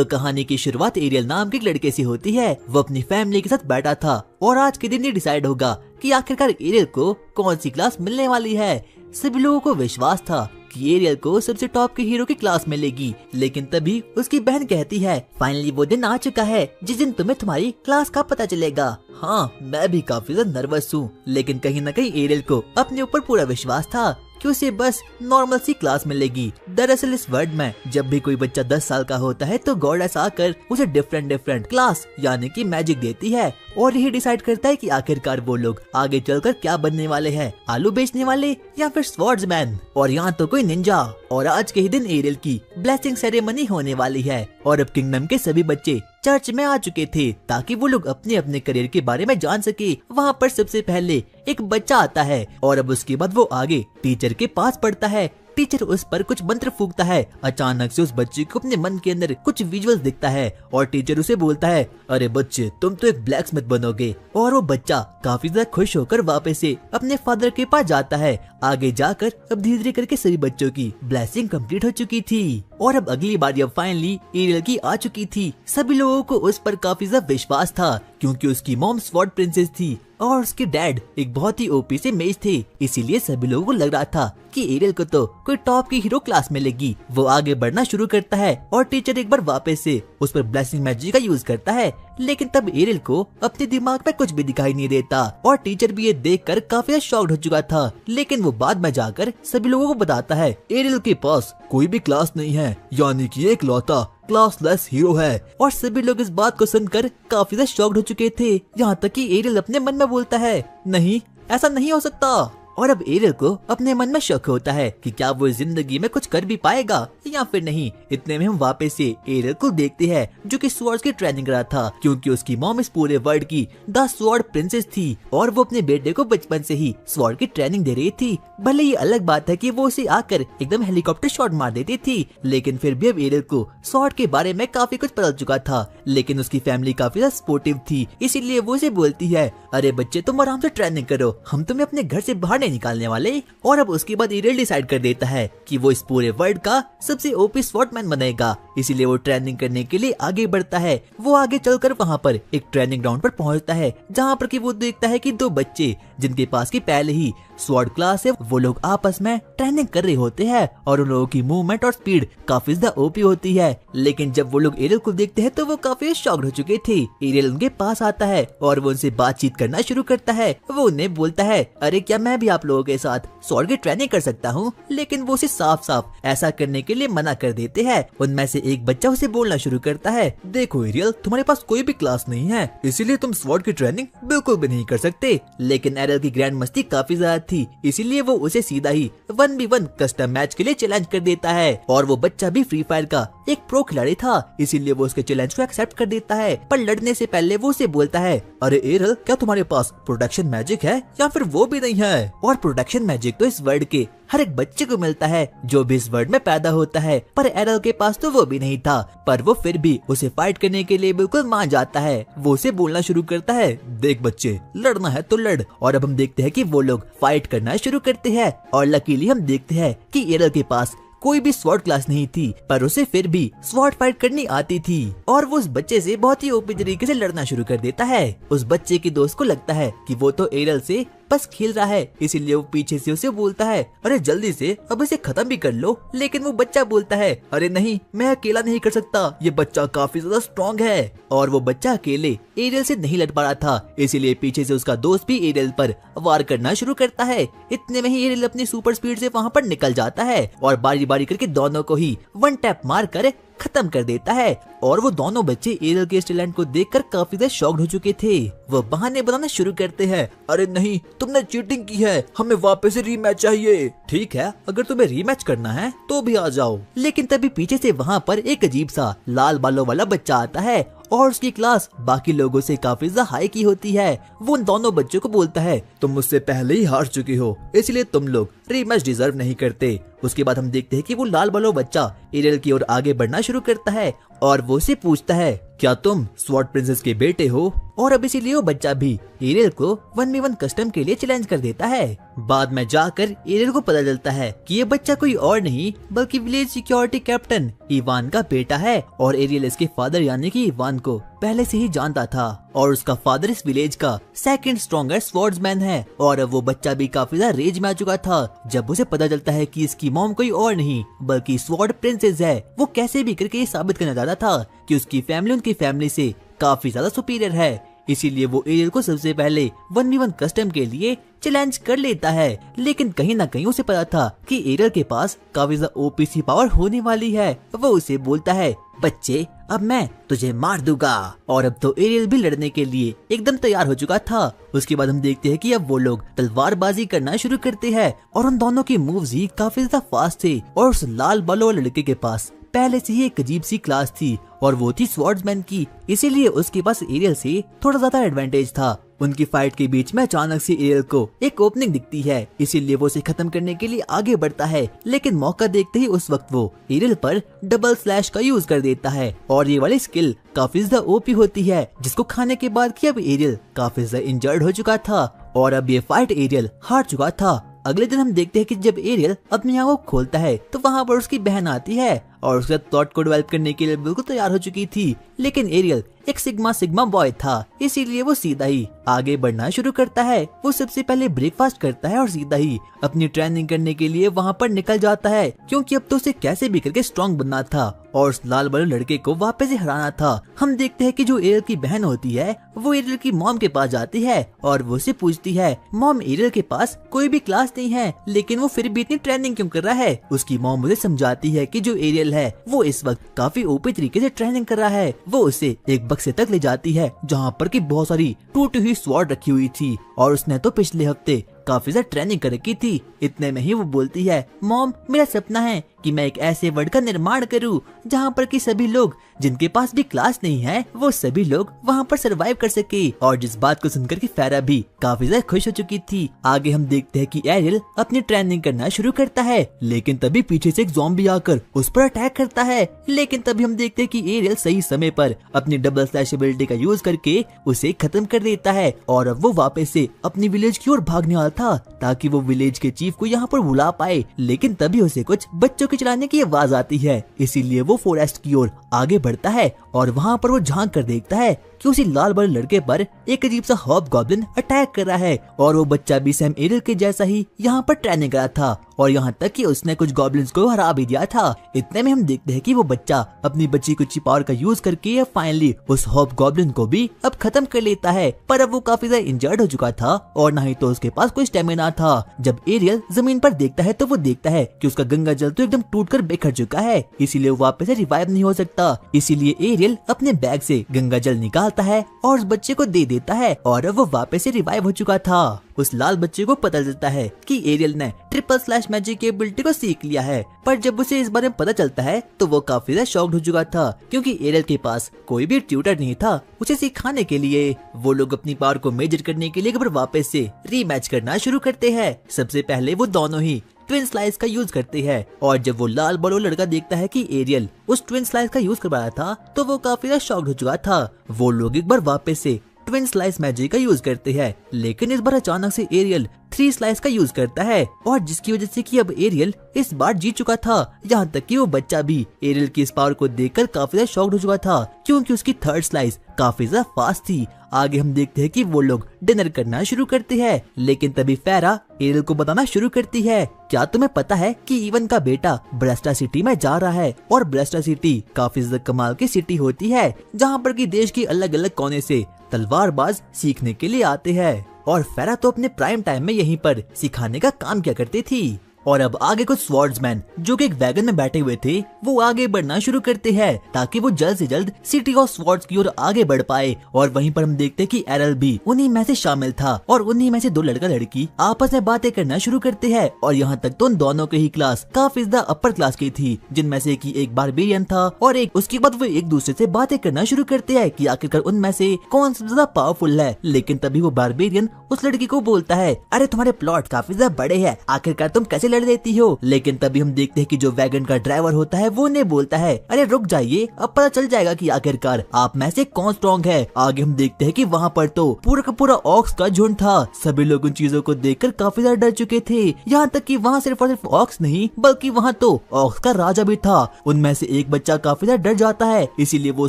तो कहानी की शुरुआत एरियल नाम के एक लड़के से होती है। वो अपनी फैमिली के साथ बैठा था और आज के दिन ये डिसाइड होगा कि आखिरकार एरियल को कौन सी क्लास मिलने वाली है। सभी लोगों को विश्वास था कि एरियल को सबसे टॉप के हीरो की क्लास मिलेगी, लेकिन तभी उसकी बहन कहती है, फाइनली वो दिन आ चुका है जिस दिन तुम्हें तुम्हारी क्लास का पता चलेगा। हाँ, मैं भी काफी ज्यादा नर्वस हूँ, लेकिन कहीं न कहीं एरियल को अपने ऊपर पूरा विश्वास था कि उसे बस नॉर्मल सी क्लास मिलेगी। दरअसल इस वर्ल्ड में जब भी कोई बच्चा 10 साल का होता है तो गॉडेस आकर उसे डिफरेंट क्लास यानी कि मैजिक देती है और यही डिसाइड करता है कि आखिरकार वो लोग आगे चलकर क्या बनने वाले हैं, आलू बेचने वाले या फिर स्वॉर्ड्समैन, और यहाँ तो कोई निंजा। और आज के ही दिन एरियल की ब्लेसिंग सेरेमनी होने वाली है और अब किंगडम के सभी बच्चे चर्च में आ चुके थे ताकि वो लोग अपने अपने करियर के बारे में जान सके। वहाँ पर सबसे पहले एक बच्चा आता है और अब उसके बाद वो आगे टीचर के पास पढ़ता है। टीचर उस पर कुछ मंत्र फूंकता है। अचानक से उस बच्चे को अपने मन के अंदर कुछ विजुअल्स दिखता है और टीचर उसे बोलता है, अरे बच्चे तुम तो एक ब्लैक स्मिथ बनोगे। और वो बच्चा काफी ज्यादा खुश होकर वापस से अपने फादर के पास जाता है। आगे जाकर अब धीरे धीरे करके सभी बच्चों की ब्लेसिंग कंप्लीट हो चुकी थी और अब अगली बार अब फाइनली एरियल की आ चुकी थी। सभी लोगों को उस पर काफी ज्यादा विश्वास था क्योंकि उसकी मॉम स्वॉर्ड प्रिंसेस थी और उसके डैड एक बहुत ही ओपी से मेज थे। इसीलिए सभी लोगों को लग रहा था कि एरियल को तो कोई टॉप की हीरो क्लास मिलेगी। वो आगे बढ़ना शुरू करता है और टीचर एक बार वापस से उस पर ब्लेसिंग मैजिक का यूज करता है, लेकिन तब एरियल को अपने दिमाग में कुछ भी दिखाई नहीं देता और टीचर भी ये देखकर काफी शॉक्ड हो चुका था। लेकिन वो बाद में जाकर सभी लोगों को बताता है एरियल के पास कोई भी क्लास नहीं है, यानी कि एक लौता क्लासलेस हीरो है। और सभी लोग इस बात को सुनकर काफी ज्यादा शॉक्ड हो चुके थे, यहाँ तक कि एरियल अपने मन में बोलता है, नहीं ऐसा नहीं हो सकता। और अब एरियल को अपने मन में शक होता है कि क्या वो जिंदगी में कुछ कर भी पाएगा या फिर नहीं। इतने में हम वापस से एरियल को देखते हैं जो कि स्वॉर्ड्स की ट्रेनिंग कर रहा था क्योंकि उसकी मॉम इस पूरे वर्ल्ड की द स्वॉर्ड प्रिंसेस थी और वो अपने बेटे को बचपन से ही स्वॉर्ड की ट्रेनिंग दे रही थी। भले ये अलग बात है कि वो उसे आकर एकदम हेलीकॉप्टर शॉट मार देती थी, लेकिन फिर भी अब एरियल को स्वॉर्ड के बारे में काफी कुछ पता चुका था। लेकिन उसकी फैमिली काफी ज्यादा सपोर्टिव थी, इसीलिए वो उसे बोलती है, अरे बच्चे तुम आराम से ट्रेनिंग करो, हम तुम्हें अपने घर से बाहर निकालने वाले। और अब उसके बाद एरियल डिसाइड कर देता है कि वो इस पूरे वर्ल्ड का सबसे ओपी स्वॉर्डमैन बनेगा, इसीलिए वो ट्रेनिंग करने के लिए आगे बढ़ता है। वो आगे चलकर वहाँ पर एक ट्रेनिंग ग्राउंड पर पहुँचता है जहाँ पर कि वो देखता है कि 2 बच्चे जिनके पास की पहले ही स्वॉर्ड क्लास है वो लोग आपस में ट्रेनिंग कर रहे होते हैं और उन लोगों की मूवमेंट और स्पीड काफी ज्यादा ओपी होती है। लेकिन जब वो लोग एरियल को देखते हैं तो वो काफी शॉक्ड हो चुके थे। एरियल उनके पास आता है और वो उनसे बातचीत करना शुरू करता है। वो उन्हें बोलता है, अरे क्या मैं भी आप लोगों के साथ स्वॉर्ड की ट्रेनिंग कर सकता हूँ, लेकिन वो उसे साफ साफ ऐसा करने के लिए मना कर देते हैं। उनमें से एक बच्चा उसे बोलना शुरू करता है, देखो एरियल तुम्हारे पास कोई भी क्लास नहीं है, इसीलिए तुम स्वॉर्ड की ट्रेनिंग बिल्कुल भी नहीं कर सकते। लेकिन एरियल की ग्रैंड मस्ती काफी ज्यादा थी, इसीलिए वो उसे सीधा ही 1v1 कस्टम मैच के लिए चैलेंज कर देता है और वो बच्चा भी फ्री फायर का एक प्रो खिलाड़ी था, इसीलिए वो उसके चैलेंज को एक्सेप्ट कर देता है। पर लड़ने से पहले वो उसे बोलता है, अरे एरियल क्या तुम्हारे पास प्रोटेक्शन मैजिक है या फिर वो भी नहीं है? और प्रोटेक्शन मैजिक तो इस वर्ल्ड के हर एक बच्चे को मिलता है जो भी इस वर्ल्ड में पैदा होता है, पर एरियल के पास तो वो भी नहीं था। पर वो फिर भी उसे फाइट करने के लिए बिल्कुल मान जाता है। वो उसे बोलना शुरू करता है, देख बच्चे लड़ना है तो लड़। और अब हम देखते हैं कि वो लोग फाइट करना शुरू करते हैं और लकीली हम देखते हैं कि एरियल के पास कोई भी स्वॉर्ड क्लास नहीं थी, पर उसे फिर भी स्वॉर्ड फाइट करनी आती थी और वो उस बच्चे से बहुत ही ओपी तरीके से लड़ना शुरू कर देता है। उस बच्चे के दोस्त को लगता है कि वो तो एरियल से बस खेल रहा है, इसीलिए वो पीछे से उसे बोलता है, अरे जल्दी से अब इसे खत्म भी कर लो। लेकिन वो बच्चा बोलता है, अरे नहीं मैं अकेला नहीं कर सकता, ये बच्चा काफी ज्यादा स्ट्रॉन्ग है। और वो बच्चा अकेले एरियल से नहीं लड़ पा रहा था, इसीलिए पीछे से उसका दोस्त भी एरियल पर वार करना शुरू करता है। इतने में ही एरियल अपनी सुपर स्पीड से वहाँ पर निकल जाता है और बारी बारी करके दोनों को ही 1 टैप मार कर खत्म कर देता है। और वो दोनों बच्चे एरियल के इस टैलेंट को देखकर काफी ज्यादा शॉक्ड हो चुके थे। वो बहाने बनाना शुरू करते हैं, अरे नहीं तुमने चीटिंग की है, हमें वापस से रीमैच चाहिए। ठीक है अगर तुम्हें रीमैच करना है तो भी आ जाओ। लेकिन तभी पीछे से वहाँ पर एक अजीब सा लाल बालों वाला बच्चा आता है और उसकी क्लास बाकी लोगों से काफी ज्यादा हाई की होती है। वो उन दोनों बच्चों को बोलता है, तुम मुझसे पहले ही हार चुके हो, इसलिए तुम लोग रीमैच डिजर्व नहीं करते। उसके बाद हम देखते हैं कि वो लाल बालों बच्चा एरियल की ओर आगे बढ़ना शुरू करता है और वो उसे पूछता है, क्या तुम स्वॉर्ड प्रिंसेस के बेटे हो? और अब इसीलिए वो बच्चा भी एरियल को 1v1 कस्टम के लिए चैलेंज कर देता है। बाद में जाकर एरियल को पता चलता है कि ये बच्चा कोई और नहीं बल्कि विलेज सिक्योरिटी कैप्टन इवान का बेटा है और एरियल इसके फादर यानी कि इवान को पहले से ही जानता था और उसका फादर इस विलेज का सेकंड स्ट्रॉन्गेस्ट स्वॉर्ड्समैन है। और अब वो बच्चा भी काफी ज्यादा रेज में आ चुका था जब उसे पता चलता है कि इसकी मॉम कोई और नहीं बल्कि स्वॉर्ड प्रिंसेस है। वो कैसे भी करके ये साबित करना चाहता था कि उसकी फैमिली उनकी फैमिली से काफी ज्यादा सुपीरियर है, इसीलिए वो एरियल को सबसे पहले 1v1 कस्टम के लिए चैलेंज कर लेता है। लेकिन कहीं ना कहीं उसे पता था कि एरियल के पास काफी ज्यादा ओपीसी पावर होने वाली है। वो उसे बोलता है, बच्चे अब मैं तुझे मार दूंगा। और अब तो एरियल भी लड़ने के लिए एकदम तैयार हो चुका था। उसके बाद हम देखते हैं कि अब वो लोग तलवारबाजी करना शुरू करते हैं और उन दोनों के मूव्स ही काफी ज्यादा फास्ट थे। और उस लाल बालों वाले लड़के के पास पहले से ही एक अजीब सी क्लास थी और वो थी स्वॉर्ड्समैन की, इसीलिए उसके पास एरियल से थोड़ा ज्यादा एडवांटेज था। उनकी फाइट के बीच में अचानक से एरियल को एक ओपनिंग दिखती है, इसीलिए वो उसे खत्म करने के लिए आगे बढ़ता है। लेकिन मौका देखते ही उस वक्त वो एरियल पर डबल स्लैश का यूज कर देता है और ये वाली स्किल काफी ज्यादा ओपी होती है, जिसको खाने के बाद कि अब एरियल काफी ज्यादा इंजर्ड हो चुका था और अब ये फाइट एरियल हार चुका था। अगले दिन हम देखते हैं कि जब एरियल अपनी आंखों को खोलता है तो वहाँ पर उसकी बहन आती है और उसके प्लॉट को डेवलप करने के लिए बिल्कुल तैयार हो चुकी थी। लेकिन एरियल एक सिग्मा बॉय था, इसीलिए वो सीधा ही आगे बढ़ना शुरू करता है। वो सबसे पहले ब्रेकफास्ट करता है और सीधा ही अपनी ट्रेनिंग करने के लिए वहाँ पर निकल जाता है, क्योंकि अब तो उसे कैसे भी करके स्ट्रॉन्ग बनना था और उस लाल वाले लड़के को वापस से हराना था। हम देखते हैं कि जो एरियल की बहन होती है वो एरियल की मॉम के पास जाती है और वो उसे पूछती है, मॉम एरियल के पास कोई भी क्लास नहीं है लेकिन वो फिर भी इतनी ट्रेनिंग क्यों कर रहा है। उसकी मॉम मुझे समझाती है कि जो एरियल है वो इस वक्त काफी ओपी तरीके से ट्रेनिंग कर रहा है। वो उसे एक बक्से तक ले जाती है जहाँ पर की बहुत सारी टूटी हुई स्वॉर्ड रखी हुई थी और उसने तो पिछले हफ्ते काफी ज्यादा ट्रेनिंग कर रखी थी। इतने में ही वो बोलती है, मॉम मेरा सपना है कि मैं एक ऐसे वर्ल्ड का निर्माण करूं जहां पर कि सभी लोग जिनके पास भी क्लास नहीं है वो सभी लोग वहां पर सरवाइव कर सके। और जिस बात को सुनकर कि फेरा भी काफी ज्यादा खुश हो चुकी थी। आगे हम देखते हैं कि एरियल अपनी ट्रेनिंग करना शुरू करता है, लेकिन तभी पीछे से एक ज़ॉम्बी आकर उस पर अटैक करता है। लेकिन तभी हम देखते हैं कि एरियल सही समय पर अपनी डबल स्लैश एबिलिटी का यूज करके उसे खत्म कर देता है और अब वो वापस से अपनी विलेज की ओर भागने वाला था ताकि वो विलेज के चीफ को यहाँ पर बुला पाए। लेकिन तभी उसे कुछ बच्चों के चिल्लाने की आवाज आती है, इसीलिए वो फॉरेस्ट की ओर आगे बढ़ता है और वहाँ पर वो झांक कर देखता है कि उसी लाल बड़े लड़के पर एक अजीब सा हॉब गॉब्लिन अटैक कर रहा है और वो बच्चा भी सैम एरियल के जैसा ही यहाँ पर ट्रेनिंग करा था और यहाँ तक कि उसने कुछ गॉब्लिन्स को हरा भी दिया था। इतने में हम देखते हैं कि वो बच्चा अपनी बच्ची कुछ पावर का यूज करके फाइनली उस हॉब गॉब्लिन को भी अब खत्म कर लेता है। पर अब वो काफी ज्यादा इंजर्ड हो चुका था और ना ही तो उसके पास कोई स्टेमिना था। जब एरियल जमीन पर देखता है तो वो देखता है कि उसका गंगा जल तो एकदम टूटकर बिखर चुका है, इसीलिए वो वापस से रिवाइव नहीं हो सकता। इसीलिए एरियल अपने बैग से गंगा जल निकालता है और उस बच्चे को दे देता है और अब वो वापस से रिवाइव हो चुका था। उस लाल बच्चे को पता चलता है कि एरियल ने ट्रिपल स्लैश मैजिक की एबिलिटी को सीख लिया है, पर जब उसे इस बारे में पता चलता है तो वो काफी ज्यादा शॉक्ड हो चुका था, क्योंकि एरियल के पास कोई भी ट्यूटर नहीं था उसे सिखाने के लिए। वो लोग अपनी पावर को मेजर करने के लिए वापस से रीमैच करना शुरू करते हैं। सबसे पहले वो दोनों ही ट्विन स्लाइस का यूज करते हैं और जब वो लाल बड़ो लड़का देखता है कि एरियल उस ट्विन स्लाइस का यूज कर रहा था तो वो काफी ज्यादा शॉक्ड हो चुका था। वो लोग एक बार वापस से ट्विन स्लाइस मैजिक का यूज करते हैं, लेकिन इस बार अचानक से एरियल 3 स्लाइस का यूज करता है और जिसकी वजह से कि अब एरियल इस बार जीत चुका था। यहाँ तक कि वो बच्चा भी एरियल की इस पावर को देखकर काफी ज्यादा शॉक्ड हो चुका था, क्योंकि उसकी 3rd स्लाइस काफी ज्यादा फास्ट थी। आगे हम देखते हैं कि वो लोग डिनर करना शुरू करते हैं, लेकिन तभी फेरा एरियल को बताना शुरू करती है, क्या तुम्हें पता है कि इवन का बेटा ब्रेस्टा सिटी में जा रहा है और ब्रेस्टा सिटी काफी ज्यादा कमाल की सिटी होती है जहाँ पर कि देश की अलग अलग कोने से तलवारबाज सीखने के लिए आते हैं और फेरा तो अपने प्राइम टाइम में यहीं पर सिखाने का काम किया करती थी। और अब आगे कुछ स्वॉर्ड्समैन जो कि एक वैगन में बैठे हुए थे वो आगे बढ़ना शुरू करते हैं ताकि वो जल्द से जल्द सिटी ऑफ स्वॉर्ड्स की ओर आगे बढ़ पाए। और वहीं पर हम देखते हैं कि एरल भी उन्हीं में से शामिल था और उन्हीं में से 2 लड़का लड़की आपस में बातें करना शुरू करते हैं। और यहाँ तक तो उन दोनों की ही क्लास काफी ज्यादा अपर क्लास की थी, जिनमें से कि एक बारबेरियन था और एक उसके बाद वो एक दूसरे से बातें करना शुरू करते हैं कि आखिरकार उनमें से कौन सबसे ज्यादा पावरफुल है। लेकिन तभी वो बारबेरियन उस लड़की को बोलता है, अरे तुम्हारे प्लॉट काफी ज्यादा बड़े हैं, आखिरकार तुम कैसे लड़ लेती हो। लेकिन तभी हम देखते हैं कि जो वैगन का ड्राइवर होता है वो उन्हें बोलता है, अरे रुक जाइए, अब पता चल जाएगा कि आखिरकार आप में से कौन स्ट्रॉन्ग है। आगे हम देखते हैं कि वहाँ पर तो पूरा का पूरा ऑक्स का झुंड था। सभी लोग उन चीजों को देखकर काफी ज्यादा डर चुके थे। यहाँ तक कि वहाँ सिर्फ और सिर्फ ऑक्स नहीं बल्कि वहाँ तो ऑक्स का राजा भी था। उनमें से एक बच्चा काफी ज्यादा डर जाता है, इसीलिए वो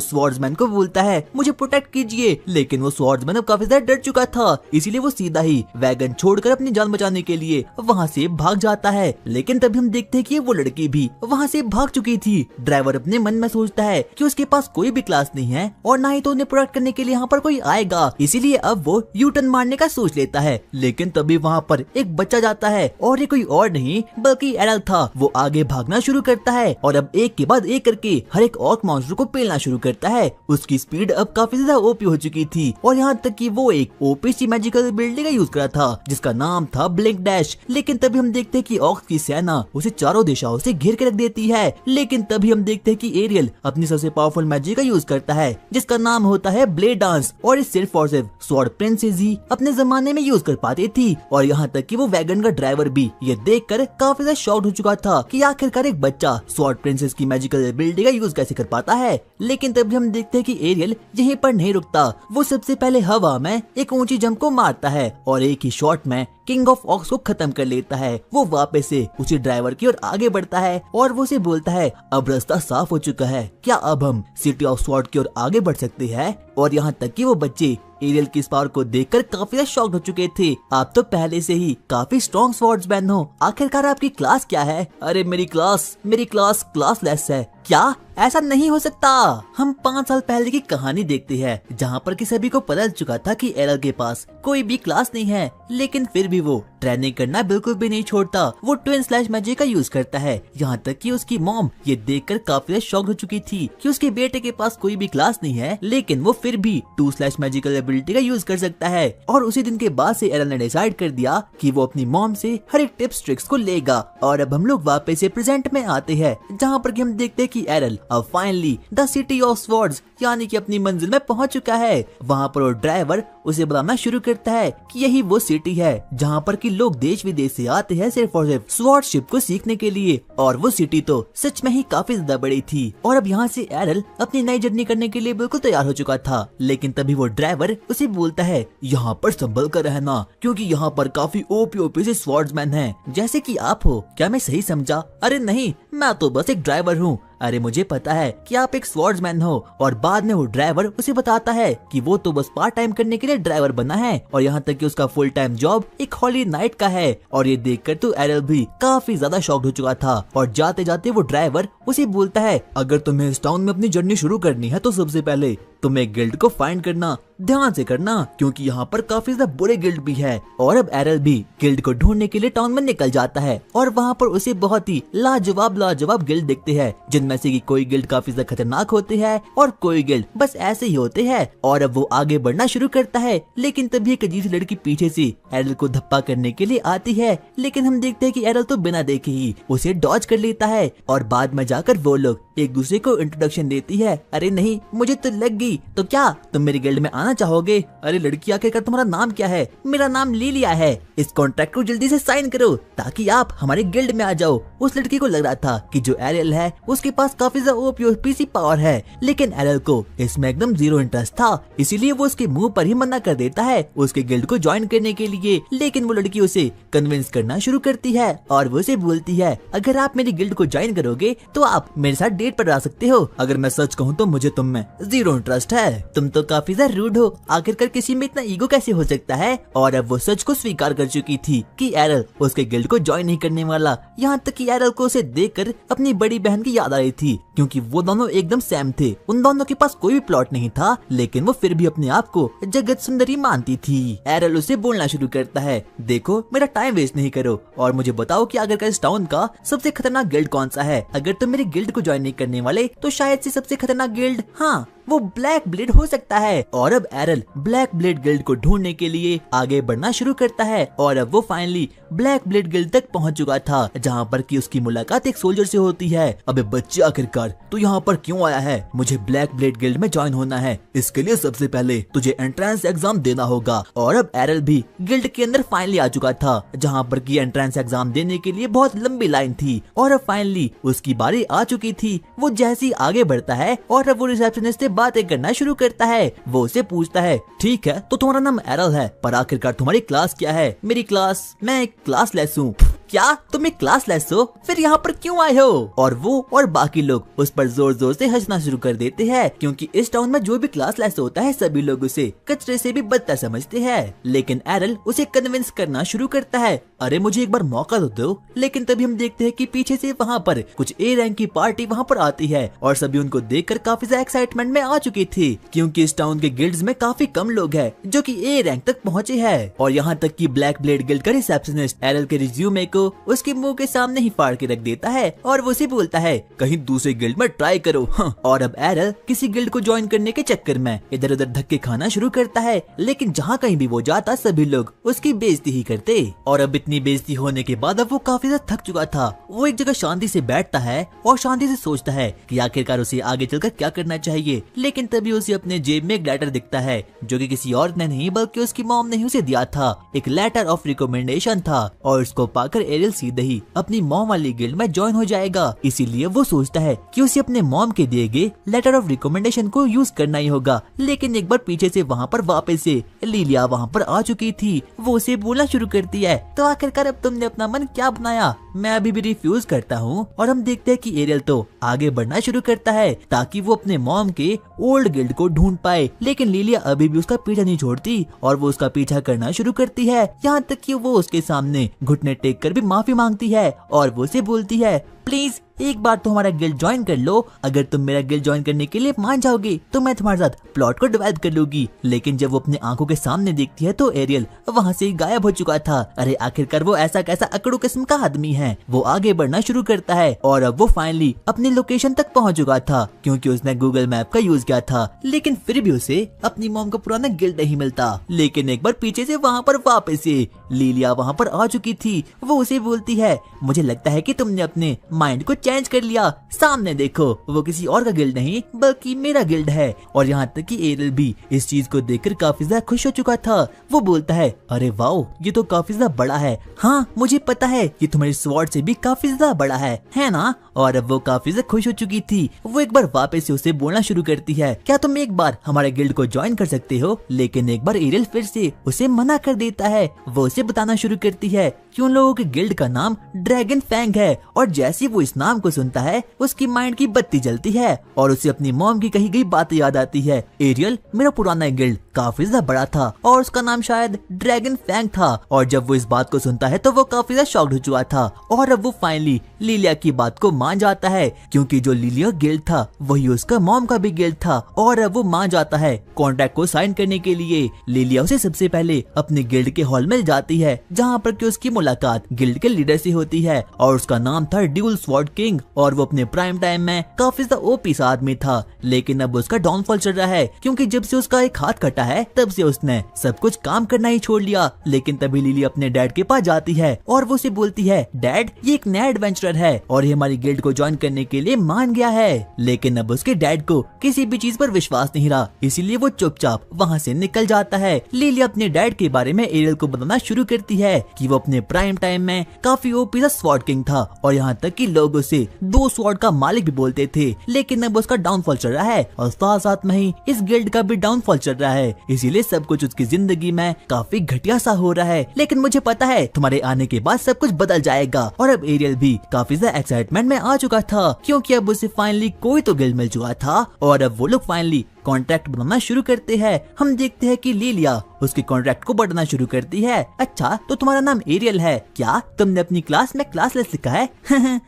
स्वॉर्ड्समैन को बोलता है मुझे प्रोटेक्ट कीजिए। लेकिन वो स्वॉर्ड्समैन अब काफी ज्यादा डर चुका था, इसीलिए वो सीधा ही वैगन छोड़कर अपनी जान बचाने के लिए वहाँ से भाग जाता है। लेकिन तभी हम देखते हैं कि वो लड़की भी वहाँ से भाग चुकी थी। ड्राइवर अपने मन में सोचता है कि उसके पास कोई भी क्लास नहीं है और ना ही तो उन्हें प्रोटेक्ट करने के लिए यहाँ पर कोई आएगा, इसीलिए अब वो यू टर्न मारने का सोच लेता है। लेकिन तभी वहाँ पर एक बच्चा जाता है और ये कोई और नहीं बल्कि एरल था। वो आगे भागना शुरू करता है और अब एक के बाद एक करके हर एक ऑर्क मॉन्स्टर को पेलना शुरू करता है। उसकी स्पीड अब काफी ज्यादा ओपी हो चुकी थी और यहाँ तक कि वो एक ओपी सी मैजिकल एबिलिटी का यूज करा था जिसका नाम था ब्लिंक डैश। लेकिन तभी हम देखते हैं कि ऑक्स की सेना उसे चारों दिशाओं से घेर के रख देती है। लेकिन तभी हम देखते हैं कि एरियल अपनी सबसे पावरफुल मैजिक का यूज करता है जिसका नाम होता है ब्लेड डांस, और इस सिर्फ और सिर्फ स्वॉर्ड प्रिंसेस ही अपने जमाने में यूज कर पाती थी। और यहाँ तक कि वो वैगन का ड्राइवर भी ये देखकर काफी ज्यादा शॉक्ड हो चुका था कि आखिरकार एक बच्चा स्वॉर्ड प्रिंसेस की मैजिकल एबिलिटी का यूज कैसे कर पाता है। लेकिन तभी हम देखते हैं कि एरियल यहीं पर नहीं रुकता, वो सबसे पहले हवा में एक ऊंची जंप को मारता है और एक ही शॉट में किंग ऑफ ऑक्स को खत्म कर लेता है। वो वापस से उसी ड्राइवर की ओर आगे बढ़ता है और वो उसे बोलता है अब रास्ता साफ हो चुका है, क्या अब हम सिटी ऑफ स्वॉर्ड की ओर आगे बढ़ सकते हैं। और यहाँ तक कि वो बच्चे एरियल की इस पावर को देखकर काफी ज्यादा शॉक्ड हो चुके थे। आप तो पहले से ही काफी स्ट्रॉन्ग स्वॉर्ड्समैन हो, आखिरकार आपकी क्लास क्या है। अरे मेरी क्लास क्लासलेस है। क्या ऐसा नहीं हो सकता। हम 5 साल पहले की कहानी देखते हैं जहाँ पर कि सभी को पता चुका था कि एरल के पास कोई भी क्लास नहीं है, लेकिन फिर भी वो ट्रेनिंग करना बिल्कुल भी नहीं छोड़ता। वो ट्विन स्लैश मैजिक का यूज करता है। यहाँ तक कि उसकी मॉम ये देखकर काफी शॉक्ड हो चुकी थी कि उसके बेटे के पास कोई भी क्लास नहीं है, लेकिन वो फिर भी 2 स्लैश मैजिकल एबिलिटी का यूज कर सकता है। और उसी दिन के बाद से एरल ने डिसाइड कर दिया कि वो अपनी मॉम से हर एक टिप्स ट्रिक्स को लेगा। और अब हम लोग वापस से प्रेजेंट में आते हैं जहाँ पर हम देखते हैं कि एरल अब finally the city of swords यानी कि अपनी मंजिल में पहुंच चुका है। वहाँ पर वो ड्राइवर उसे बताना शुरू करता है कि यही वो सिटी है जहाँ पर कि लोग देश विदेश से आते हैं सिर्फ और सिर्फ स्वॉर्डशिप को सीखने के लिए। और वो सिटी तो सच में ही काफी ज्यादा बड़ी थी। और अब यहाँ से एरल अपनी नई जर्नी करने के लिए बिल्कुल तैयार हो चुका था। लेकिन तभी वो ड्राइवर उसे बोलता है यहाँ पर संभल कर रहना, क्योंकि यहाँ पर काफी ओपी से स्वॉर्ड्समैन हैं, जैसे कि आप हो। क्या मैं सही समझा? अरे नहीं, मैं तो बस एक ड्राइवर हूँ। अरे मुझे पता है कि आप एक स्वॉर्ड्समैन हो। और बाद में वो ड्राइवर उसे बताता है कि वो तो बस पार्ट टाइम करने के लिए ड्राइवर बना है और यहाँ तक कि उसका फुल टाइम जॉब एक हॉली नाइट का है। और ये देखकर तो एरल भी काफी ज्यादा शॉक्ड हो चुका था। और जाते जाते वो ड्राइवर उसे बोलता है अगर तुम्हें इस टाउन में अपनी जर्नी शुरू करनी है तो सबसे पहले तुम्हें गिल्ड को फाइंड करना, ध्यान से करना, क्योंकि यहाँ पर काफी ज्यादा बुरे गिल्ड भी है। और अब एरल भी गिल्ड को ढूंढने के लिए टाउन में निकल जाता है और वहाँ पर उसे बहुत ही लाजवाब गिल्ड दिखते हैं, जिनमें से कि कोई गिल्ड काफी ज्यादा खतरनाक होते हैं और कोई गिल्ड बस ऐसे ही होते हैं। और अब वो आगे बढ़ना शुरू करता है, लेकिन तभी एक अजीब सी लड़की पीछे से एरल को धप्पा करने के लिए आती है। लेकिन हम देखते हैं कि एरल तो बिना देखे ही उसे डॉज कर लेता है और बाद में जाकर वो लोग एक दूसरे को इंट्रोडक्शन देती है। अरे नहीं, मुझे तो लग गई। तो क्या तुम मेरी गिल्ड में आना चाहोगे? अरे लड़की, आखिरकार तुम्हारा नाम क्या है? मेरा नाम लिलिया है। इस कॉन्ट्रैक्ट को जल्दी से साइन करो ताकि आप हमारे गिल्ड में आ जाओ। उस लड़की को लग रहा था कि जो एरल है उसके पास काफी ज्यादा ओपी सी पावर है, लेकिन एरल को इसमें एकदम जीरो इंटरेस्ट था, इसीलिए वो उसके मुंह पर ही मना कर देता है उसके गिल्ड को ज्वाइन करने के लिए। लेकिन वो लड़की उसे कन्विंस करना शुरू करती है और वो उसे बोलती है अगर आप मेरी गिल्ड को ज्वाइन करोगे तो आप मेरे साथ डेट पर आ सकते हो। अगर मैं सच कहूँ तो मुझे तुम में जीरो इंटरेस्ट है। तुम तो काफी ज्यादा रूड हो, आखिरकार किसी में इतना ईगो कैसे हो सकता है? और अब वो सच को स्वीकार कर चुकी थी कि एरल उसके गिल्ड को ज्वाइन नहीं करने वाला। यहाँ तक कि एरल को उसे देखकर अपनी बड़ी बहन की याद आ रही थी, क्योंकि वो दोनों एकदम सेम थे। उन दोनों के पास कोई भी प्लॉट नहीं था, लेकिन वो फिर भी अपने आप को जगत सुंदरी मानती थी। एरल उसे बोलना शुरू करता है देखो, मेरा टाइम वेस्ट नहीं करो और मुझे बताओ कि आखिरकार इस टाउन का सबसे खतरनाक गिल्ड कौन सा है? अगर तुम मेरे गिल्ड को ज्वाइन नहीं करने वाले तो शायद से सबसे खतरनाक गिल्ड, हाँ, वो ब्लैक ब्लेड हो सकता है। और अब एरल ब्लैक ब्लेड गिल्ड को ढूंढने के लिए आगे बढ़ना शुरू करता है और अब वो फाइनली ब्लैक ब्लेड गिल्ड तक पहुंच चुका था, जहां पर कि उसकी मुलाकात एक सोल्जर से होती है। अबे बच्चे, आखिरकार तू यहाँ पर क्यों आया है? मुझे ब्लैक ब्लेड गिल्ड में ज्वाइन होना है। इसके लिए सबसे पहले तुझे एंट्रेंस एग्जाम देना होगा। और अब एरल भी गिल्ड के अंदर फाइनली आ चुका था, जहाँ पर की एंट्रेंस एग्जाम देने के लिए बहुत लंबी लाइन थी और अब फाइनली उसकी बारी आ चुकी थी। वो जैसे ही आगे बढ़ता है और अब वो रिसेप्शनिस्ट से बातें करना शुरू करता है। वो उसे पूछता है, ठीक है तो तुम्हारा नाम एरल है, पर आखिरकार तुम्हारी क्लास क्या है? मेरी क्लास, मैं एक क्लासलेस हूँ। क्या तुम एक क्लासलेस हो? फिर यहाँ पर क्यों आए हो? और वो और बाकी लोग उस पर जोर जोर से हंसना शुरू कर देते हैं, क्योंकि इस टाउन में जो भी क्लासलेस होता है सभी लोग उसे कचरे से भी बदतर समझते हैं। लेकिन एरल उसे कन्विंस करना शुरू करता है, अरे मुझे एक बार मौका तो दो। लेकिन तभी हम देखते हैं कि पीछे से वहाँ पर कुछ ए रैंक की पार्टी वहाँ पर आती है और सभी उनको देखकर काफी ज्यादा एक्साइटमेंट में आ चुकी थी, क्योंकि इस टाउन के गिल्ड्स में काफी कम लोग हैं जो कि ए रैंक तक पहुँचे हैं। और यहाँ तक कि ब्लैक ब्लेड गिल्ड का रिसेप्शनिस्ट एरल के रिज्यूमे को उसके मुंह के सामने ही फाड़ के रख देता है और वो उसे बोलता है, कहीं दूसरे गिल्ड में ट्राई करो। और अब एरल किसी गिल्ड को ज्वाइन करने के चक्कर में इधर उधर धक्के खाना शुरू करता है, लेकिन जहाँ कहीं भी वो जाता सभी लोग उसकी बेइज्जती ही करते। और अब इतनी बेइज्जती होने के बाद अब वो काफी ज्यादा थक चुका था। वो एक जगह शांति से बैठता है और शांति से सोचता है कि आखिरकार उसे आगे चलकर क्या करना चाहिए। लेकिन तभी उसे अपने जेब में एक लेटर दिखता है, जो कि किसी और ने नहीं बल्कि उसकी मॉम ने ही उसे दिया था। एक लेटर ऑफ रिकमेंडेशन था और इसको पाकर एरियल सीधे ही अपनी मॉम वाली गिल्ड में ज्वाइन हो जाएगा। इसीलिए वो सोचता है कि उसे अपने मॉम के दिए गए लेटर ऑफ रिकमेंडेशन को यूज करना ही होगा। लेकिन एक बार पीछे से वहाँ पर वापस से लिलिया वहाँ पर आ चुकी थी। वो उसे बोलना शुरू करती है, तो आखिरकार अब तुमने अपना मन क्या बनाया? मैं अभी भी रिफ्यूज करता हूँ। और हम देखते हैं कि एरियल तो आगे बढ़ना शुरू करता है ताकि वो अपने मॉम के ओल्ड गिल्ड को ढूंढ पाए। लेकिन लिलिया अभी भी उसका पीछा नहीं छोड़ती और वो उसका पीछा करना शुरू करती है, यहाँ तक कि वो उसके सामने घुटने टेक कर भी माफी मांगती है और वो उसे बोलती है, प्लीज एक बार तो हमारा गिल्ड ज्वाइन कर लो। अगर तुम मेरा गिल्ड ज्वाइन करने के लिए मान जाओगे तो मैं तुम्हारे साथ प्लॉट को डिवाइड कर लूंगी। लेकिन जब वो अपने आंखों के सामने देखती है तो एरियल वहाँ से गायब हो चुका था। अरे आखिरकार वो ऐसा कैसा अकड़ू किस्म का आदमी है। वो आगे बढ़ना शुरू करता है और अब वो फाइनली अपनी लोकेशन तक पहुँच चुका था, क्योंकि उसने गूगल मैप का यूज किया था। लेकिन फिर भी उसे अपनी मॉम का पुराना गिल्ड नहीं मिलता। लेकिन एक बार पीछे से वहाँ पर वापस से लिलिया वहाँ पर आ चुकी थी। वो उसे बोलती है, मुझे लगता है कि तुमने अपने माइंड को चेंज कर लिया। सामने देखो, वो किसी और का गिल्ड नहीं बल्कि मेरा गिल्ड है। और यहाँ तक कि एरियल भी इस चीज को देखकर काफी ज्यादा खुश हो चुका था। वो बोलता है, अरे वाओ, ये तो काफी ज्यादा बड़ा है। हाँ मुझे पता है, ये तुम्हारी स्वॉर्ड से भी काफी ज्यादा बड़ा है ना? और अब वो काफी ज्यादा खुश हो चुकी थी। वो एक बार वापस से उसे बोलना शुरू करती है, क्या तुम एक बार हमारे गिल्ड को ज्वाइन कर सकते हो? लेकिन एक बार एरियल फिर से उसे मना कर देता है। वो उसे बताना शुरू करती है कि उन लोगों के गिल्ड का नाम ड्रैगन फैंग है। और जैसे वो इस नाम को सुनता है उसकी माइंड की बत्ती जलती है और उसे अपनी मॉम की कही गई बातें याद आती है। एरियल, मेरा पुराना गिल्ड काफी ज्यादा बड़ा था और उसका नाम शायद ड्रैगन फैंग था। और जब वो इस बात को सुनता है तो वो काफी ज्यादा शॉक्ड हो चुका था। और अब वो फाइनली लिलिया की बात को मान जाता है, क्योंकि जो लिलिया गिल्ड था वही उसका मॉम का भी गिल्ड था। और अब वो मान जाता है कॉन्ट्रैक्ट को साइन करने के लिए। लिलिया उसे सबसे पहले अपने गिल्ड के हॉल में जाती है, जहाँ पर कि उसकी मुलाकात गिल्ड के लीडर से होती है और उसका नाम था ड्यूल स्वॉर्ड किंग। और वो अपने प्राइम टाइम में काफी ज्यादा ओपी सा आदमी था। लेकिन अब उसका डाउनफॉल चल रहा है, क्योंकि जब से उसका एक हाथ कटा है तब से उसने सब कुछ काम करना ही छोड़ लिया। लेकिन तभी लिली अपने डैड के पास जाती है और वो उसे बोलती है, डैड ये एक नया एडवेंचरर है और ये हमारी गिल्ड को ज्वाइन करने के लिए मान गया है। लेकिन अब उसके डैड को किसी भी चीज पर विश्वास नहीं रहा, इसीलिए वो चुपचाप वहाँ से निकल जाता है। लिली अपने डैड के बारे में एरियल को बताना शुरू करती है कि वो अपने प्राइम टाइम में काफी ओपी सा स्वॉर्ड किंग था और यहाँ तक कि लोग उसे 2 स्वॉर्ड का मालिक भी बोलते थे। लेकिन अब उसका डाउनफॉल चल रहा है और साथ साथ में ही इस गिल्ड का भी डाउनफॉल चल रहा है, इसीलिए सब कुछ उसकी जिंदगी में काफी घटिया सा हो रहा है। लेकिन मुझे पता है तुम्हारे आने के बाद सब कुछ बदल जाएगा। और अब एरियल भी काफी ज्यादा एक्साइटमेंट में आ चुका था, क्योंकि अब उसे फाइनली कोई तो गिल्ड मिल चुका था और अब वो लोग फाइनली कॉन्ट्रैक्ट बनाना शुरू करते हैं। हम देखते हैं कि लिलिया उसके कॉन्ट्रैक्ट को बढ़ाना शुरू करती है। अच्छा तो तुम्हारा नाम एरियल है क्या? तुमने अपनी क्लास में क्लासलेस लिखा है?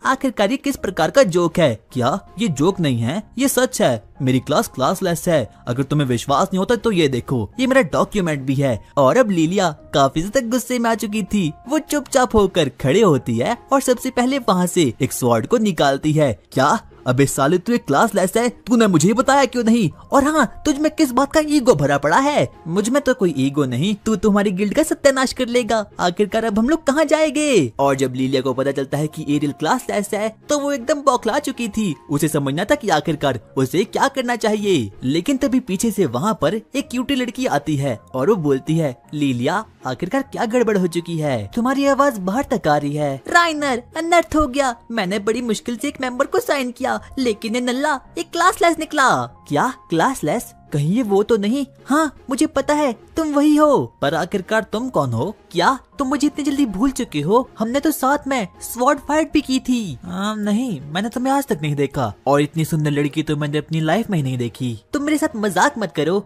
आखिरकार ये किस प्रकार का जोक है? क्या ये जोक नहीं है, ये सच है। मेरी क्लास क्लासलेस है। अगर तुम्हें विश्वास नहीं होता तो ये देखो, ये मेरा डॉक्यूमेंट भी है। और अब लिलिया काफी ज्यादा गुस्से में आ चुकी थी। वो चुपचाप होकर खड़े होती है और सबसे पहले वहाँ से एक स्वॉर्ड को निकालती है। क्या अबे साले तू एक क्लास लेस है, तूने मुझे बताया क्यों नहीं? और हाँ, तुझ में किस बात का ईगो भरा पड़ा है? मुझ में तो कोई ईगो नहीं, तू तुम्हारी गिल्ड का सत्यानाश कर लेगा। आखिरकार अब हम लोग कहाँ जाएंगे? और जब लिलिया को पता चलता है कि एरियल क्लास लेस है तो वो एकदम बौखला चुकी थी। उसे समझना था कि आखिरकार उसे क्या करना चाहिए। लेकिन तभी पीछे से वहाँ पर एक क्यूटी लड़की आती है और वो बोलती है, लिलिया आखिरकार क्या गड़बड़ हो चुकी है? तुम्हारी आवाज बाहर तक आ रही है। राइनर, अनर्थ हो गया। मैंने बड़ी मुश्किल से एक मेंबर को साइन किया, लेकिन ये नल्ला एक क्लासलेस निकला। क्या क्लासलेस? कहीं ये वो तो नहीं? हाँ मुझे पता है तुम वही हो, पर आखिरकार तुम कौन हो? क्या तुम मुझे इतनी जल्दी भूल चुके हो? हमने तो साथ में स्वॉर्ड फाइट भी की थी। नहीं, मैंने तुम्हें आज तक नहीं देखा, और इतनी सुंदर लड़की तो मैंने अपनी लाइफ में ही नहीं देखी। तुम मेरे साथ मजाक मत करो।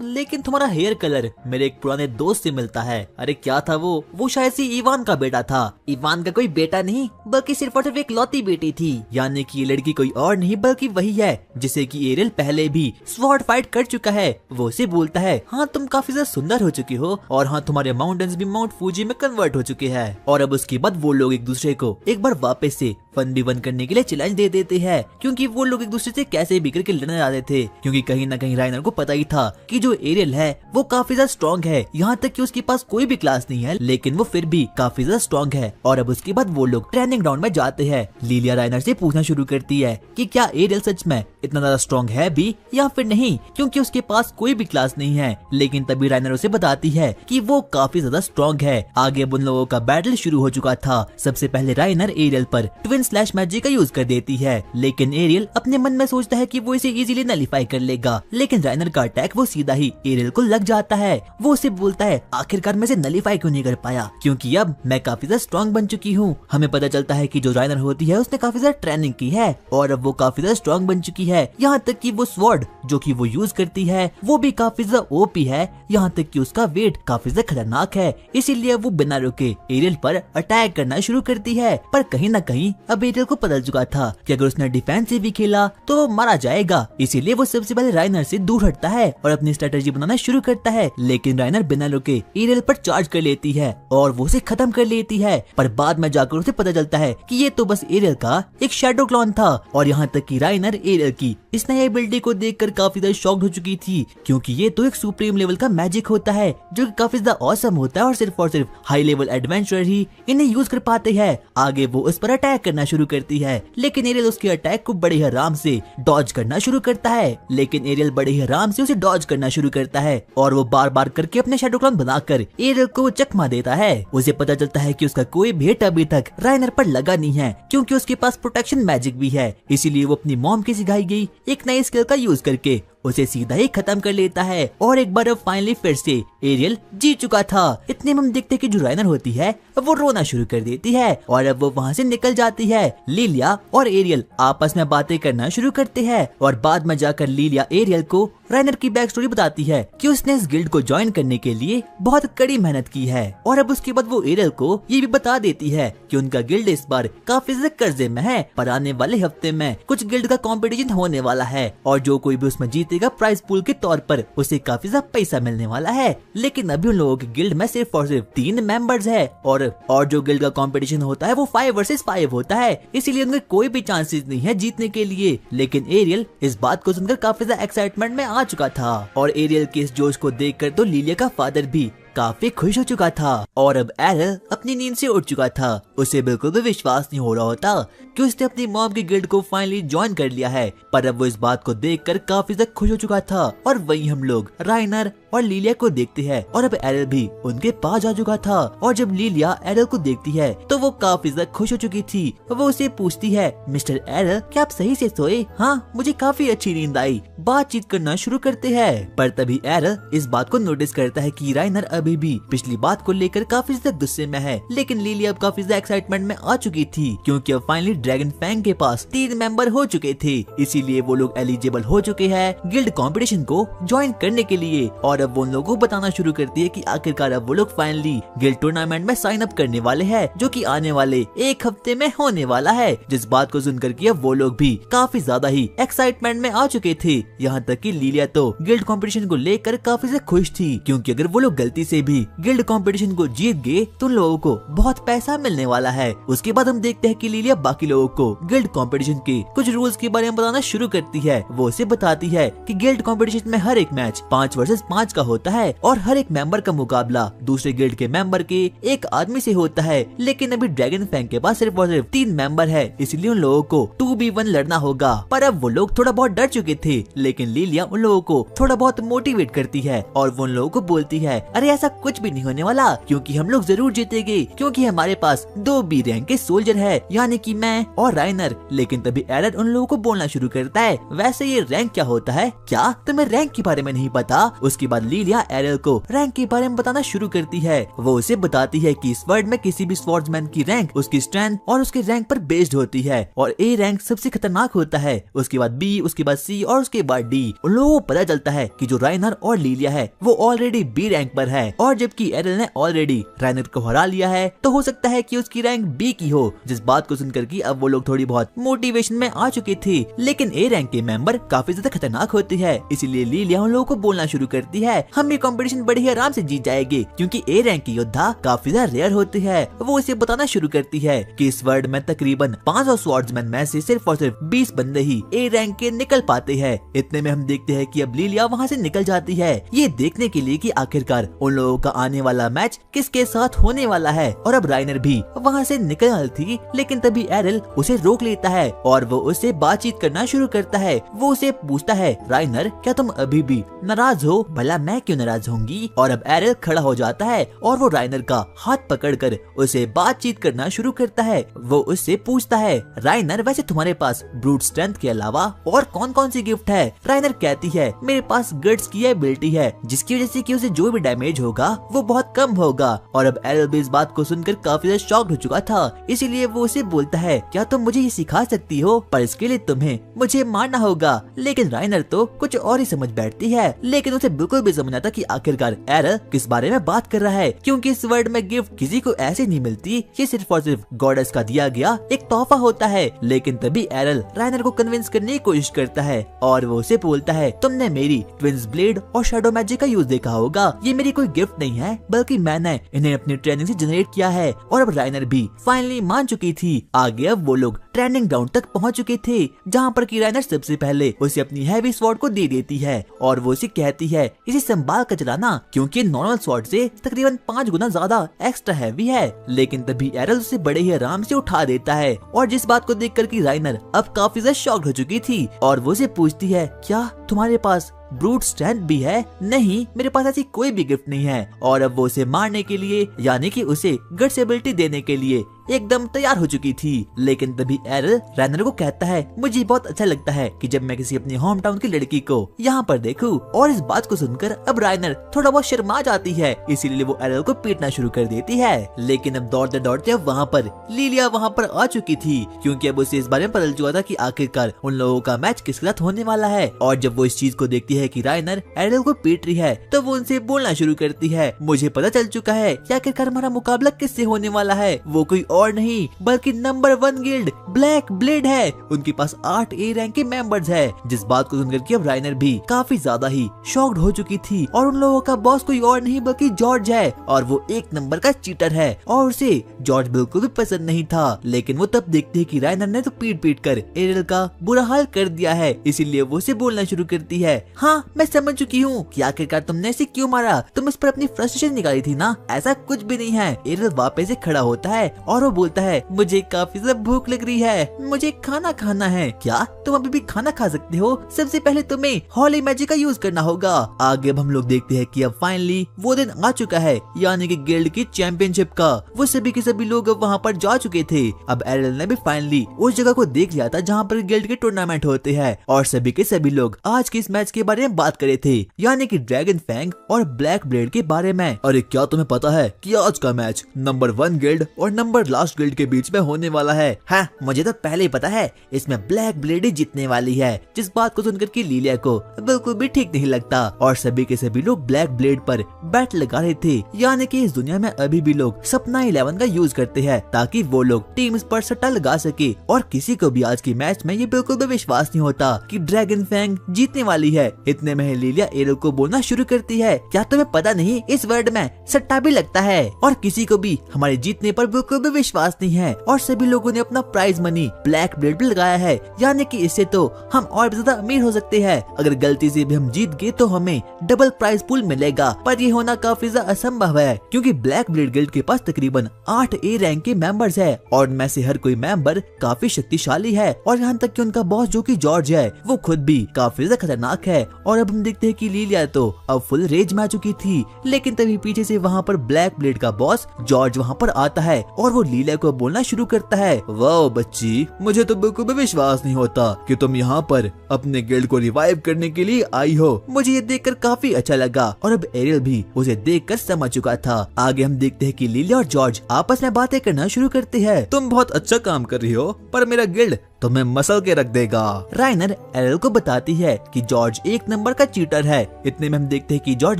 लेकिन तुम्हारा हेयर कलर मेरे एक पुराने दोस्त से मिलता है। अरे क्या था वो शायद से इवान का बेटा था। इवान का कोई बेटा नहीं, बल्कि सिर्फ और सिर्फ एक लौती बेटी थी। यानी कि ये लड़की कोई और नहीं बल्कि वही है जिसे कि एरियल पहले भी स्वॉर्ड फाइट कर चुका है। वो उसे बोलता है, हाँ तुम काफी ज्यादा सुंदर हो चुकी हो, और हाँ तुम्हारे माउंटेन्स भी माउंट फूजी में कन्वर्ट हो चुके हैं। और अब उसके बाद वो लोग एक दूसरे को एक बार वापस से 1v1 करने के लिए चैलेंज दे देते हैं, क्योंकि वो लोग एक दूसरे से कैसे भी करके लड़ने आते थे। क्योंकि कहीं ना कहीं राइनर को पता ही था कि जो एरियल है वो काफी ज्यादा स्ट्रॉन्ग है। यहाँ तक कि उसके पास कोई भी क्लास नहीं है, लेकिन वो फिर भी काफी ज्यादा स्ट्रॉन्ग है। और अब उसके बाद वो लोग ट्रेनिंग ग्राउंड में जाते हैं। लिलिया राइनर से पूछना शुरू करती है कि क्या एरियल सच में इतना ज्यादा स्ट्रॉन्ग है भी या फिर नहीं, क्योंकि उसके पास कोई भी क्लास नहीं है। लेकिन तभी राइनर उसे बताती है कि वो काफी ज्यादा स्ट्रॉन्ग है। आगे उन लोगों का बैटल शुरू हो चुका था। सबसे पहले राइनर एरियल पर ट्विन स्लैश मैजिक का यूज कर देती है, लेकिन एरियल अपने मन में सोचता है कि वो इसे इजीली नलिफाई कर लेगा। लेकिन राइनर का अटैक वो सीधा ही एरियल को लग जाता है। वो उसे बोलता है, आखिरकार मैं इसे नलिफाई क्यों नहीं कर पाया, क्योंकि अब मैं काफी ज्यादा स्ट्रॉन्ग बन चुकी हूँ। हमें पता चलता है कि जो राइनर होती है उसने काफी ज्यादा ट्रेनिंग की है और अब वो काफी ज्यादा स्ट्रॉन्ग बन चुकी है। यहाँ तक कि वो स्वॉर्ड जो कि वो यूज करती है वो भी काफी ज्यादा ओपी है। यहाँ तक कि उसका वेट काफी ज्यादा खतरनाक है। इसीलिए वो बिना रुके एरियल पर अटैक करना शुरू करती है। पर कहीं ना कहीं अब एरियल को पता चुका था कि अगर उसने डिफेंसिव भी खेला तो वो मारा जाएगा। इसीलिए वो सबसे पहले राइनर से दूर हटता है और अपनी स्ट्रेटेजी बनाना शुरू करता है। लेकिन राइनर बिना रुके एरियल पर चार्ज कर लेती है और वो उसे खत्म कर लेती है। पर बाद में जाकर उसे पता चलता है कि ये तो बस एरियल का एक शैडो क्लॉन था। और यहाँ तक कि राइनर एरियल की इस नई एबिलिटी को देखकर काफी ज्यादा शॉक्ड हो चुकी थी, क्योंकि ये तो एक सुप्रीम लेवल का मैजिक होता है जो कि काफी ज्यादा ऑसम होता है और सिर्फ हाई लेवल एडवेंचरर ही इन्हें यूज कर पाते हैं। आगे वो उस पर अटैक करना शुरू करती है, लेकिन एरियल उसके अटैक को बड़े ही आराम से डॉज करना शुरू करता है। लेकिन एरियल बड़े ही आराम से उसे डॉज करना शुरू करता है और वो बार बार करके अपने शैडो क्लॉन बनाकर एरियल को चकमा देता है। उसे पता चलता है कि उसका कोई भी हिट अभी तक राइनर पर लगा नहीं है, क्योंकि उसके पास प्रोटेक्शन मैजिक भी है। इसीलिए वो अपनी मॉम की सिखाई गई एक नई स्किल का यूज करके उसे सीधा ही खत्म कर लेता है। और एक बार अब फाइनली फिर से एरियल जीत चुका था। इतने में हम देखते कि जो राइनर होती है वो रोना शुरू कर देती है और अब वो वहाँ से निकल जाती है। लिलिया और एरियल आपस में बातें करना शुरू करते हैं और बाद में जाकर लिलिया एरियल को राइनर की बैक स्टोरी बताती है कि उसने इस गिल्ड को ज्वाइन करने के लिए बहुत कड़ी मेहनत की है। और अब उसके बाद वो एरियल को ये भी बता देती है कि उनका गिल्ड इस बार काफी ज्यादा कर्जे में है, पर आने वाले हफ्ते में कुछ गिल्ड का कंपटीशन होने वाला है और जो कोई भी उसमें जीतेगा प्राइज पूल के तौर पर उसे काफी ज्यादा पैसा मिलने वाला है। लेकिन अभी उन लोगों के गिल्ड में सिर्फ और सिर्फ 3 मेंबर्स है और जो गिल्ड का कंपटीशन होता है वो 5 वर्सेस 5 होता है, इसीलिए उनके कोई भी चांसेस नहीं है जीतने के लिए। लेकिन एरियल इस बात को सुनकर काफी ज्यादा एक्साइटमेंट में आ चुका था और एरियल के इस जोश को देखकर तो लिलिया का फादर भी काफी खुश हो चुका था। और अब एरियल अपनी नींद से उठ चुका था। उसे बिल्कुल भी विश्वास नहीं हो रहा होता कि उसने अपनी मॉम की गिल्ड को फाइनली ज्वाइन कर लिया है, पर अब वो इस बात को देखकर काफी ज्यादा खुश हो चुका था। और वहीं हम लोग राइनर और लिलिया को देखते हैं और अब एरियल भी उनके पास आ चुका था। और जब लिलिया एरियल को देखती है तो वो काफी ज्यादा खुश हो चुकी थी। वो उसे पूछती है, मिस्टर एरियल क्या आप सही से सोए? हाँ, मुझे काफी अच्छी नींद आई। बातचीत करना शुरू करते हैं, पर तभी एरियल इस बात को नोटिस करता है कि राइनर अभी भी पिछली बात को लेकर काफी ज्यादा गुस्से में है। लेकिन लिलिया अब काफी ज्यादा एक्साइटमेंट में आ चुकी थी, क्योंकि अब फाइनली ड्रैगन फैंग के पास 3 मेंबर हो चुके थे। इसीलिए वो लोग एलिजिबल हो चुके हैं गिल्ड कंपटीशन को ज्वाइन करने के लिए। और अब वो लोगों को बताना शुरू करती है कि आखिरकार अब वो लोग फाइनली गिल्ड टूर्नामेंट में साइन अप करने वाले हैं, जो कि आने वाले 1 हफ्ते में होने वाला है। जिस बात को सुनकर के अब वो लोग भी काफी ज्यादा ही एक्साइटमेंट में आ चुके थे। यहाँ तक कि लिलिया तो गिल्ड कंपटीशन को लेकर काफी ज्यादा खुश थी, क्योंकि अगर वो लोग गलती से भी गिल्ड कंपटीशन को जीत गए तो उन लोगों को बहुत पैसा मिलने वाला है। उसके बाद हम देखते हैं कि लिलिया बाकी लोगों को गिल्ड कंपटीशन के कुछ रूल्स के बारे में बताना शुरू करती है। वो उसे बताती है कि गिल्ड कंपटीशन में हर एक मैच 5 वर्सेस 5 का होता है और हर एक मेंबर का मुकाबला दूसरे गिल्ड के मेंबर के एक आदमी से होता है। लेकिन अभी ड्रैगन फैंग के पास सिर्फ और सिर्फ 3 मेंबर है, इसलिए उन लोगों को 2v1 लड़ना होगा। पर अब वो लोग थोड़ा बहुत डर चुके थे, लेकिन लिलिया उन लोगों को थोड़ा बहुत मोटिवेट करती है और वो उन लोगों को बोलती है, अरे ऐसा कुछ भी नहीं होने वाला, क्योंकि हम लोग जरूर जीतेंगे, क्योंकि हमारे पास 2 बी रैंक के सोल्जर है, यानी कि मैं और राइनर। लेकिन तभी एरर उन लोगों को बोलना शुरू करता है, वैसे ये रैंक क्या होता है, क्या तुम्हें रैंक के बारे में नहीं पता? उसके बाद लिलिया एरर को रैंक के बारे में बताना शुरू करती है। वो उसे बताती है कि इस वर्ल्ड में किसी भी स्वॉर्ड्समैन की रैंक उसकी स्ट्रेंथ और उसके रैंक पर बेस्ड होती है और ए रैंक सबसे खतरनाक होता है, उसके बाद बी, उसके बाद सी और उसके बाद डी। उन लोगों को पता चलता है कि जो राइनर और लिलिया है वो ऑलरेडी बी रैंक पर है और जबकि एरल ने ऑलरेडी राइनर को हरा लिया है, तो हो सकता है कि उसकी रैंक बी की हो। जिस बात को सुनकर कि अब वो लोग थोड़ी बहुत मोटिवेशन में आ चुके थे, लेकिन ए रैंक के मेंबर काफी ज्यादा खतरनाक होते हैं, इसीलिए लिलिया उन लोगों को बोलना शुरू करती है, हम ये कंपटीशन बड़े ही आराम से जीत जाएंगे, क्योंकि ए रैंक के योद्धा काफी ज्यादा रेयर होते हैं। वो इसे बताना शुरू करती है कि इस वर्ल्ड में तकरीबन 500 स्वॉर्ड्समैन में से सिर्फ और सिर्फ 20 बंदे ही ए रैंक के निकल पाते हैं। इतने में हम देखते हैं कि अब लिलिया वहाँ से निकल जाती है, ये देखने के लिए कि आखिरकार उन लोगों का आने वाला मैच किसके साथ होने वाला है। और अब राइनर भी वहाँ से निकल रही थी, लेकिन तभी एरल उसे रोक लेता है और वो उससे बातचीत करना शुरू करता है। वो उसे पूछता है, राइनर क्या तुम अभी भी नाराज हो? भला मैं क्यों नाराज होंगी? और अब एरल खड़ा हो जाता है और वो राइनर का हाथ पकड़कर उसे बातचीत करना शुरू करता है। वो उससे पूछता है, राइनर वैसे तुम्हारे पास ब्रूट स्ट्रेंथ के अलावा और कौन कौन सी गिफ्ट है? राइनर कहती है, मेरे पास गट्स की एबिलिटी है, जिसकी वजह से कि उसे जो भी डैमेज होगा वो बहुत कम होगा। और अब एरल भी इस बात को सुनकर काफी ज्यादा शॉक्ड हो चुका था, इसीलिए वो उसे बोलता है, क्या तुम मुझे ये सिखा सकती हो? पर इसके लिए तुम्हें मुझे मारना होगा। लेकिन राइनर तो कुछ और ही समझ बैठती है, लेकिन उसे बिल्कुल भी समझ आता कि आखिरकार एरल किस बारे में बात कर रहा है, क्योंकि इस वर्ल्ड में गिफ्ट किसी को ऐसे नहीं मिलती, ये सिर्फ और सिर्फ गॉडेस का दिया गया एक तोहफा होता है। लेकिन तभी एरल राइनर को कन्विंस करने की कोशिश करता है और वो उसे बोलता है, तुमने मेरी ट्विंस ब्लेड और शैडो मैजिक का यूज देखा होगा, ये मेरी कोई गिफ्ट नहीं है, बल्कि मैंने इन्हें अपनी ट्रेनिंग से जनरेट किया है। और अब राइनर भी फाइनली मान चुकी थी। आगे अब वो लोग ट्रेनिंग ग्राउंड तक पहुंच चुके थे, जहाँ पर की राइनर सबसे पहले उसे अपनी हैवी स्वॉर्ड को दे देती है और वो उसे कहती है, इसे संभाल कर चलाना, क्योंकि नॉर्मल स्वॉर्ड से तकरीबन 5 गुना ज्यादा एक्स्ट्रा हैवी है। लेकिन तभी एरल उसे बड़े ही आराम से उठा देता है और जिस बात को देखकर कि राइनर अब काफी ज्यादा शॉक्ड हो चुकी थी और वो उसे पूछती है, क्या तुम्हारे पास ब्रूट स्ट्रेंथ भी है? नहीं, मेरे पास ऐसी कोई भी गिफ्ट नहीं है। और अब वो उसे मारने के लिए, यानी कि उसे गट्स एबिलिटी देने के लिए एकदम तैयार हो चुकी थी। लेकिन तभी एरल राइनर को कहता है, मुझे बहुत अच्छा लगता है कि जब मैं किसी अपनी होम टाउन की लड़की को यहाँ पर देखूं। और इस बात को सुनकर अब राइनर थोड़ा बहुत शर्मा जाती है, इसीलिए वो एरल को पीटना शुरू कर देती है। लेकिन अब दौड़ते दौड़ते अब वहाँ पर लिलिया वहाँ पर आ चुकी थी, क्योंकि अब उसे इस बारे में पता चला था कि आखिरकार उन लोगों का मैच किसके साथ होने वाला है। और जब वो इस चीज को देखती है कि राइनर एरल को पीट रही है, तो वो उनसे बोलना शुरू करती है, मुझे पता चल चुका है कि आखिरकार हमारा मुकाबला किससे होने वाला है। वो कोई और नहीं बल्कि नंबर 1 गिल्ड ब्लैक ब्लेड है। उनके पास 8 ए रैंक के मेंबर्स है। जिस बात को सुनकर कि अब राइनर भी काफी ज्यादा ही शॉक्ड हो चुकी थी और उन लोगों का बॉस कोई और नहीं बल्कि जॉर्ज है और वो 1 नंबर का चीटर है और उसे जॉर्ज बिल्कुल भी पसंद नहीं था। लेकिन वो तब देखते है कि राइनर ने तो पीट पीट कर एरल का बुरा हाल कर दिया है, इसीलिए वो उसे बोलना शुरू करती है, हाँ मैं समझ चुकी हूँ कि आखिरकार तुमने इसे क्यों मारा, तुम इस पर अपनी फ्रस्ट्रेशन निकाली थी ना, ऐसा कुछ भी नहीं है। एरल वापस से खड़ा होता है और वो बोलता है, मुझे काफी ज्यादा भूख लग रही है, मुझे खाना खाना है। क्या तुम अभी भी खाना खा सकते हो? सबसे पहले तुम्हें हॉली मैजिक का यूज करना होगा। आगे अब हम लोग देखते हैं कि अब फाइनली वो दिन आ चुका है, यानी कि गिल्ड की चैंपियनशिप का। वो सभी के सभी लोग अब वहाँ पर जा चुके थे। अब एरल ने भी फाइनली उस जगह को देख लिया था जहाँ पर गिल्ड के टूर्नामेंट होते हैं और सभी के सभी लोग आज के इस मैच के बारे में बात करे थे, यानी कि ड्रैगन फैंग और ब्लैक ब्लेड के बारे में। और क्या तुम्हें पता है कि आज का मैच नंबर 1 गिल्ड और नंबर लास्ट गिल्ड के बीच में होने वाला है। हाँ, मुझे तो पहले ही पता है इसमें ब्लैक ब्लेड ही जीतने वाली है। जिस बात को सुनकर कि लीलिया को बिल्कुल भी ठीक नहीं लगता और सभी के सभी लोग ब्लैक ब्लेड पर बैट लगा रहे थे। यानी कि इस दुनिया में अभी भी लोग सपना 11 का यूज करते हैं ताकि वो लोग टीम पर सट्टा लगा सके। और किसी को भी आज की मैच में ये बिल्कुल भी विश्वास नहीं होता कि ड्रैगन फैंग जीतने वाली है। इतने में लीलिया एरियल को बोलना शुरू करती है, क्या तुम्हें पता नहीं इस वर्ल्ड में सट्टा भी लगता है और किसी को भी हमारे जीतने पर बिल्कुल भी विश्वास नहीं है। और सभी लोगों ने अपना प्राइज मनी ब्लैक ब्लेड भी लगाया है। यानी कि इससे तो हम और भी ज्यादा अमीर हो सकते हैं। अगर गलती से भी हम जीत गए तो हमें डबल प्राइज पूल मिलेगा, पर ये होना काफी ज्यादा असंभव है क्योंकि ब्लैक ब्लेड गिल्ड के पास तकरीबन 8 ए रैंक के मेंबर्स है और उनमें से हर कोई मेंबर काफी शक्तिशाली है। और यहाँ तक कि उनका बॉस जो कि जॉर्ज है वो खुद भी काफी ज्यादा खतरनाक है। और अब हम देखते हैं कि लीलिया तो अब फुल रेज में आ चुकी थी, लेकिन तभी पीछे से वहाँ पर ब्लैक ब्लेड का बॉस जॉर्ज वहाँ पर आता है और वो लीलिया को बोलना शुरू करता है, वाह बच्ची, मुझे तो बिल्कुल भी विश्वास नहीं होता कि तुम यहाँ पर अपने गिल्ड को रिवाइव करने के लिए आई हो। मुझे ये देखकर काफी अच्छा लगा और अब एरियल भी उसे देखकर समझ चुका था। आगे हम देखते हैं कि लीलिया और जॉर्ज आपस में बातें करना शुरू करते हैं। तुम बहुत अच्छा काम कर रही हो, पर मेरा गिल्ड तुम्हें मसल के रख देगा। राइनर एरियल को बताती है कि जॉर्ज एक नंबर का चीटर है। इतने में हम देखते हैं कि जॉर्ज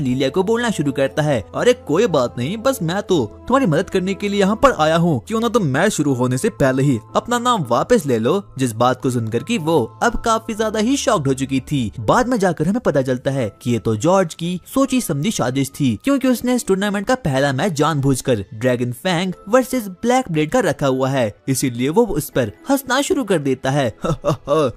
लीलिया को बोलना शुरू करता है, अरे कोई बात नहीं, बस मैं तो तुम्हारी मदद करने के लिए यहाँ पर आया हूँ। क्यों ना तुम मैच शुरू होने से पहले ही अपना नाम वापस ले लो। जिस बात को सुनकर कि वो अब काफी ज्यादा ही शॉक्ड हो चुकी थी। बाद में जाकर हमें पता चलता है कि ये तो जॉर्ज की सोची समझी साजिश थी, क्योंकि उसने इस टूर्नामेंट का पहला मैच जानबूझकर Dragon Fang versus Black Blade का रखा हुआ है, इसीलिए वो उस पर हंसना शुरू कर देता है।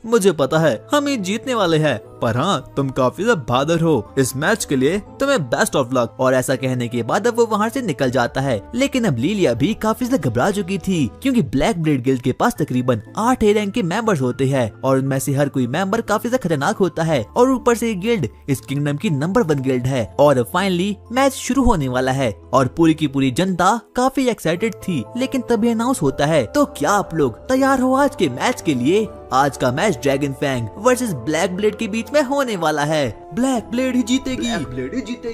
मुझे पता है हम ये जीतने वाले हैं, पर हाँ तुम काफी ज्यादा बहादुर हो। इस मैच के लिए तुम्हें बेस्ट ऑफ लक। और ऐसा कहने के बाद अब वो वहाँ से निकल जाता है। लेकिन अब लीलिया भी काफी ज्यादा घबरा चुकी थी, क्योंकि ब्लैक ब्लेड गिल्ड के पास तकरीबन 8 ए रैंक के मेंबर्स होते हैं और उनमें से हर कोई मेंबर काफी ज्यादा खतरनाक होता है। और ऊपर से ये गिल्ड इस किंगडम की नंबर 1 गिल्ड है। और फाइनली मैच शुरू होने वाला है और पूरी की पूरी जनता काफी एक्साइटेड थी। लेकिन तभी अनाउंस होता है, तो क्या आप लोग तैयार हो आज के मैच के लिए? आज का match Dragon Fang versus Black Blade के बीच में होने वाला है। ब्लैक ब्लेड ही जीतेगी,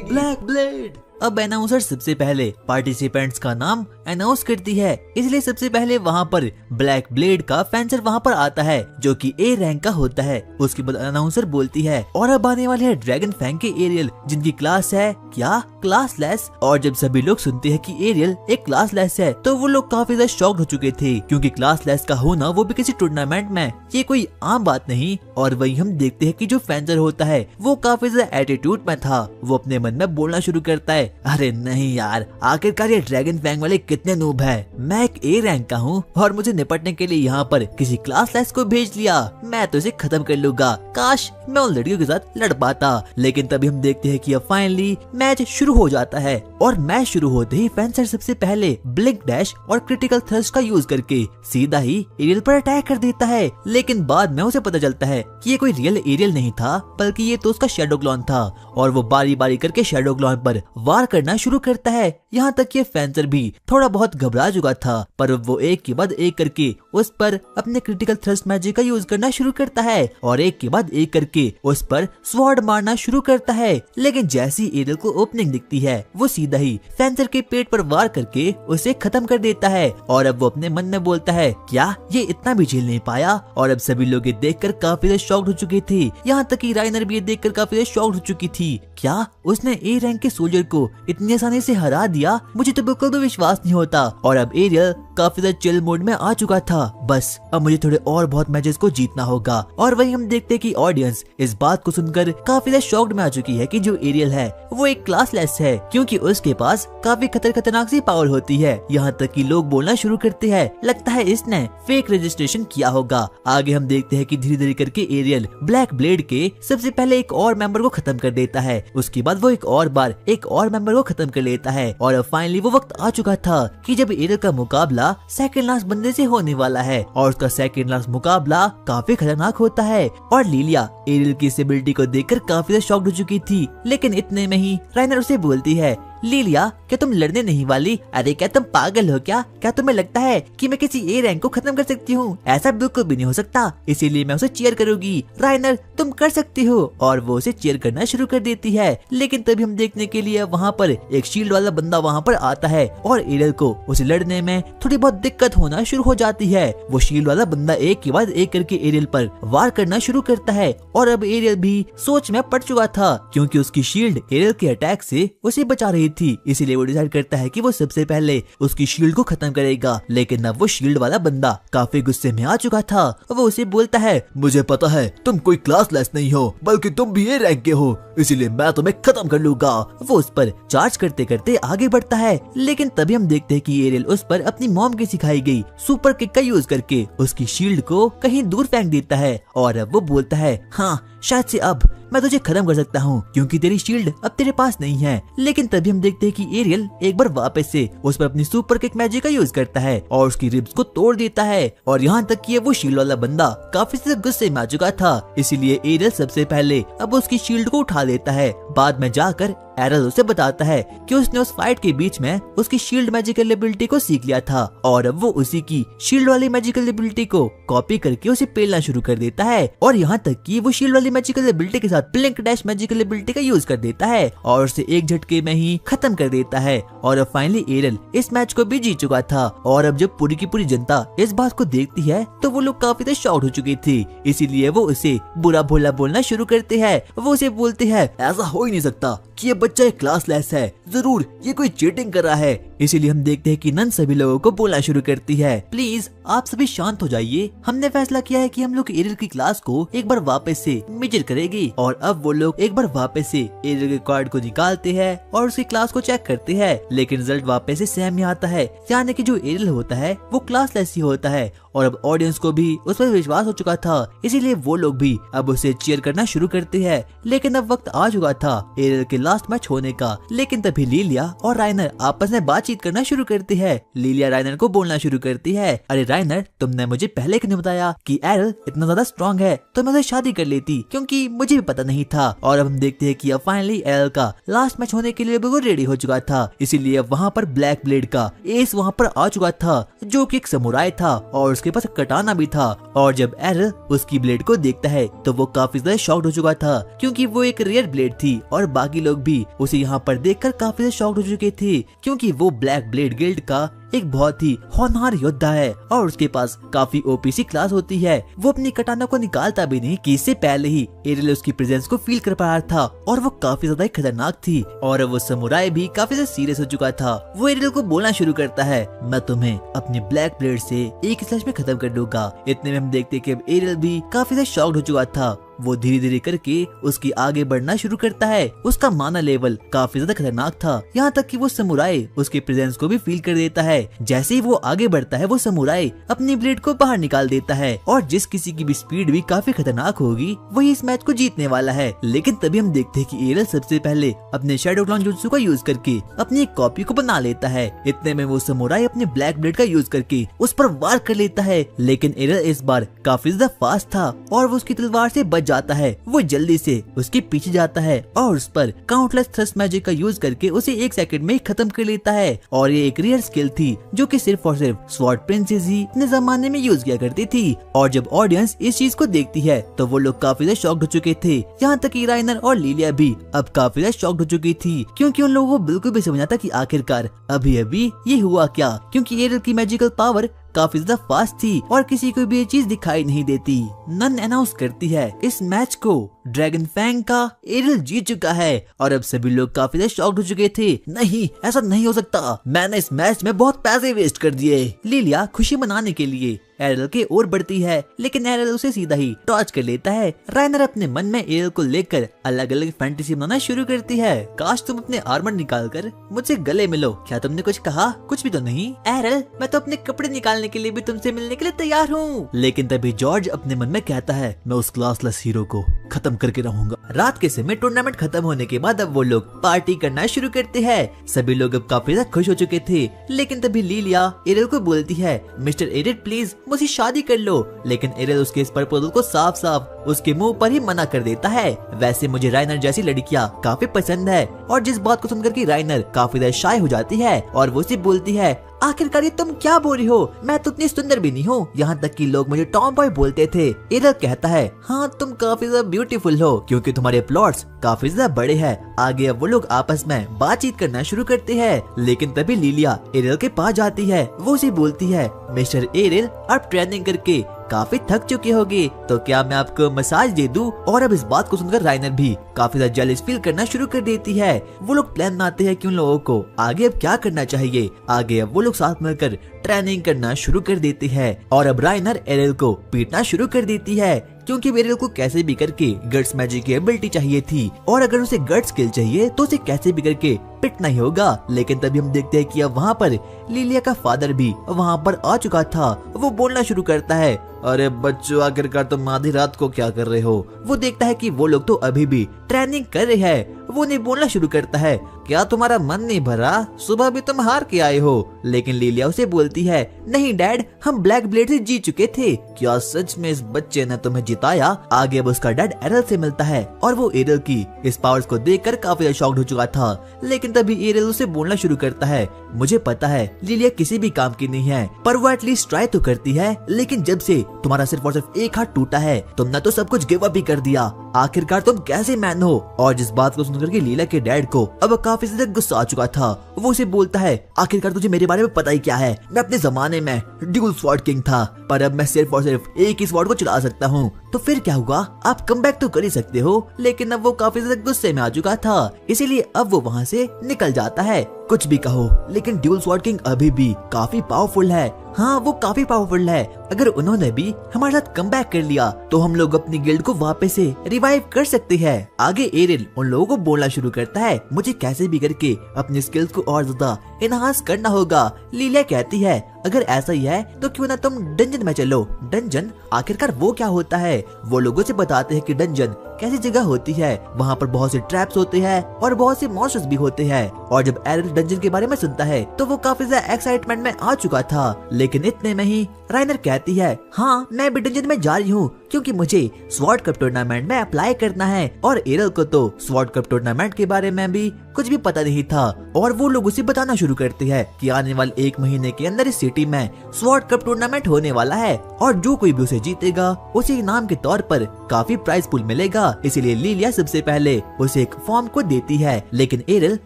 ब्लैक ब्लेड। अब अनाउंसर सबसे पहले पार्टिसिपेंट्स का नाम अनाउंस करती है, इसलिए सबसे पहले वहाँ पर ब्लैक ब्लेड का फेंसर वहाँ पर आता है जो कि ए रैंक का होता है। उसके बाद अनाउंसर बोलती है, और अब आने वाले है ड्रैगन फैंग के एरियल, जिनकी क्लास है क्या क्लासलेस। और जब सभी लोग सुनते हैं कि एरियल एक क्लासलेस है तो वो लोग काफी ज्यादा शॉक्ड हो चुके थे, क्योंकि क्लासलेस का होना वो भी किसी टूर्नामेंट में ये कोई आम बात नहीं। और वही हम देखते हैं कि जो फेंसर होता है वो काफी ज्यादा एटीट्यूड में था। वो अपने मन में बोलना शुरू करता है, अरे नहीं यार, आखिरकार ये ड्रैगन फैंग वाले कितने नूब है। मैं एक ए रैंक का हूँ और मुझे निपटने के लिए यहाँ पर किसी क्लासलेस को भेज लिया। मैं तो इसे खत्म कर लूंगा। काश मैं उन लड़कियों के साथ लड़ पाता। लेकिन तभी हम देखते हैं कि अब फाइनली मैच शुरू हो जाता है और मैच शुरू होते ही फेंसर सबसे पहले ब्लिंक डैश और क्रिटिकल थ्रस्ट का यूज करके सीधा ही एरियल पर अटैक कर देता है। लेकिन बाद में उसे पता चलता है कि ये कोई रियल एरियल नहीं था, बल्कि ये तो उसका शैडो क्लॉन था। और वो बारी बारी करके शैडो क्लॉन पर वार करना शुरू करता है। यहाँ तक ये फेंसर भी थोड़ा बहुत घबरा चुका था, पर वो एक के बाद एक करके उस पर अपने क्रिटिकल थ्रस्ट मैजिक का यूज करना शुरू करता है और एक के बाद एक करके उस पर स्वॉर्ड मारना शुरू करता है। लेकिन जैसी एरियल को ओपनिंग दिखती है वो सीधा ही फेंसर के पेट पर वार करके उसे खत्म कर देता है। और अब वो अपने मन में बोलता है, क्या ये इतना भी झेल नहीं पाया? और अब सभी लोग ये देखकर काफी ज्यादा शॉक्ड हो चुके थे। यहाँ तक कि राइनर भी ये देखकर काफी ज्यादा शॉक्ड हो चुकी थी। क्या उसने ए रैंक के सोल्जर को इतनी आसानी से हरा दिया? मुझे तो बिल्कुल भी विश्वास नहीं होता। और अब एरियल काफी ज्यादा चिल मोड में आ चुका था। बस अब मुझे थोड़े और बहुत मैचेस को जीतना होगा। और वही हम देखते हैं कि ऑडियंस इस बात को सुनकर काफी ज्यादा शॉक्ड में आ चुकी है कि जो एरियल है वो एक क्लासलेस है, क्योंकि उसके पास काफी खतरनाक सी पावर होती है। यहाँ तक कि लोग बोलना शुरू करते हैं, लगता है इसने फेक रजिस्ट्रेशन किया होगा। आगे हम देखते हैं कि धीरे धीरे करके एरियल ब्लैक ब्लेड के सबसे पहले एक और मेंबर को खत्म कर देता है। उसके बाद वो एक और बार एक और मेंबर को खत्म कर लेता है। और अब फाइनली वो वक्त आ चुका था कि जब एरियल का मुकाबला सेकंड लास्ट बंदे से होने वाला है। और उसका सेकंड लास्ट मुकाबला काफी खतरनाक होता है। और लीलिया एरियल की इस एबिलिटी को देखकर काफी शॉक्ड हो चुकी थी। लेकिन इतने में ही राइनर उसे बोलती है, लिलिया, क्या तुम लड़ने नहीं वाली? अरे क्या तुम पागल हो क्या तुम्हें लगता है कि मैं किसी ए रैंक को खत्म कर सकती हूँ? ऐसा बिल्कुल भी नहीं हो सकता, इसीलिए मैं उसे चीयर करूंगी। राइनर, तुम कर सकती हो। और वो उसे चीयर करना शुरू कर देती है। लेकिन तभी हम देखने के लिए वहाँ पर एक शील्ड वाला बंदा वहाँ पर आता है और एरियल को उसे लड़ने में थोड़ी बहुत दिक्कत होना शुरू हो जाती है। वो शील्ड वाला बंदा एक के बाद एक करके एरियल पर वार करना शुरू करता है और अब एरियल भी सोच में पड़ चुका था, क्योंकि उसकी शील्ड एरियल के अटैक से उसे बचा रही थी। इसीलिए वो डिसाइड करता है कि वो सबसे पहले उसकी शील्ड को खत्म करेगा। लेकिन अब वो शील्ड वाला बंदा काफी गुस्से में आ चुका था। वो उसे बोलता है, मुझे पता है तुम कोई क्लासलेस नहीं हो, बल्कि तुम भी ए रैंक के हो, इसीलिए मैं तुम्हें खत्म कर लूंगा। वो उस पर चार्ज करते करते आगे बढ़ता है। लेकिन तभी हम देखते हैं कि एरियल उस पर अपनी मॉम की सिखाई गई सुपर किक का यूज करके उसकी शील्ड को कहीं दूर फेंक देता है। और अब वो बोलता है, हाँ शायद से अब मैं तुझे खत्म कर सकता हूँ, क्योंकि तेरी शील्ड अब तेरे पास नहीं है। लेकिन तभी हम देखते हैं कि एरियल एक बार वापस से उस पर अपनी सुपर किक मैजिक का यूज करता है और उसकी रिब्स को तोड़ देता है। और यहाँ तक कि वो शील्ड वाला बंदा काफी से गुस्से में आ चुका था, इसीलिए एरियल सबसे पहले अब उसकी शील्ड को उठा लेता है। बाद में जाकर एरल उसे बताता है कि उसने उस फाइट के बीच में उसकी शील्ड मैजिकल एबिलिटी को सीख लिया था और अब वो उसी की शील्ड वाली मैजिकल एबिलिटी को कॉपी करके उसे पेलना शुरू कर देता है। और यहाँ तक कि वो शील्ड वाली मैजिकल एबिलिटी के साथ ब्लिंक डैश मैजिकल एबिलिटी का यूज कर देता है और उसे एक झटके में ही खत्म कर देता है। और अब फाइनली एरल इस मैच को भी जीत चुका था। और अब जब पूरी की पूरी जनता इस बात को देखती है तो वो लोग काफी शॉक्ड हो चुके थे, इसीलिए वो उसे बुरा भोला बोलना शुरू करते हैं। वो उसे बोलते हैं, ऐसा हो ही नहीं सकता कि ये बच्चा एक क्लासलेस है, जरूर ये कोई चीटिंग कर रहा है। इसीलिए हम देखते हैं कि नन सभी लोगों को बोलना शुरू करती है, प्लीज आप सभी शांत हो जाइए, हमने फैसला किया है कि हम लोग एरियल की क्लास को एक बार वापस से मेजर करेंगे। और अब वो लोग एक बार वापस से एरियल के कार्ड को निकालते हैं और उसकी क्लास को चेक करते हैं। लेकिन रिजल्ट वापस से सेम ही आता है, यानी कि जो एरियल होता है वो क्लासलेस ही होता है। और अब ऑडियंस को भी उस पर विश्वास हो चुका था, इसीलिए वो लोग भी अब उसे चीयर करना शुरू करते हैं। लेकिन अब वक्त आ चुका था एरियल के लास्ट मैच होने का। लेकिन तभी लिलिया और राइनर आपस में बातचीत करना शुरू करती है। लिलिया राइनर को बोलना शुरू करती है, अरे राइनर, तुमने मुझे पहले क्यों नहीं बताया कि एरियल इतना ज्यादा स्ट्रॉन्ग है, तो मैं उसे शादी कर लेती, क्योंकि मुझे भी पता नहीं था। और अब हम देखते हैं कि अब फाइनली एरियल का लास्ट मैच होने के लिए वो रेडी हो चुका था, इसीलिए अब वहाँ पर ब्लैक ब्लेड का एस वहाँ पर आ चुका था, जो कि एक समुराई था और उसके पास कटाना भी था। और जब एरियल उसकी ब्लेड को देखता है तो वो काफी ज्यादा शॉक्ड हो चुका था, क्योंकि वो एक रेयर ब्लेड थी। और बाकी लोग भी उसे यहाँ पर देखकर काफी ज्यादा शॉक्ड हो चुके थे, क्योंकि वो ब्लैक ब्लेड गिल्ड का एक बहुत ही होनहार योद्धा है और उसके पास काफी ओपीसी क्लास होती है। वो अपनी कटाना को निकालता भी नहीं कि इससे पहले ही एरियल उसकी प्रेजेंस को फील कर पा रहा था और वो काफी ज्यादा खतरनाक थी। और वो समुराई भी काफी ज्यादा सीरियस हो चुका था। वो एरियल को बोलना शुरू करता है, मैं तुम्हें अपने ब्लैक ब्लेड से एक स्लैश में खत्म कर दूंगा। इतने में हम देखते कि अब एरियल भी काफी ज्यादा शॉक्ड हो चुका था। वो धीरे धीरे करके उसकी आगे बढ़ना शुरू करता है। उसका माना लेवल काफी ज्यादा खतरनाक था, यहाँ तक कि वो समुराई उसके प्रेजेंस को भी फील कर देता है। जैसे ही वो आगे बढ़ता है वो समुराई अपनी ब्लेड को बाहर निकाल देता है और जिस किसी की भी स्पीड भी काफी खतरनाक होगी वही इस मैच को जीतने वाला है। लेकिन तभी हम देखते हैं कि एरियल सबसे पहले अपने शैडो क्लॉन जुत्सु का यूज करके अपनी एक कॉपी को बना लेता है। इतने में वो समुराई अपने ब्लैक ब्लेड का यूज करके उस पर वार कर लेता है। लेकिन एरियल इस बार काफी ज्यादा फास्ट था और वो उसकी तलवार से बच जाता है। वो जल्दी से उसके पीछे जाता है और उस पर काउंटलेस थ्रस्ट मैजिक का यूज करके उसे एक सेकंड में खत्म कर लेता है। और ये एक रेयर स्किल थी जो कि सिर्फ और सिर्फ स्वॉर्ड प्रिंसेस ही अपने जमाने में यूज किया करती थी। और जब ऑडियंस इस चीज को देखती है तो वो लोग काफी ज्यादा शॉक्ड हो चुके थे, यहाँ तक कि राइनर और लिलिया भी अब काफी ज्यादा शॉक्ड हो चुकी थी, क्योंकि उन लोगों को बिल्कुल भी समझ आता कि आखिरकार अभी अभी ये हुआ क्या, क्योंकि एरियल की मैजिकल पावर काफी ज्यादा फास्ट थी और किसी को भी ये चीज दिखाई नहीं देती। नन अनाउंस करती है इस मैच को ड्रैगन फैंग का एरियल जीत चुका है। और अब सभी लोग काफी ज्यादा शॉक्ड हो चुके थे, नहीं ऐसा नहीं हो सकता, मैंने इस मैच में बहुत पैसे वेस्ट कर दिए। लिलिया खुशी मनाने के लिए एरियल के ओर बढ़ती है, लेकिन एरियल उसे सीधा ही टॉर्च कर लेता है। राइनर अपने मन में एरियल को लेकर अलग अलग फैंटेसी बनाना शुरू करती है, काश तुम अपने आर्मर निकाल कर मुझसे गले मिलो, क्या तुमने कुछ कहा? कुछ भी तो नहीं। एरियल, मैं तो अपने कपड़े निकालने के लिए भी तुमसे मिलने के लिए तैयार हूँ। लेकिन तभी जॉर्ज अपने मन में कहता है, मैं उस क्लासलेस हीरो को खत्म करके रहूंगा। रात के समय टूर्नामेंट खत्म होने के बाद अब वो लोग पार्टी करना शुरू करते हैं। सभी लोग अब काफी ज्यादा खुश हो चुके थे, लेकिन तभी लिलिया एरियल को बोलती है, मिस्टर एरियल प्लीज मुझे शादी कर लो। लेकिन एरियल उसके इस प्रपोजल को साफ साफ उसके मुंह पर ही मना कर देता है। वैसे मुझे राइनर जैसी लड़कियां काफी पसंद है, और जिस बात को सुनकर कि राइनर काफी ज्यादा शाय हो जाती है और वो उसे बोलती है, आखिरकार ये तुम क्या बोल रही हो, मैं तो उतनी सुंदर भी नहीं हूँ, यहाँ तक कि लोग मुझे टॉम बॉय बोलते थे। एरियल कहता है, हाँ तुम काफी ज्यादा ब्यूटीफुल हो क्योंकि तुम्हारे प्लॉट्स काफी ज्यादा बड़े हैं। आगे अब वो लोग आपस में बातचीत करना शुरू करते हैं, लेकिन तभी लिलिया एरियल के पास जाती है। वो उसे बोलती है, मिस्टर एरियल आप ट्रेनिंग करके काफी थक चुके होगे, तो क्या मैं आपको मसाज दे दूं? और अब इस बात को सुनकर राइनर भी काफी ज्यादा जेलस फील करना शुरू कर देती है। वो लोग प्लान बनाते हैं कि उन लोगों को आगे अब क्या करना चाहिए। आगे अब वो लोग साथ मिलकर ट्रेनिंग करना शुरू कर देती है, और अब राइनर एरियल को पीटना शुरू कर देती है क्योंकि एरियल को कैसे भी करके गट्स मैजिक की एबिलिटी चाहिए थी, और अगर उसे गट्स स्किल चाहिए तो उसे कैसे भी करके पिटना ही होगा। लेकिन तभी हम देखते हैं कि अब वहाँ पर लिलिया का फादर भी वहाँ पर आ चुका था। वो बोलना शुरू करता है, अरे बच्चों आखिरकार तुम आधी रात को क्या कर रहे हो? वो देखता है कि वो लोग तो अभी भी ट्रेनिंग कर रहे हैं। वो नहीं बोलना शुरू करता है, क्या तुम्हारा मन नहीं भरा? सुबह भी तुम हार के आए हो। लेकिन लिलिया उसे बोलती है, नहीं डैड हम ब्लैक ब्लेड से जीत चुके थे। क्या सच में इस बच्चे ने तुम्हें जिताया? आगे अब उसका डैड एरियल से मिलता है, और वो एरियल की इस पावर्स को देखकर काफी शॉक्ड हो चुका था। लेकिन तभी एरियल उसे बोलना शुरू करता है, मुझे पता है लिलिया किसी भी काम की नहीं है, पर वो एटलीस्ट ट्राई तो करती है। लेकिन जब से तुम्हारा सिर्फ और सिर्फ एक हाथ टूटा है, तुमने तो सब कुछ गिव अप ही कर दिया। आखिरकार तुम कैसे मैन हो? और जिस बात को सुनकर के लिलिया के डैड को अब काफी ज्यादा गुस्सा आ चुका था। वो उसे बोलता है, आखिरकार तुझे मेरे बारे में पता ही क्या है? मैं अपने जमाने में ड्यूल स्वॉर्ड किंग था, पर अब मैं सिर्फ और सिर्फ एक ही स्वॉर्ड को चला सकता हूँ। तो फिर क्या हुआ? आप कमबैक तो कर ही सकते हो। लेकिन अब वो काफी ज्यादा गुस्से में आ चुका था, इसीलिए अब वो वहाँ से निकल जाता है। कुछ भी कहो, लेकिन ड्यूल स्वॉर्ड किंग अभी भी काफी पावरफुल है। हाँ वो काफी पावरफुल है। अगर उन्होंने भी हमारे साथ कमबैक कर लिया तो हम लोग अपनी गिल्ड को वापस से रिवाइव कर सकते हैं। आगे एरियल उन लोगों को बोलना शुरू करता है, मुझे कैसे भी करके अपनी स्किल्स को और ज्यादा एनहांस करना होगा। लिलिया कहती है, अगर ऐसा ही है तो क्यों ना तुम डंजन में चलो। डंजन आखिरकार वो क्या होता है? वो लोगों से बताते हैं कि डंजन कैसी जगह होती है, वहाँ पर बहुत से ट्रैप्स होते हैं और बहुत से मॉन्स्टर्स भी होते हैं। और जब एरियल डंजन के बारे में सुनता है तो वो काफी ज्यादा एक्साइटमेंट में आ चुका था। लेकिन इतने में ही राइनर कहती है, हाँ मैं भी डंजन में जा रही हूँ क्योंकि मुझे स्वॉर्ड कप टूर्नामेंट में अप्लाई करना है। और एरियल को तो स्वॉर्ड कप टूर्नामेंट के बारे में भी कुछ भी पता नहीं था, और वो लोग उसे बताना शुरू करते हैं कि आने वाले 1 महीने के अंदर इस सिटी में स्वॉर्ड कप टूर्नामेंट होने वाला है, और जो कोई भी उसे जीतेगा उसे इनाम के तौर पर काफी प्राइज पूल मिलेगा। इसीलिए लिलिया सबसे पहले उसे एक फॉर्म को देती है, लेकिन एरियल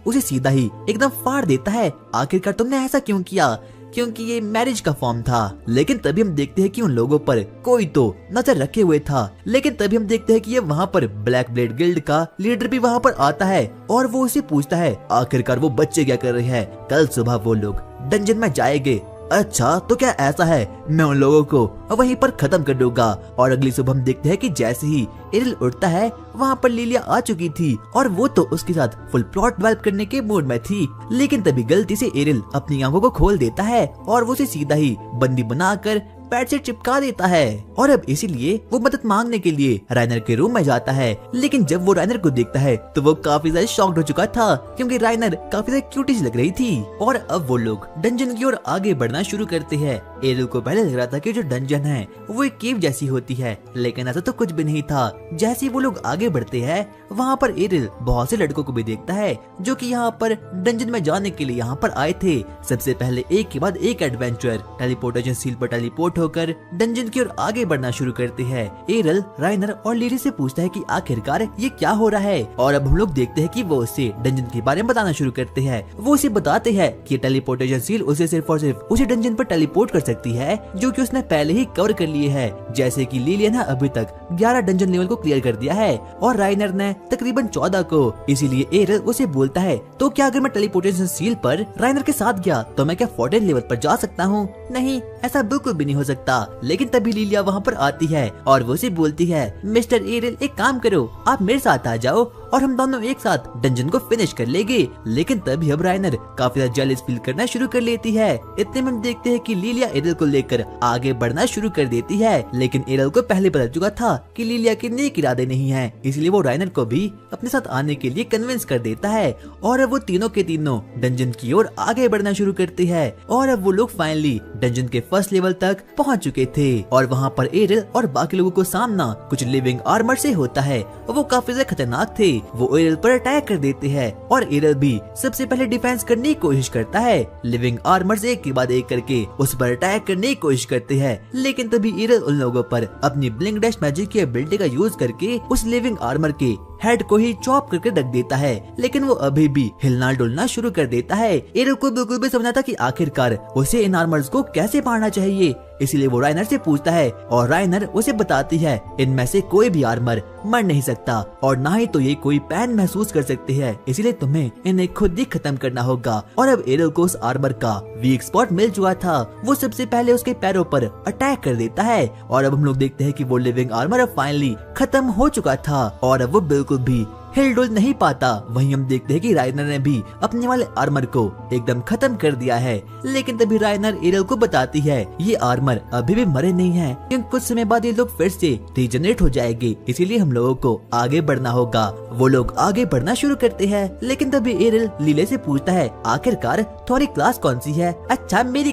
उसे सीधा ही एकदम फाड़ देता है। आखिरकार तुमने ऐसा क्यों किया? क्योंकि ये मैरिज का फॉर्म था। लेकिन तभी हम देखते हैं कि उन लोगों पर कोई तो नजर रखे हुए था। लेकिन तभी हम देखते हैं कि ये वहाँ पर ब्लैक ब्लेड गिल्ड का लीडर भी वहाँ पर आता है, और वो उसे पूछता है, आखिरकार वो बच्चे क्या कर रहे हैं? कल सुबह वो लोग डंजन में जाएंगे। अच्छा तो क्या ऐसा है? मैं उन लोगों को वहीं पर खत्म कर दूंगा। और अगली सुबह हम देखते हैं कि जैसे ही एरियल उठता है वहाँ पर लिलिया आ चुकी थी, और वो तो उसके साथ फुल प्लॉट डेवलप करने के मूड में थी। लेकिन तभी गलती से एरियल अपनी आंखों को खोल देता है और वो उसे सीधा ही बंदी बनाकर पैड से चिपका देता है। और अब इसीलिए वो मदद मांगने के लिए राइनर के रूम में जाता है। लेकिन जब वो राइनर को देखता है तो वो काफी ज्यादा शॉक्ड हो चुका था क्योंकि राइनर काफी ज्यादा क्यूटी सी लग रही थी। और अब वो लोग डंजन की ओर आगे बढ़ना शुरू करते हैं। एरियल को पहले लग रहा था कि जो डंजन है वो एक केव जैसी होती है, लेकिन ऐसा तो कुछ भी नहीं था। जैसे ही वो लोग आगे बढ़ते हैं वहाँ पर एरियल बहुत से लड़कों को भी देखता है जो कि यहाँ पर डंजन में जाने के लिए यहाँ पर आए थे। सबसे पहले एक के बाद एक एडवेंचर टेलीपोर्टेशन सील पर टेलीपोर्ट होकर डंजन की ओर आगे बढ़ना शुरू करते हैं। एरियल राइनर और लिली से पूछता है कि आखिरकार ये क्या हो रहा है, और अब हम लोग देखते हैं कि वो उसे डंजन के बारे में बताना शुरू करते हैं। वो उसे बताते हैं कि टेलीपोर्टेशन सील उसे सिर्फ और सिर्फ उसे डंजन पर टेलीपोर्ट कर सकती है जो कि उसने पहले ही कवर कर लिए है। जैसे कि लिलिया ने अभी तक 11 डंजन लेवल को क्लियर कर दिया है और राइनर ने तकरीबन 14 को। इसीलिए एरियल उसे बोलता है, तो क्या अगर मैं टेलीपोर्टेशन सील पर राइनर के साथ गया तो मैं क्या 14 लेवल पर जा सकता हूँ? नहीं, ऐसा बिल्कुल भी नहीं हो सकता। लेकिन तभी लिलिया वहाँ पर आती है और वो उसे बोलती है, मिस्टर एरियल एक काम करो, आप मेरे साथ आ जाओ और हम दोनों एक साथ डंजन को फिनिश कर लेंगे। लेकिन तभी अब राइनर काफी ज्यादा जेलस फील करना शुरू कर लेती है। इतने में हम देखते हैं कि लिलिया एरियल को लेकर आगे बढ़ना शुरू कर देती है, लेकिन एरियल को पहले पता चुका था कि लिलिया के नेक इरादे नहीं है, इसलिए वो राइनर को भी अपने साथ आने के लिए कन्विंस कर देता है और अब वो तीनों के तीनों डंजन की ओर आगे बढ़ना शुरू करते हैं। और अब वो लोग फाइनली डंजन के फर्स्ट लेवल तक पहुंच चुके थे और वहाँ पर एरियल और बाकी लोगों को सामना कुछ लिविंग आर्मर से होता है। वो काफी ज्यादा खतरनाक थे। वो एरियल पर अटैक कर देते हैं और एरियल भी सबसे पहले डिफेंस करने की कोशिश करता है। लिविंग आर्मर से एक के बाद एक करके उस पर अटैक करने की कोशिश करते हैं, लेकिन तभी एरियल उन लोगों पर अपनी ब्लिंक डैश मैजिक की एबिलिटी का यूज करके उस लिविंग आर्मर के हेड को ही चॉप करके रख देता है। लेकिन वो अभी भी हिलना डुलना शुरू कर देता है। एरियल को बिल्कुल भी समझना था कि आखिरकार उसे इन आर्मर्स को कैसे मारना चाहिए, इसलिए वो राइनर से पूछता है और राइनर उसे बताती है इनमें से कोई भी आर्मर मर नहीं सकता और ना ही तो ये कोई पैन महसूस कर सकते हैं, इसलिए तुम्हें इन्हें खुद ही खत्म करना होगा। और अब एरियल को उस आर्मर का वीक स्पॉट मिल चुका था। वो सबसे पहले उसके पैरों पर अटैक कर देता है और अब हम लोग देखते हैं कि वो लिविंग आर्मर अब फाइनली खत्म हो चुका था और अब वो बिल्कुल भी हिल डुल नहीं पाता। वहीं हम देखते हैं कि राइनर ने भी अपने वाले आर्मर को एकदम खत्म कर दिया है, लेकिन तभी राइनर एरियल को बताती है ये आर्मर अभी भी मरे नहीं है, क्योंकि कुछ समय बाद ये लोग फिर से रीजनरेट हो जाएंगे, इसीलिए हम लोगों को आगे बढ़ना होगा। वो लोग आगे बढ़ना शुरू करते हैं, लेकिन तभी एरियल लीले से पूछता है आखिरकार तुम्हारी क्लास कौन सी है? अच्छा मेरी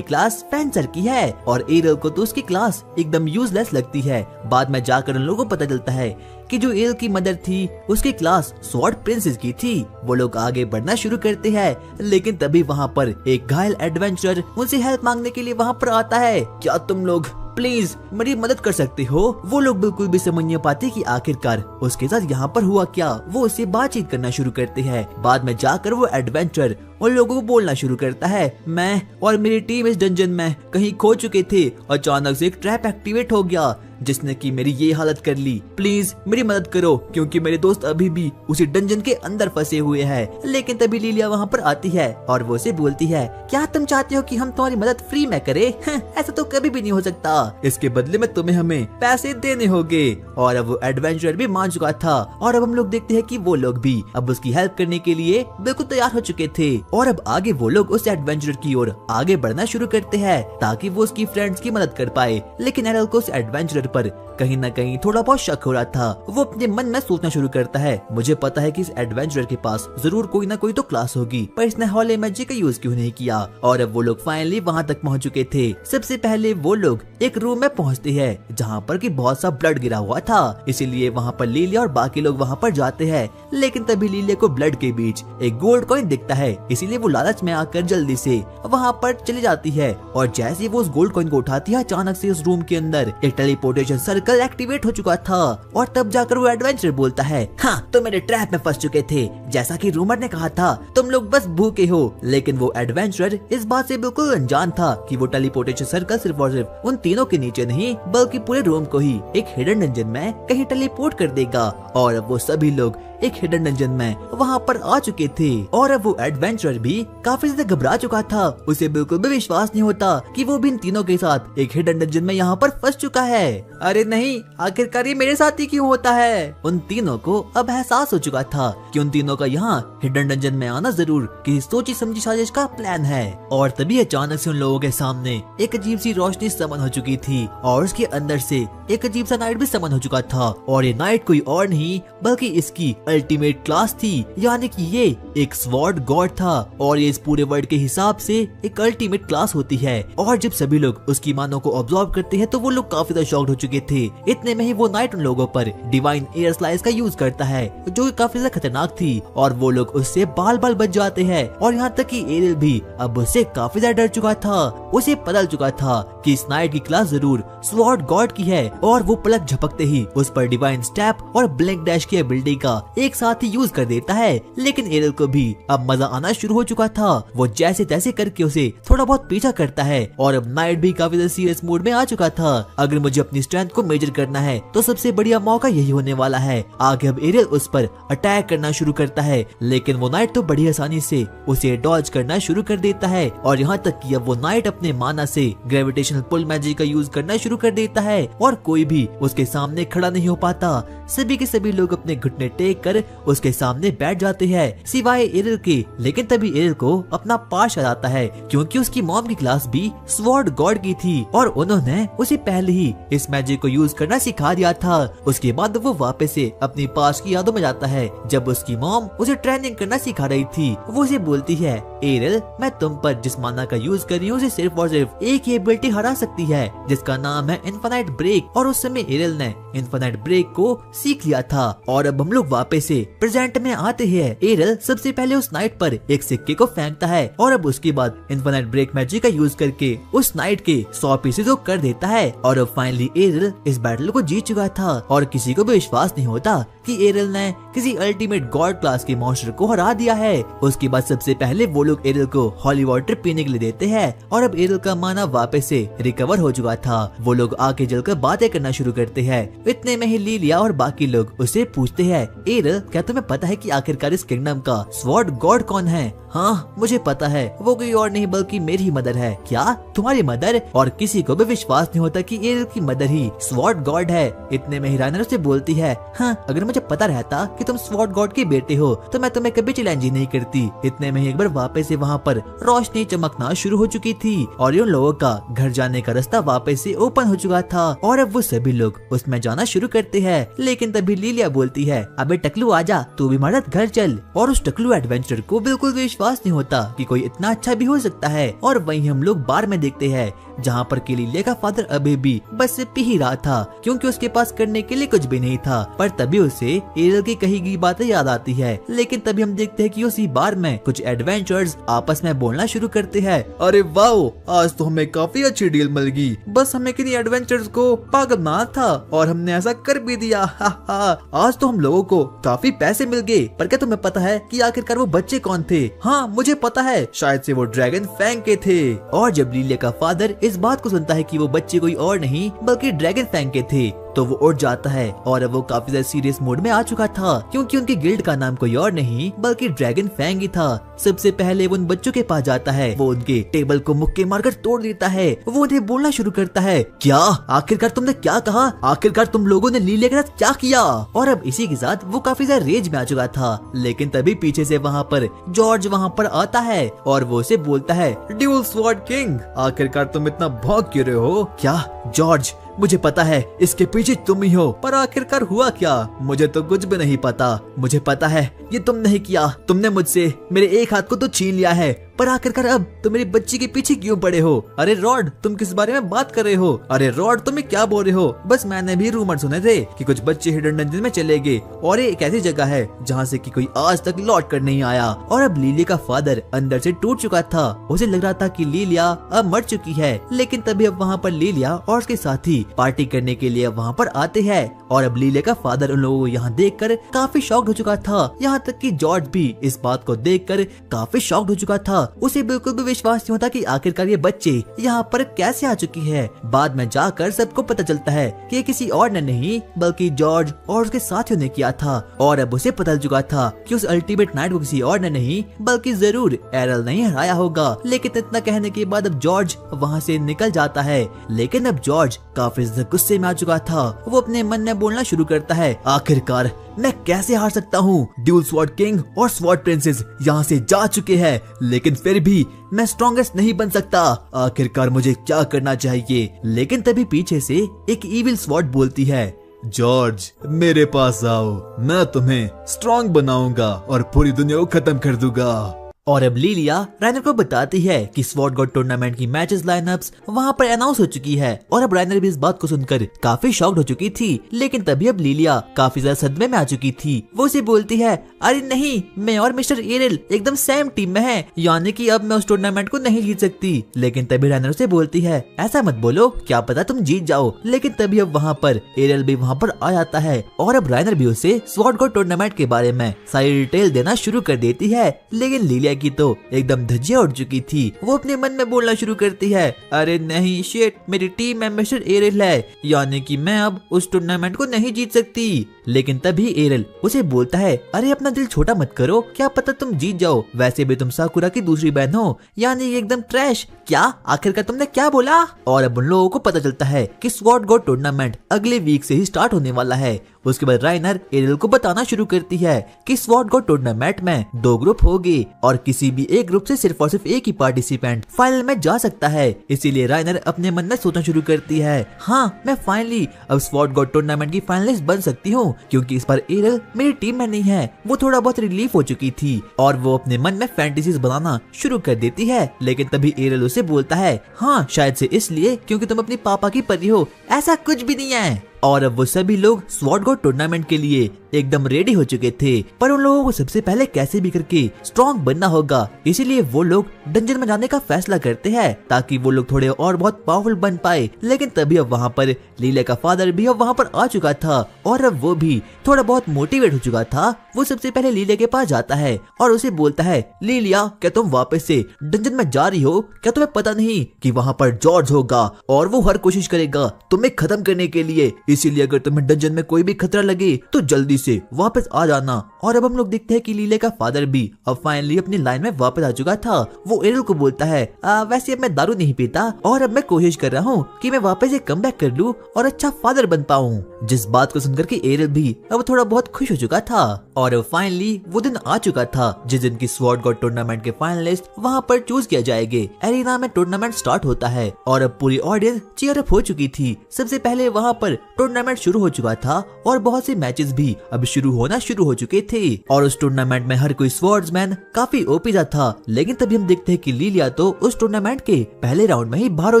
क्लास फेंसर की है। और एरियल को तो उसकी क्लास एकदम यूजलेस लगती है। बाद में जाकर उन लोगों को पता चलता है कि जो एरियल की मदर थी उसकी क्लास स्वॉर्ड प्रिंसेस की थी। वो लोग आगे बढ़ना शुरू करते हैं, लेकिन तभी वहाँ पर एक घायल एडवेंचरर उनसे हेल्प मांगने के लिए वहाँ पर आता है। क्या तुम लोग प्लीज मेरी मदद कर सकते हो? वो लोग बिल्कुल भी समझ नहीं पाते कि आखिरकार उसके साथ यहाँ पर हुआ क्या। वो उससे बातचीत करना शुरू करते हैं। बाद में जाकर वो एडवेंचर उन लोगों को बोलना शुरू करता है मैं और मेरी टीम इस डंजन में कहीं खो चुके थे, अचानक से एक ट्रैप एक्टिवेट हो गया जिसने की मेरी ये हालत कर ली। प्लीज मेरी मदद करो, क्योंकि मेरे दोस्त अभी भी उसी डंजन के अंदर फंसे हुए हैं। लेकिन तभी लिलिया वहाँ पर आती है और वो उसे बोलती है क्या तुम चाहते हो कि हम तुम्हारी मदद फ्री में करें? ऐसा तो कभी भी नहीं हो सकता, इसके बदले में तुम्हें हमें पैसे देने होंगे। और अब वो एडवेंचरर भी मान चुका था और अब हम लोग देखते हैं कि वो लोग भी अब उसकी हेल्प करने के लिए बिल्कुल तैयार हो चुके थे। और अब आगे वो लोग उस एडवेंचरर की ओर आगे बढ़ना शुरू करते हैं ताकि वो उसकी फ्रेंड्स की मदद कर पाए। लेकिन एरियल को उस एडवेंचरर पर कहीं न कहीं थोड़ा बहुत शक हो रहा था। वो अपने मन में सोचना शुरू करता है मुझे पता है कि इस एडवेंचरर के पास जरूर कोई ना कोई तो क्लास होगी, पर इसने हॉले मैजिक का यूज क्यों नहीं किया। और अब वो लोग फाइनली वहाँ तक पहुँच चुके थे। सबसे पहले वो लोग एक रूम में पहुँचते हैं जहाँ पर की बहुत सा ब्लड गिरा हुआ था, इसीलिए वहाँ पर लिलिया और बाकी लोग वहाँ पर जाते हैं। लेकिन तभी लिलिया को ब्लड के बीच एक गोल्ड कॉइन दिखता है, इसीलिए वो लालच में आकर जल्दी से वहाँ पर चली जाती है। और जैसे वो उस गोल्ड कॉइन को उठाती है, अचानक से उस रूम के अंदर एक टेलीपोर्टेशन सर्कल एक्टिवेट हो चुका था। और तब जाकर वो एडवेंचर बोलता है हाँ तुम मेरे ट्रैप में फंस चुके थे, जैसा कि रूमर ने कहा था, तुम लोग बस भूखे हो। लेकिन वो एडवेंचरर इस बात से बिल्कुल अनजान था कि वो टेलीपोर्टेशन सर्कल सिर्फ और सिर्फ उन तीनों के नीचे नहीं बल्कि पूरे रूम को ही एक हिडन डंजन में कहीं टेलीपोर्ट कर देगा। और अब वो सभी लोग एक हिडन डंजन में वहाँ पर आ चुके थे। और अब वो एडवेंचरर भी काफी ज्यादा घबरा चुका था। उसे बिल्कुल भी विश्वास नहीं होता कि वो भी इन तीनों के साथ एक हिडन डंजन में यहाँ पर फंस चुका है। अरे नहीं, आखिरकार ये मेरे साथ ही क्यों होता है? उन तीनों को अब एहसास हो चुका था कि उन तीनों का यहाँ हिडन डंजन में आना जरूर किसी सोची समझी साजिश का प्लान है। और तभी अचानक से उन लोगों के सामने एक अजीब सी रोशनी समन हो चुकी थी और उसके अंदर से एक अजीब सा नाइट भी समन हो चुका था। और ये नाइट कोई और नहीं बल्कि इसकी अल्टीमेट क्लास थी, यानी कि ये एक स्वॉर्ड गॉड था और ये इस पूरे वर्ल्ड के हिसाब से एक अल्टीमेट क्लास होती है। और जब सभी लोग उसकी मानों को ऑब्जर्व करते हैं तो वो लोग काफी ज्यादा शॉक्ड हो चुके थे। इतने में ही वो नाइट उन लोगों पर डिवाइन एयर स्लाइस का यूज करता है जो काफी ज्यादा खतरनाक थी और वो लोग उससे बाल बाल बच जाते हैं। और यहाँ तक कि एरियल भी अब उससे काफी ज्यादा डर चुका था। उसे पता चुका था कि इस नाइट की क्लास जरूर स्वॉर्ड गॉड की है और वो पलक झपकते ही उस पर डिवाइन स्टेप और ब्लिंक डैश की एबिलिटी का एक साथ ही यूज कर देता है। लेकिन एरियल को भी अब मजा आना शुरू हो चुका था। वो जैसे तैसे करके उसे थोड़ा बहुत पीछा करता है और अब नाइट भी काफी ज्यादा सीरियस मूड में आ चुका था। अगर मुझे अपनी स्ट्रेंथ को मेजर करना है तो सबसे बढ़िया मौका यही होने वाला है। आगे अब एरियल उस पर अटैक करना शुरू करता है, लेकिन वो नाइट तो बड़ी आसानी से उसे डॉज करना शुरू कर देता है। और यहाँ तक कि अब वो नाइट अपने माना से ग्रेविटेशनल पुल मैजिक का यूज करना शुरू कर देता है और कोई भी उसके सामने खड़ा नहीं हो पाता। सभी के सभी लोग अपने घुटने टेक देखकर उसके सामने बैठ जाते हैं सिवाय एरियल के। लेकिन तभी एरियल को अपना पास आ जाता है क्योंकि उसकी मॉम की क्लास भी स्वॉर्ड गॉड की थी और उन्होंने उसे पहले ही इस मैजिक को यूज करना सिखा दिया था। उसके बाद वो वापस से अपनी पास की यादों में जाता है जब उसकी मॉम उसे ट्रेनिंग करना सिखा रही थी। वो उसे बोलती है, एरियल मैं तुम पर जिस माना का यूज कर रही हूँ उसे सिर्फ और सिर्फ एक ही एबिलिटी हरा सकती है जिसका नाम है इन्फिनाइट ब्रेक। और उस समय एरियल ने इन्फिनाइट ब्रेक को सीख लिया था। और अब हम लोग वापस से प्रेजेंट में आते हैं। एरियल सबसे पहले उस नाइट पर एक सिक्के को फेंकता है और अब उसके बाद इन्फिनाइट ब्रेक मैजिक का यूज करके उस नाइट के 100 पीसेस को कर देता है। और अब फाइनली एरियल इस बैटल को जीत चुका था और किसी को भी विश्वास नहीं होता कि एरियल ने किसी अल्टीमेट गॉड क्लास के मॉन्स्टर को हरा दिया है। उसके बाद सबसे पहले वो लोग एरियल को हॉली वाटर पीने के लिए देते हैं और अब एरियल का माना वापस से रिकवर हो चुका था। वो लोग आके जलकर बातें करना शुरू करते हैं। इतने में ही लीलिया और बाकी लोग उसे पूछते हैं, एरियल क्या तुम्हें पता है कि आखिरकार इस किंगडम का स्वॉर्ड गॉड कौन है? हाँ मुझे पता है, वो कोई और नहीं बल्कि मेरी ही मदर है। क्या तुम्हारी मदर? और किसी को भी विश्वास नहीं होता कि एरियल की मदर ही स्वॉर्ड गॉड है। इतने में ही राइनर उसे बोलती है, हाँ अगर मुझे पता रहता कि तुम स्वॉर्ड गॉड के बेटे हो तो मैं तुम्हें कभी चैलेंज ही नहीं करती। इतने में ही एक बार वापस से वहाँ पर रोशनी चमकना शुरू हो चुकी थी और उन लोगों का घर जाने का रास्ता वापस से ओपन हो चुका था और अब वो सभी लोग उसमें जाना शुरू करते हैं। लेकिन तभी लीलिया बोलती है, अबे टकलू आजा, तू भी हमारे साथ घर चल। और उस टकलू एडवेंचर को बिल्कुल विश्वास नहीं होता कि कोई इतना अच्छा भी हो सकता है। और वहीं हम लोग बार में देखते हैं जहाँ पर लीलिया का फादर अभी भी बस से पी ही रहा था क्योंकि उसके पास करने के लिए कुछ भी नहीं था। पर तभी उसे एरियल की कही गई बातें याद आती है। लेकिन तभी हम देखते हैं कि उसी बार में कुछ एडवेंचर्स आपस में बोलना शुरू करते हैं, अरे वाह आज तो हमें काफी अच्छी डील मिल गई, बस हमें किन्हीं एडवेंचर्स को पागल बनाना था और हमने ऐसा कर भी दिया। आज तो हम लोगों को काफी पैसे मिल गए। पर क्या तुम्हें पता है कि आखिरकार वो बच्चे कौन थे? हाँ मुझे पता है, शायद से वो ड्रैगन फैंग के थे। और जब लीलिया का फादर इस बात को सुनता है कि वो बच्चे कोई और नहीं बल्कि ड्रैगन फैंग के थे तो वो उठ जाता है। और अब वो काफी ज्यादा सीरियस मूड में आ चुका था क्योंकि उनकी गिल्ड का नाम कोई और नहीं बल्कि ड्रैगन फैंग ही था। सबसे पहले वो उन बच्चों के पास जाता है, वो उनके टेबल को मुक्के मारकर तोड़ देता है। वो उन्हें बोलना शुरू करता है, क्या आखिरकार तुमने क्या कहा? आखिरकार तुम लोगों ने लीलिया के साथ क्या किया? और अब इसी के साथ वो काफी ज्यादा रेज में आ चुका था। लेकिन तभी पीछे से वहाँ पर जॉर्ज वहाँ पर आता है और वो उसे बोलता है, ड्यूल स्वॉर्ड किंग आखिरकार तुम इतना भौंक क्यों रहे हो? क्या जॉर्ज मुझे पता है इसके पीछे तुम ही हो, पर आखिरकार हुआ क्या? मुझे तो कुछ भी नहीं पता। मुझे पता है ये तुम नहीं किया, तुमने मुझसे मेरे एक हाथ को तो छीन लिया है, पर आखिरकार अब तुम मेरी बच्ची के पीछे क्यों पड़े हो? अरे रॉड तुम किस बारे में बात कर रहे हो? अरे रॉड तुम्हें क्या बोल रहे हो? बस मैंने भी रूमर सुने थे कि कुछ बच्चे हिडन डंजन में चले गए और ये एक ऐसी जगह है जहाँ से कि कोई आज तक लौट कर नहीं आया। और अब लीलिया का फादर अंदर से टूट चुका था। उसे लग रहा था कि लीलिया अब मर चुकी है। लेकिन तभी अब वहाँ पर लीलिया और उसके साथी पार्टी करने के लिए वहाँ पर आते हैं और अब लीलिया का फादर उन लोगों को यहाँ देखकर काफी शॉक्ड हो चुका था। यहाँ तक कि जॉर्ज भी इस बात को देखकर काफी शॉक्ड हो चुका था। उसे बिल्कुल भी विश्वास नहीं होता कि आखिरकार ये बच्चे यहाँ पर कैसे आ चुकी है। बाद में जाकर सबको पता चलता है कि ये किसी और ने नहीं बल्कि जॉर्ज और उसके साथियों ने किया था। और अब उसे पता चल चुका था कि उस अल्टीमेट नाइट को किसी और ने नहीं बल्कि जरूर एरल ने हराया होगा। लेकिन इतना कहने के बाद अब जॉर्ज वहाँ से निकल जाता है। लेकिन अब जॉर्ज काफी गुस्से में आ चुका था। वो अपने मन में बोलना शुरू करता है, आखिरकार मैं कैसे हार सकता हूँ? ड्यूल स्वॉर्ड किंग और स्वॉर्ड प्रिंसेस यहाँ से जा चुके हैं, लेकिन फिर भी मैं स्ट्रॉन्गेस्ट नहीं बन सकता। आखिरकार मुझे क्या करना चाहिए? लेकिन तभी पीछे से एक इविल स्वॉर्ड बोलती है, जॉर्ज मेरे पास आओ, मैं तुम्हें स्ट्रॉन्ग बनाऊंगा और पूरी दुनिया को खत्म कर दूंगा। और अब लीलिया राइनर को बताती है कि स्वॉर्ड गॉड टूर्नामेंट की मैचेस लाइनअप्स वहाँ पर अनाउंस हो चुकी है। और अब राइनर भी इस बात को सुनकर काफी शॉक्ड हो चुकी थी। लेकिन तभी अब लीलिया काफी ज्यादा सदमे में आ चुकी थी। वो उसे बोलती है, अरे नहीं, मैं और मिस्टर एरियल एकदम सेम टीम में है, यानी कि अब मैं उस टूर्नामेंट को नहीं जीत सकती। लेकिन तभी राइनर उसे बोलती है, ऐसा मत बोलो, क्या पता तुम जीत जाओ। लेकिन तभी अब वहाँ पर एरियल भी वहाँ पर आ जाता है और अब राइनर भी उसे स्वॉर्ड गॉड टूर्नामेंट के बारे में सारी डिटेल देना शुरू कर देती है। लेकिन लीलिया की तो एकदम धज्जियां उड़ चुकी थी। वो अपने मन में बोलना शुरू करती है, अरे नहीं शिट, मेरी टीम में मिस्टर एरियल है, यानी कि मैं अब उस टूर्नामेंट को नहीं जीत सकती। लेकिन तभी एरियल उसे बोलता है, अरे अपना दिल छोटा मत करो, क्या पता तुम जीत जाओ, वैसे भी तुम साकुरा की दूसरी बहन हो, यानी एकदम ट्रैश। क्या आखिरकार तुमने क्या बोला? और अब उन लोगों को पता चलता है कि स्वॉर्ड गॉड टूर्नामेंट अगले वीक से ही स्टार्ट होने वाला है उसके बाद राइनर एरियल को बताना शुरू करती है कि स्वॉर्ड गॉड टूर्नामेंट में 2 ग्रुप होगी और किसी भी एक ग्रुप से सिर्फ और सिर्फ एक ही पार्टिसिपेंट फाइनल में जा सकता है। इसीलिए राइनर अपने मन में सोचना शुरू करती है, हाँ मैं फाइनली अब स्वॉर्ड गॉड टूर्नामेंट की फाइनलिस्ट बन सकती हूँ, क्योंकि इस बार एरियल मेरी टीम में नहीं है। वो थोड़ा बहुत रिलीफ हो चुकी थी और वो अपने मन में फैंटेसीज बनाना शुरू कर देती है। लेकिन तभी एरियल उसे बोलता है, हाँ शायद से इसलिए क्योंकि तुम अपनी पापा की परी हो, ऐसा कुछ भी नहीं है। और अब वो सभी लोग स्वॉर्ड गॉड टूर्नामेंट के लिए एकदम रेडी हो चुके थे, पर उन लोगों को सबसे पहले कैसे भी करके स्ट्रॉन्ग बनना होगा। इसीलिए वो लोग डंजन में जाने का फैसला करते हैं ताकि वो लोग थोड़े और बहुत पावरफुल बन पाए। लेकिन तभी अब वहाँ पर लीला का फादर भी अब वहाँ पर आ चुका था और अब वो भी थोड़ा बहुत मोटिवेट हो चुका था। वो सबसे पहले लीला के पास जाता है और उसे बोलता है, लीलिया क्या तुम वापस से डंजन में जा रही हो? क्या तुम्हें पता नहीं कि वहाँ पर जॉर्ज होगा और वो हर कोशिश करेगा तुम्हें खत्म करने के लिए। इसीलिए अगर तुम्हें डंजन में कोई भी खतरा लगे तो जल्दी से वापस आ जाना। और अब हम लोग देखते हैं कि लीले का फादर भी अब फाइनली अपनी लाइन में वापस आ चुका था। वो एरियल को बोलता है, वैसे अब मैं दारू नहीं पीता और अब मैं कोशिश कर रहा हूँ कि मैं वापस से कमबैक कर लूँ और अच्छा फादर बन पाऊँ। जिस बात को सुनकर के एरियल भी अब थोड़ा बहुत खुश हो चुका था। और अब फाइनली वो दिन आ चुका था जिस दिन की स्वॉर्ड गॉड टूर्नामेंट के फाइनलिस्ट वहाँ पर चूज किया जाएंगे। एरिना में टूर्नामेंट स्टार्ट होता है और अब पूरी ऑडियंस चीयर अप हो चुकी थी। सबसे पहले वहाँ पर टूर्नामेंट शुरू हो चुका था और बहुत से मैचेस भी अब शुरू होना शुरू हो चुके थे। और उस टूर्नामेंट में हर कोई स्वॉर्ड्समैन काफी ओपी था। लेकिन तभी हम देखते हैं कि लीलिया तो उस टूर्नामेंट के पहले राउंड में ही बाहर हो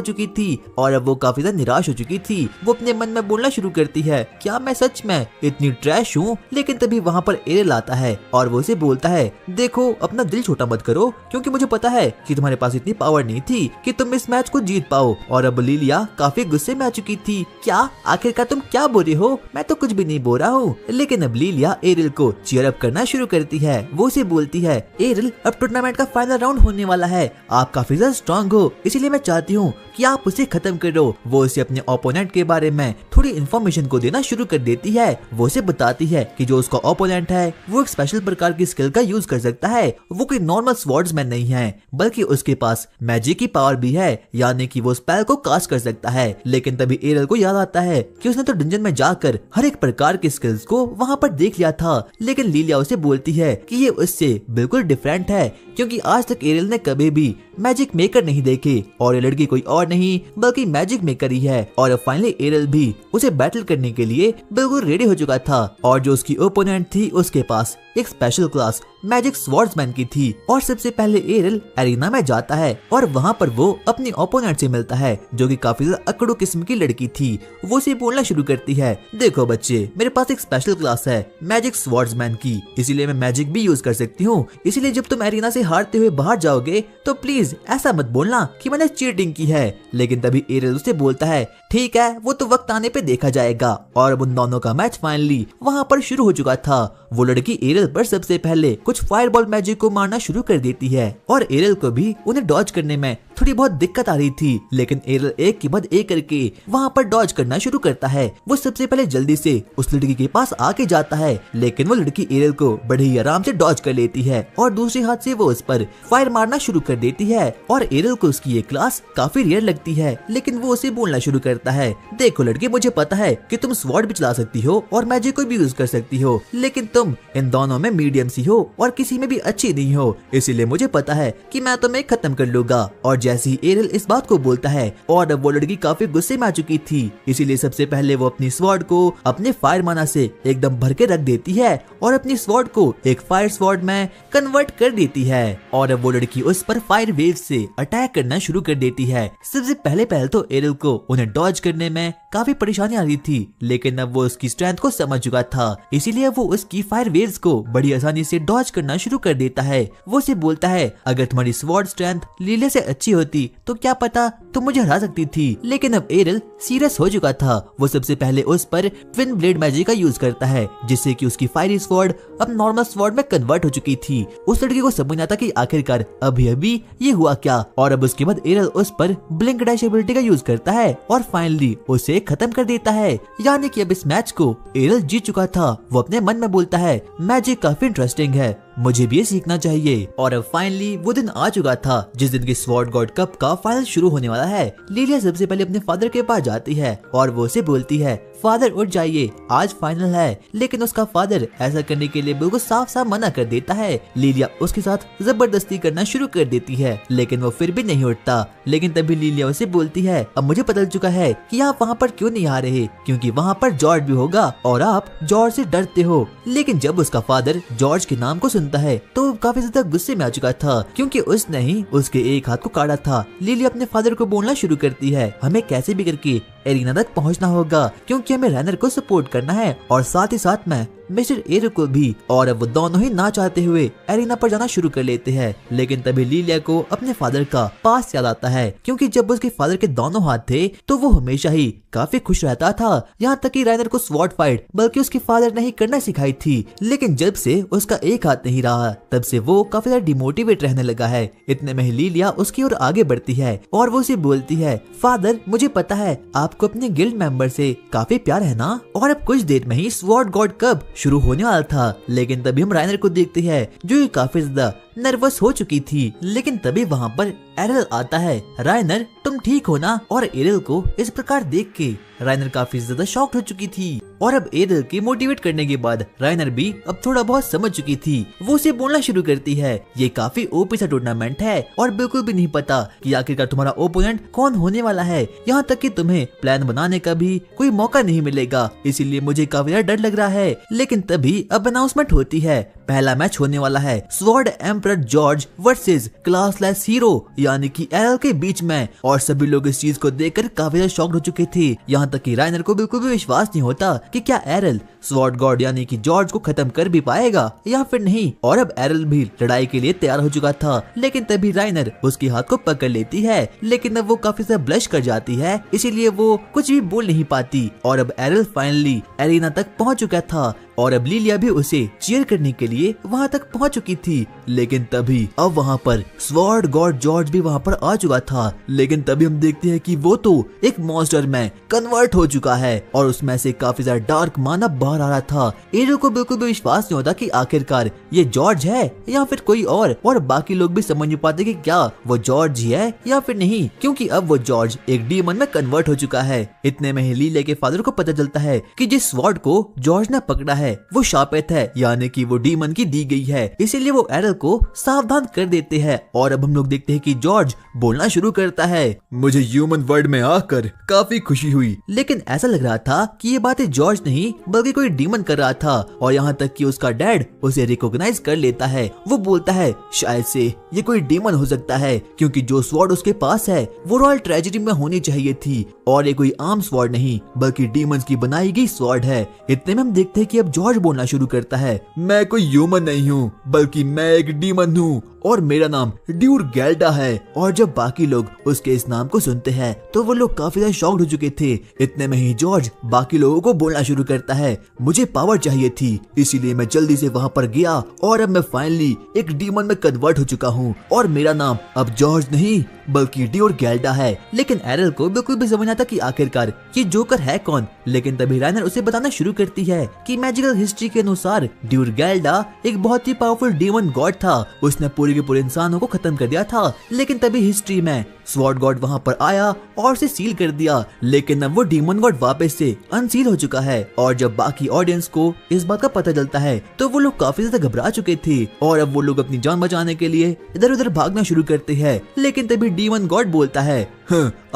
चुकी थी और अब वो काफी ज्यादा निराश हो चुकी थी। वो अपने मन में बोलना शुरू करती है, क्या मैं सच में इतनी ट्रैश हूँ? लेकिन तभी वहाँ पर एरियल आता है और वो उसे बोलता है, देखो अपना दिल छोटा मत करो, क्योंकि मुझे पता है कि तुम्हारे पास इतनी पावर नहीं थी कि तुम इस मैच को जीत पाओ। और अब लीलिया काफी गुस्से में आ चुकी थी, क्या आखिरकार तुम क्या बोल रहे हो? मैं तो कुछ भी नहीं बोल रहा हूँ। लेकिन अब लीलिया एरियल को चीयर अप करना शुरू करती है। वो उसे बोलती है, एरियल अब टूर्नामेंट का फाइनल राउंड होने वाला है, आप काफी ज्यादा स्ट्रॉन्ग हो, इसीलिए मैं चाहती हूँ कि आप उसे खत्म करो। वो उसे अपने ओपोनेंट के बारे में थोड़ी इन्फॉर्मेशन को देना शुरू कर देती है। वो उसे बताती है कि जो उसका ओपोनेंट है वो एक स्पेशल प्रकार की स्किल का यूज कर सकता है। वो कोई नॉर्मल स्वॉर्ड्समैन नहीं है, बल्कि उसके पास मैजिक की पावर भी है, यानी कि वो स्पेल को कास्ट कर सकता है। लेकिन तभी एरियल को याद आता है कि उसने तो डंजन में जाकर हर एक प्रकार के स्किल्स को वहाँ पर देख लिया था। लेकिन लीलिया उसे बोलती है कि ये उससे बिल्कुल डिफरेंट है, क्योंकि आज तक एरियल ने कभी भी मैजिक मेकर नहीं देखे और ये लड़की कोई और नहीं बल्कि मैजिक मेकर ही है। और अब फाइनली एरियल भी उसे बैटल करने के लिए बिल्कुल रेडी हो चुका था और जो उसकी ओपोनेंट थी उसके पास एक स्पेशल क्लास मैजिक स्वॉर्ड्समैन की थी। और सबसे पहले एरियल एरिना में जाता है और वहाँ पर वो अपनी ओपोनेंट से मिलता है जो कि काफी ज्यादा अकड़ू किस्म की लड़की थी। वो उसे बोलना शुरू करती है, देखो बच्चे, मेरे पास एक स्पेशल क्लास है मैजिक स्वॉर्ड्समैन की, इसीलिए मैं मैजिक भी यूज कर सकती हूँ। इसीलिए जब तुम एरिना से हारते हुए बाहर जाओगे तो प्लीज ऐसा मत बोलना कि मैंने चीटिंग की है। लेकिन तभी एरियल उसे बोलता है, ठीक है, वो तो वक्त आने पे देखा जाएगा। और अब उन दोनों का मैच फाइनली वहाँ पर शुरू हो चुका था। वो लड़की एरियल पर सबसे पहले कुछ फायरबॉल मैजिक को मारना शुरू कर देती है और एरियल को भी उन्हें डॉज करने में थोड़ी बहुत दिक्कत आ रही थी। लेकिन एरियल एक के बाद एक करके वहाँ पर डॉज करना शुरू करता है। वो सबसे पहले जल्दी से उस लड़की के पास आके जाता है, लेकिन वो लड़की एरियल को बड़े ही आराम से डॉज कर लेती है और दूसरे हाथ से वो उस पर फायर मारना शुरू कर देती है। और एरियल को उसकी ये क्लास काफी रेयर लगती है, लेकिन वो उसे बोलना शुरू करता है, देखो लड़की, मुझे पता है कि तुम स्वॉर्ड भी चला सकती हो और मैजिक को भी यूज कर सकती हो, लेकिन तुम इन दोनों में मीडियम सी हो और किसी में भी अच्छी नहीं हो, इसीलिए मुझे पता है कि मैं तुम्हें खत्म कर लूंगा। और जैसे ही एरियल इस बात को बोलता है और अब वो लड़की काफी गुस्से में आ चुकी थी, इसीलिए सबसे पहले वो अपनी स्वॉर्ड को अपने फायर माना से एकदम भर के रख देती है और अपनी स्वॉर्ड को एक फायर स्वॉर्ड में कन्वर्ट कर देती है। और अब वो लड़की उस पर फायर वेव से अटैक करना शुरू कर देती है। सबसे पहले तो एरियल को उन्हें डॉज करने में काफी परेशानी आ रही थी, लेकिन अब वो उसकी स्ट्रेंथ को समझ चुका था, इसीलिए वो उसकी फायर वेव्स को बड़ी आसानी से डॉज करना शुरू कर देता है। वो उसे बोलता है, अगर तुम्हारी स्वॉर्ड स्ट्रेंथ लीले से अच्छी होती तो क्या पता तुम मुझे हरा सकती थी। लेकिन अब एरियल सीरियस हो चुका था। वो सबसे पहले उस पर ट्विन ब्लेड मैजिक का यूज करता है, जिससे कि उसकी फायरी स्वॉर्ड अब नॉर्मल स्वॉर्ड में कन्वर्ट हो चुकी थी। उस लड़की को समझ आता कि आखिरकार अभी अभी ये हुआ क्या। और अब उसके बाद एरियल उस पर ब्लिंक डैश एबिलिटी का यूज करता है और फाइनली उसे खत्म कर देता है। यानी कि अब इस मैच को एरियल जीत चुका था। वो अपने मन में बोलता है, मैजिक काफी इंटरेस्टिंग है, मुझे भी ये सीखना चाहिए। और अब फाइनली वो दिन आ चुका था जिस दिन की स्वॉर्ड गॉड कप का फाइनल शुरू होने वाला है। लिलिया सबसे पहले अपने फादर के पास जाती है और वो उसे बोलती है, फादर उठ जाइए, आज फाइनल है। लेकिन उसका फादर ऐसा करने के लिए बिल्कुल साफ साफ मना कर देता है। लिलिया उसके साथ जबरदस्ती करना शुरू कर देती है लेकिन वो फिर भी नहीं उठता। लेकिन तभी लिलिया उसे बोलती है, अब मुझे पता चल चुका है कि आप वहाँ पर क्यों नहीं आ रहे, क्योंकि वहाँ पर जॉर्ज भी होगा और आप जॉर्ज से डरते हो। लेकिन जब उसका फादर जॉर्ज के नाम को सुनता है तो वो काफी ज्यादा गुस्से में आ चुका था, क्योंकि उसने ही उसके एक हाथ को काटा था। लिलिया अपने फादर को बोलना शुरू करती है, हमें कैसे भी करके एरिना तक पहुंचना होगा, क्योंकि हमें राइनर को सपोर्ट करना है और साथ ही साथ में मिस्टर एरिक को भी। और अब वो दोनों ही ना चाहते हुए एरिना पर जाना शुरू कर लेते हैं। लेकिन तभी लिलिया को अपने फादर का पास याद आता है, क्योंकि जब उसके फादर के दोनों हाथ थे तो वो हमेशा ही काफी खुश रहता था। यहाँ तक कि राइनर को स्वॉर्ड फाइट बल्कि उसके फादर ने ही करना सिखाई थी। लेकिन जब से उसका एक हाथ नहीं रहा तब से वो काफी ज्यादा डिमोटिवेट रहने लगा है। इतने में लिलिया उसकी ओर आगे बढ़ती है और वो उसे बोलती है, फादर मुझे पता है आपको अपने गिल्ड मेंबर से काफी प्यार है ना। और अब कुछ देर में ही स्वॉर्ड गॉड कप शुरू होने वाला था। लेकिन तभी हम राइनर को देखते हैं जो काफी ज्यादा नर्वस हो चुकी थी। लेकिन तभी वहाँ पर एरिल आता है, राइनर तुम ठीक हो ना। और एरिल को इस प्रकार देख के राइनर काफी ज्यादा शॉक्ड हो चुकी थी। और अब एरिल के मोटिवेट करने के बाद राइनर भी अब थोड़ा बहुत समझ चुकी थी। वो उसे बोलना शुरू करती है, ये काफी ओपी सा टूर्नामेंट है और बिल्कुल भी नहीं पता कि आखिरकार तुम्हारा ओपोनेंट कौन होने वाला है। यहाँ तक कि तुम्हें प्लान बनाने का भी कोई मौका नहीं मिलेगा, इसीलिए मुझे काफी ज्यादा डर लग रहा है। लेकिन तभी अब अनाउंसमेंट होती है, पहला मैच होने वाला है sword emperor George versus classless hero यानी कि एरिल के बीच में। और सभी लोग इस चीज को देखकर काफी ज्यादा शॉक्ड हो चुके थे। यहाँ तक कि राइनर को बिल्कुल भी विश्वास नहीं होता कि क्या एरिल स्वॉर्ड गॉड यानी कि जॉर्ज को खत्म कर भी पाएगा या फिर नहीं। और अब एरिल भी लड़ाई के लिए तैयार हो चुका था। लेकिन तभी राइनर उसके हाथ को पकड़ लेती है, लेकिन अब वो काफी ज्यादा ब्लश कर जाती है, इसीलिए वो कुछ भी बोल नहीं पाती। और अब एरिल फाइनली एरिना तक पहुंच चुका था और अब लिलिया भी उसे चीयर करने के लिए वहां तक पहुंच चुकी थी। लेकिन तभी अब वहां पर स्वॉर्ड गॉड जॉर्ज भी वहां पर आ चुका था। लेकिन तभी हम देखते हैं कि वो तो एक मॉन्स्टर में कन्वर्ट हो चुका है और उसमें से काफी ज्यादा डार्क मानव बाहर आ रहा था। एरिल को बिल्कुल भी विश्वास नहीं होता कि आखिरकार ये जॉर्ज है या फिर कोई और बाकी लोग भी समझ नहीं पाते कि क्या वो जॉर्ज ही है या फिर नहीं, क्योंकि अब वो जॉर्ज एक डीमन में कन्वर्ट हो चुका है। इतने में ही लिलिया के फादर को पता चलता है कि जिस स्वॉर्ड को जॉर्ज ने पकड़ा है वो शापित है, यानी कि वो डीमन की दी गई है। इसीलिए वो एरिल को सावधान कर देते हैं। और अब हम लोग देखते हैं कि जॉर्ज बोलना शुरू करता है, मुझे ह्यूमन वर्ल्ड में आकर काफी खुशी हुई। लेकिन ऐसा लग रहा था कि ये बातें जॉर्ज नहीं बल्कि कोई डीमन कर रहा था। और यहाँ तक कि उसका डैड उसे रिकॉग्नाइज कर लेता है। वो बोलता है, शायद से ये कोई डीमन हो सकता है, क्योंकि जो स्वॉर्ड उसके पास है वो रॉयल ट्रेजेडी में होनी चाहिए थी और ये कोई आम स्वॉर्ड नहीं बल्कि डीमंस की बनाई गई स्वॉर्ड है। इतने में हम देखते हैं कि अब जॉर्ज बोलना शुरू करता है, मैं कोई ह्यूमन नहीं हूँ बल्कि मैं एक डीमन हूँ और मेरा नाम ड्यूर गैल्डा है। और जब बाकी लोग उसके इस नाम को सुनते हैं तो वो लोग काफी ज्यादा शॉक्ड हो चुके थे। इतने में ही जॉर्ज बाकी लोगों को बोलना शुरू करता है, मुझे पावर चाहिए थी इसीलिए मैं जल्दी से वहाँ पर गया और अब मैं फाइनली एक डीमन में कन्वर्ट हो चुका हूँ और मेरा नाम अब जॉर्ज नहीं बल्कि ड्यूर गैल्डा है। लेकिन एरिल को बिल्कुल भी समझ आता कि आखिरकार ये जोकर है कौन। लेकिन तभी राइनर उसे बताना शुरू करती है कि मैजिकल हिस्ट्री के अनुसार ड्यूर गैल्डा एक बहुत ही पावरफुल डीमन गॉड था, उसने पूरे के पूरे इंसानों को खत्म कर दिया था। लेकिन तभी हिस्ट्री में स्वॉर्ड गॉड वहाँ पर आया और उसे सील कर दिया। लेकिन अब वो डीमन गॉड वापस से अनसील हो चुका है। और जब बाकी ऑडियंस को इस बात का पता चलता है तो वो लोग काफी ज्यादा घबरा चुके थे और अब वो लोग अपनी जान बचाने के लिए इधर उधर भागना शुरू करते हैं। लेकिन तभी डीमन गॉड बोलता है,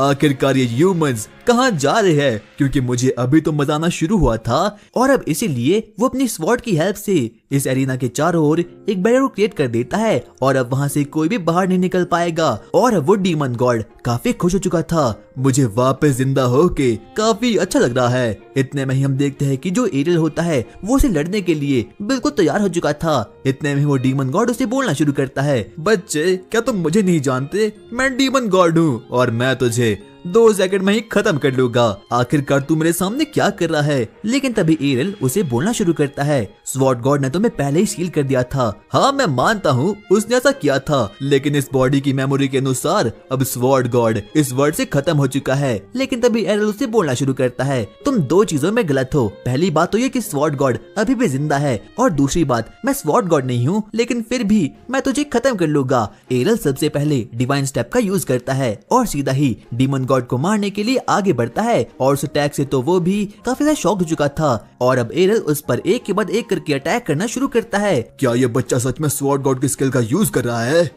आखिरकार ये ह्यूमंस कहाँ जा रहे हैं, क्योंकि मुझे अभी तो मजा आना शुरू हुआ था। और अब इसीलिए वो अपनी स्वॉर्ड की हेल्प से इस एरिना के चारों ओर एक बैरियर क्रिएट कर देता है और अब वहाँ से कोई भी बाहर नहीं निकल पाएगा। और अब वो डीमन गॉड काफी खुश हो चुका था, मुझे वापस जिंदा होके काफी अच्छा लग रहा है। इतने में ही हम देखते हैं कि जो एरियल होता है वो उसे लड़ने के लिए बिल्कुल तैयार हो चुका था। इतने में वो डीमन गॉड उसे बोलना शुरू करता है, बच्चे क्या तुम मुझे नहीं जानते, मैं डीमन गॉड हूँ और मैं तुझे 2 सेकंड में ही खत्म कर लूंगा। आखिरकार तू मेरे सामने क्या कर रहा है? लेकिन तभी एरियल उसे बोलना शुरू करता है, स्वॉर्ड गॉड ने तुम्हें पहले ही सील कर दिया था। हाँ मैं मानता हूँ उसने ऐसा किया था, लेकिन इस बॉडी की मेमोरी के अनुसार अब स्वॉर्ड गॉड इस वर्ल्ड से खत्म हो चुका है। लेकिन तभी एरियल उसे बोलना शुरू करता है, तुम 2 चीजों में गलत हो। पहली बात तो ये कि स्वॉर्ड गॉड अभी भी जिंदा है, और दूसरी बात मैं स्वॉर्ड गॉड नहीं हूँ, लेकिन फिर भी मैं तुझे खत्म कर लूंगा। एरियल सबसे पहले डिवाइन स्टेप का यूज करता है और सीधा ही डीमन गॉड को मारने के लिए आगे बढ़ता है, और उस अटैक से तो वो भी काफी ज्यादा शॉक हो चुका था, और अब एरियल उस पर एक के बाद एक करके अटैक करना शुरू करता है। क्या ये बच्चा सच में स्वॉर्ड गॉड की स्किल का यूज कर रहा है?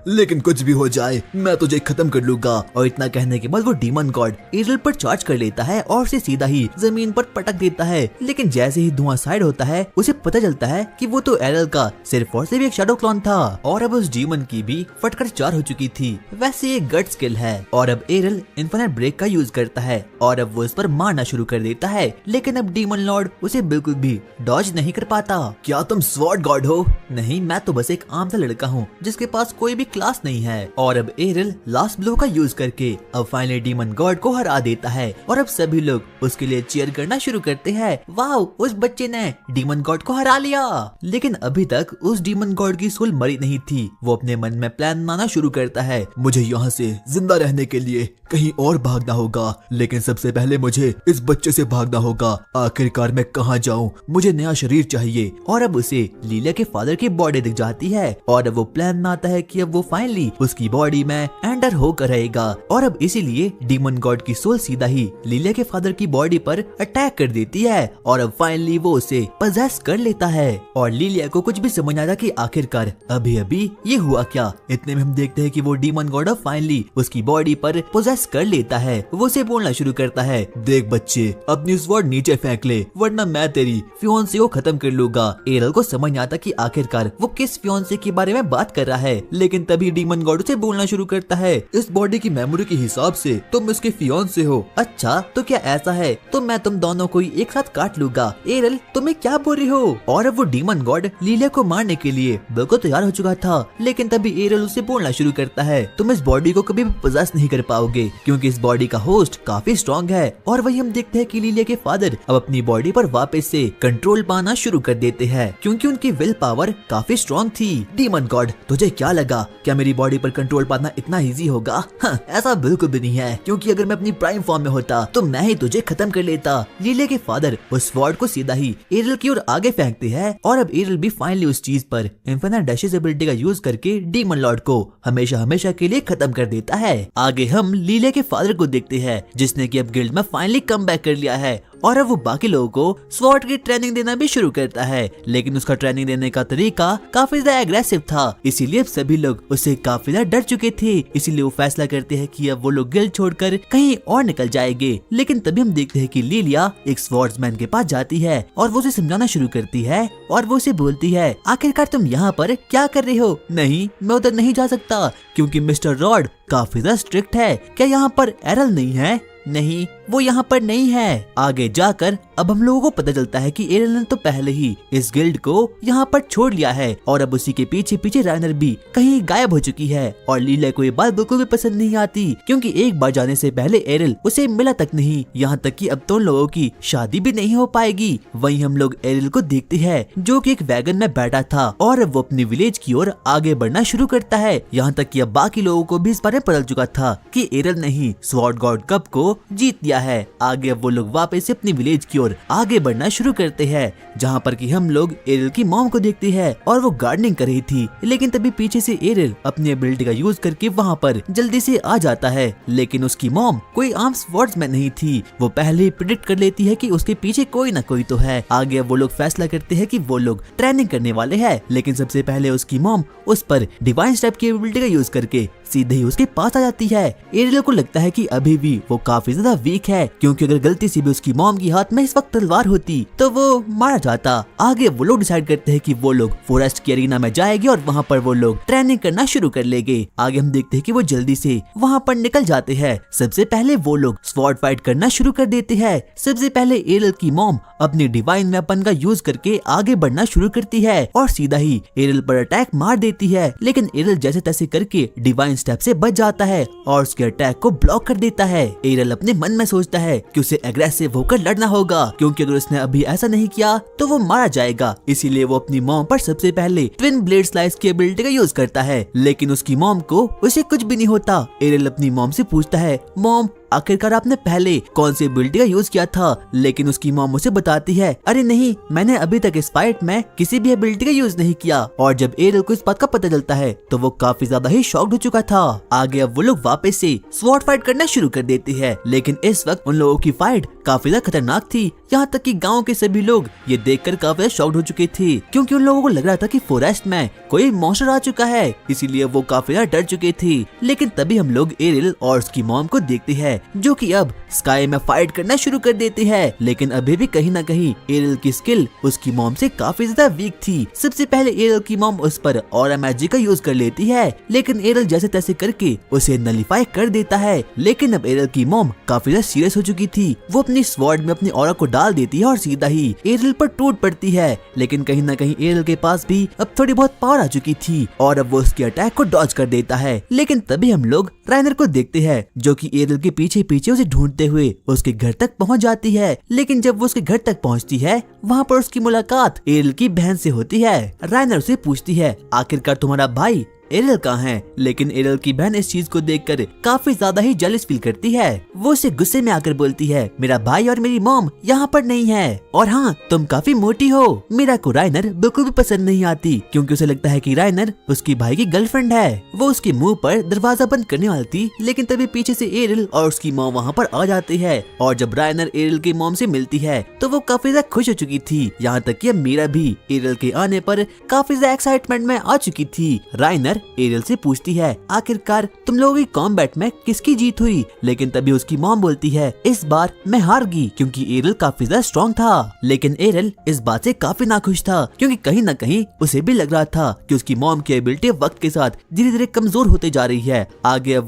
लेकिन कुछ भी हो जाए मैं तुझे खत्म कर लूंगा। और इतना कहने के बाद वो डीमन गॉड एरियल पर चार्ज कर लेता है और उसे सीधा ही जमीन पर पटक देता है। लेकिन जैसे ही धुआं साइड होता है उसे पता चलता है कि वो तो एरियल का सिर्फ और सिर्फ एक शैडो क्लोन था, और अब उस डीमन की भी फटकर 4 हो चुकी थी। वैसे ये गट स्किल है, और अब एरियल इन्फिनिट ब्रेक का यूज करता है और अब वो इस पर मारना शुरू कर देता है। लेकिन अब डीमन लॉर्ड उसे बिल्कुल भी डॉज नहीं कर पाता। क्या तुम स्वॉर्ड गॉड हो? नहीं, मैं तो बस एक आम सा लड़का हूँ जिसके पास कोई भी क्लास नहीं है। और अब एरियल लास्ट ब्लो का यूज करके अब फाइनली डीमन गॉड को हरा देता है, और अब सभी लोग उसके लिए चीयर करना शुरू करते हैं। वाह, उस बच्चे ने डीमन गॉड को हरा लिया। लेकिन अभी तक उस डीमन गॉड की सोल मरी नहीं थी। वो अपने मन में प्लान बनाना शुरू करता है, मुझे यहाँ से जिंदा रहने के लिए कहीं और भागना होगा, लेकिन सबसे पहले मुझे इस बच्चे से भागना होगा। आखिरकार मैं कहाँ जाऊँ? मुझे नया शरीर चाहिए। और अब उसे लीला के फादर की बॉडी दिख जाती है, और अब वो प्लान बनाता है कि अब वो फाइनली उसकी बॉडी में एंटर होकर रहेगा, और अब इसीलिए डीमन गॉड की सोल सीधा ही लीला के फादर की बॉडी पर अटैक कर देती है, और अब फाइनली वो उसे पजेस कर लेता है। और लीला को कुछ भी समझ आया कि आखिरकार अभी अभी ये हुआ क्या। इतने में हम देखते हैं कि वो डीमन गॉड अब फाइनली उसकी बॉडी पर पोजेस कर लेता है। वो उसे बोलना शुरू करता है, देख बच्चे, अपनी स्वॉर्ड नीचे फेंक ले, वरना मैं तेरी फियोंसे को खत्म कर लूंगा। एरियल को समझ नहीं आता कि आखिरकार वो किस फियोंसे के बारे में बात कर रहा है। लेकिन तभी डीमन गॉड उसे बोलना शुरू करता है, इस बॉडी की मेमोरी के हिसाब से तुम इसके फियोंसे हो। अच्छा, तो क्या ऐसा है? तो मैं तुम दोनों को एक साथ काट लूंगा। एरियल, तुम्हें क्या बोल रही हो? और अब वो डीमन गॉड लीला को मारने के लिए बिल्कुल तैयार हो चुका था। लेकिन तभी एरियल उसे बोलना शुरू करता है, तुम इस बॉडी को कभी भी पोजेस नहीं कर पाओगे, क्योंकि इस बॉडी का होस्ट काफी स्ट्रॉन्ग है। और वही हम देखते हैं कि लीला के फादर अब अपनी बॉडी पर वापस से कंट्रोल पाना शुरू कर देते हैं, क्योंकि उनकी विल पावर काफी स्ट्रॉन्ग थी। डीमन गॉड, तुझे क्या लगा क्या मेरी बॉडी पर कंट्रोल पाना इतना इजी होगा? हाँ, ऐसा बिल्कुल भी नहीं है, क्योंकि अगर मैं अपनी प्राइम फॉर्म में होता तो मैं ही तुझे खत्म कर लेता। लीला के फादर उस स्वॉर्ड को सीधा ही एरियल की ओर आगे फेंकते हैं, और अब एरियल भी फाइनली उस चीज पर इन्फिनिट डैशेस एबिलिटी का यूज करके डीमन लॉर्ड को हमेशा हमेशा के लिए खत्म कर देता है। आगे हम लीला के फादर को देखते हैं, जिसने कि अब गिल्ड में फाइनली कम बैक कर लिया है, और अब वो बाकी लोगों को स्वॉर्ड की ट्रेनिंग देना भी शुरू करता है। लेकिन उसका ट्रेनिंग देने का तरीका काफी ज्यादा एग्रेसिव था, इसीलिए सभी लोग उससे काफी ज्यादा डर चुके थे। इसीलिए वो फैसला करते हैं कि अब वो लोग गिल्ड छोड़कर कहीं और निकल जाएंगे। लेकिन तभी हम देखते हैं कि लीला एक स्वॉर्ड्समैन के पास जाती है, और वो उसे समझाना शुरू करती है, और वो उसे बोलती है, आखिरकार तुम यहाँ पर क्या कर रहे हो? नहीं, मैं उधर नहीं जा सकता, क्योंकि मिस्टर रॉड काफी ज्यादा स्ट्रिक्ट है। क्या यहाँ पर एरल नहीं है? नहीं, वो यहाँ पर नहीं है। आगे जाकर अब हम लोगों को पता चलता है कि एरियल ने तो पहले ही इस गिल्ड को यहाँ पर छोड़ लिया है, और अब उसी के पीछे पीछे राइनर भी कहीं गायब हो चुकी है। और लीला को ये बात बिल्कुल भी पसंद नहीं आती, क्योंकि एक बार जाने से पहले एरियल उसे मिला तक नहीं, यहाँ तक कि अब तो लोगों की शादी भी नहीं हो पाएगी। वहीं हम लोग एरियल को देखते हैं, जो कि एक वैगन में बैठा था, और अब वो अपनी विलेज की ओर आगे बढ़ना शुरू करता है। यहाँ तक कि अब बाकी लोगों को भी इस बारे में पता चुका था कि एरियल ने ही स्वॉर्ड गॉड कप को जीत लिया है। आगे अब वो लोग वापस से अपनी विलेज की ओर आगे बढ़ना शुरू करते हैं, जहाँ पर कि हम लोग एरियल की मॉम को देखते हैं, और वो गार्डनिंग कर रही थी। लेकिन तभी पीछे से एरियल अपनी एबिलिटी का यूज करके वहाँ पर जल्दी से आ जाता है। लेकिन उसकी मॉम कोई आम स्वॉर्ड्समैन नहीं थी, वो पहले ही प्रेडिक्ट कर लेती है कि उसके पीछे कोई ना कोई तो है। आगे वो लोग फैसला करते हैं कि वो लोग ट्रेनिंग करने वाले हैं। लेकिन सबसे पहले उसकी मॉम उस पर डिवाइन स्टेप की एबिलिटी का यूज करके सीधे ही उसके पास आ जाती है। एरियल को लगता है कि अभी भी वो काफी ज्यादा वीक ठीक है, क्योंकि अगर गलती से भी उसकी मॉम की हाथ में इस वक्त तलवार होती तो वो मारा जाता। आगे वो लोग डिसाइड करते हैं कि वो लोग फॉरेस्ट की एरिना में जाएंगे और वहाँ पर वो लोग ट्रेनिंग करना शुरू कर लेंगे। आगे हम देखते हैं कि वो जल्दी से वहाँ पर निकल जाते हैं। सबसे पहले वो लोग स्वॉर्ड फाइट करना शुरू कर देते हैं। सबसे पहले एरियल की मॉम अपनी डिवाइन वेपन का यूज करके आगे बढ़ना शुरू करती है और सीधा ही एरियल पर अटैक मार देती है, लेकिन एरियल जैसे तैसे करके डिवाइन स्टेप से बच जाता है और उसके अटैक को ब्लॉक कर देता है। एरियल अपने मन में सोचता है कि उसे एग्रेसिव होकर लड़ना होगा, क्योंकि अगर उसने अभी ऐसा नहीं किया तो वो मारा जाएगा। इसीलिए वो अपनी मॉम पर सबसे पहले ट्विन ब्लेड स्लाइस की एबिलिटी का यूज करता है, लेकिन उसकी मॉम को उसे कुछ भी नहीं होता। एरियल अपनी मॉम से पूछता है, मॉम आखिरकार आपने पहले कौन सी एबिलिटी का यूज किया था? लेकिन उसकी मॉम उसे बताती है, अरे नहीं, मैंने अभी तक इस फाइट में किसी भी एबिलिटी का यूज नहीं किया। और जब एरियल को इस बात का पता चलता है तो वो काफी ज्यादा ही शॉक्ड हो चुका था। आगे अब वो लोग वापस से स्वॉर्ड फाइट करना शुरू कर देते हैं, लेकिन इस वक्त उन लोगों की फाइट काफी ज्यादा खतरनाक थी। यहाँ तक कि गांव के सभी लोग ये देखकर काफी ज्यादा शॉक्ड हो चुके थे, क्योंकि उन लोगों को लग रहा था कि फॉरेस्ट में कोई मॉन्स्टर आ चुका है, इसीलिए वो काफी ज्यादा डर चुके थे। लेकिन तभी हम लोग एरियल और उसकी मॉम को देखते हैं, जो कि अब स्काई में फाइट करना शुरू कर देते हैं। लेकिन अभी भी कहीं ना कहीं एरियल की स्किल उसकी मॉम से काफी ज्यादा वीक थी। सबसे पहले एरियल की मॉम उस पर ऑरा मैजिक का यूज कर लेती है, लेकिन एरियल जैसे तैसे करके उसे नलिफाई कर देता है। लेकिन अब एरियल की मॉम काफी ज्यादा सीरियस हो चुकी थी। वो अपनी स्वॉर्ड में अपनी ऑरा को डाल देती है और सीधा ही एरियल पर टूट पड़ती है। लेकिन कहीं ना कहीं एरियल के पास भी अब थोड़ी बहुत पावर आ चुकी थी और अब वो उसके अटैक को डॉज कर देता है। लेकिन तभी हम लोग राइनर को देखते हैं, जो कि एरियल के पीछे पीछे उसे ढूंढते हुए उसके घर तक पहुंच जाती है। लेकिन जब वो उसके घर तक पहुंचती है, वहाँ पर उसकी मुलाकात एरियल की बहन से होती है। राइनर उसे पूछती है, आखिरकार तुम्हारा भाई एरियल कहाँ है? लेकिन एरियल की बहन इस चीज को देखकर काफी ज्यादा ही जेलस फील करती है। वो उसे गुस्से में आकर बोलती है, मेरा भाई और मेरी मॉम यहाँ पर नहीं है, और हाँ, तुम काफी मोटी हो। मीरा को राइनर बिल्कुल भी पसंद नहीं आती, क्योंकि उसे लगता है कि राइनर उसकी भाई की गर्लफ्रेंड है। वो उसके मुंह पर दरवाजा बंद करने वाली थी, लेकिन तभी पीछे से एरियल और उसकी मॉम वहाँ पर आ जाती है। और जब राइनर एरियल की मॉम से मिलती है तो वो काफी ज्यादा खुश हो चुकी थी। यहाँ तक कि मीरा भी एरियल के आने पर काफी ज्यादा एक्साइटमेंट में आ चुकी थी। राइनर एरियल से पूछती है, आखिरकार तुम लोगों की कॉम्बैट में किसकी जीत हुई? लेकिन तभी उसकी मॉम बोलती है, इस बार मैं हार गई, क्योंकि एरियल काफी ज्यादा स्ट्रॉन्ग था। लेकिन एरियल इस बात से काफी नाखुश था, क्योंकि कहीं न कहीं उसे भी लग रहा था कि उसकी मॉम की एबिलिटी वक्त के साथ धीरे धीरे कमजोर होते जा रही है। आगे अब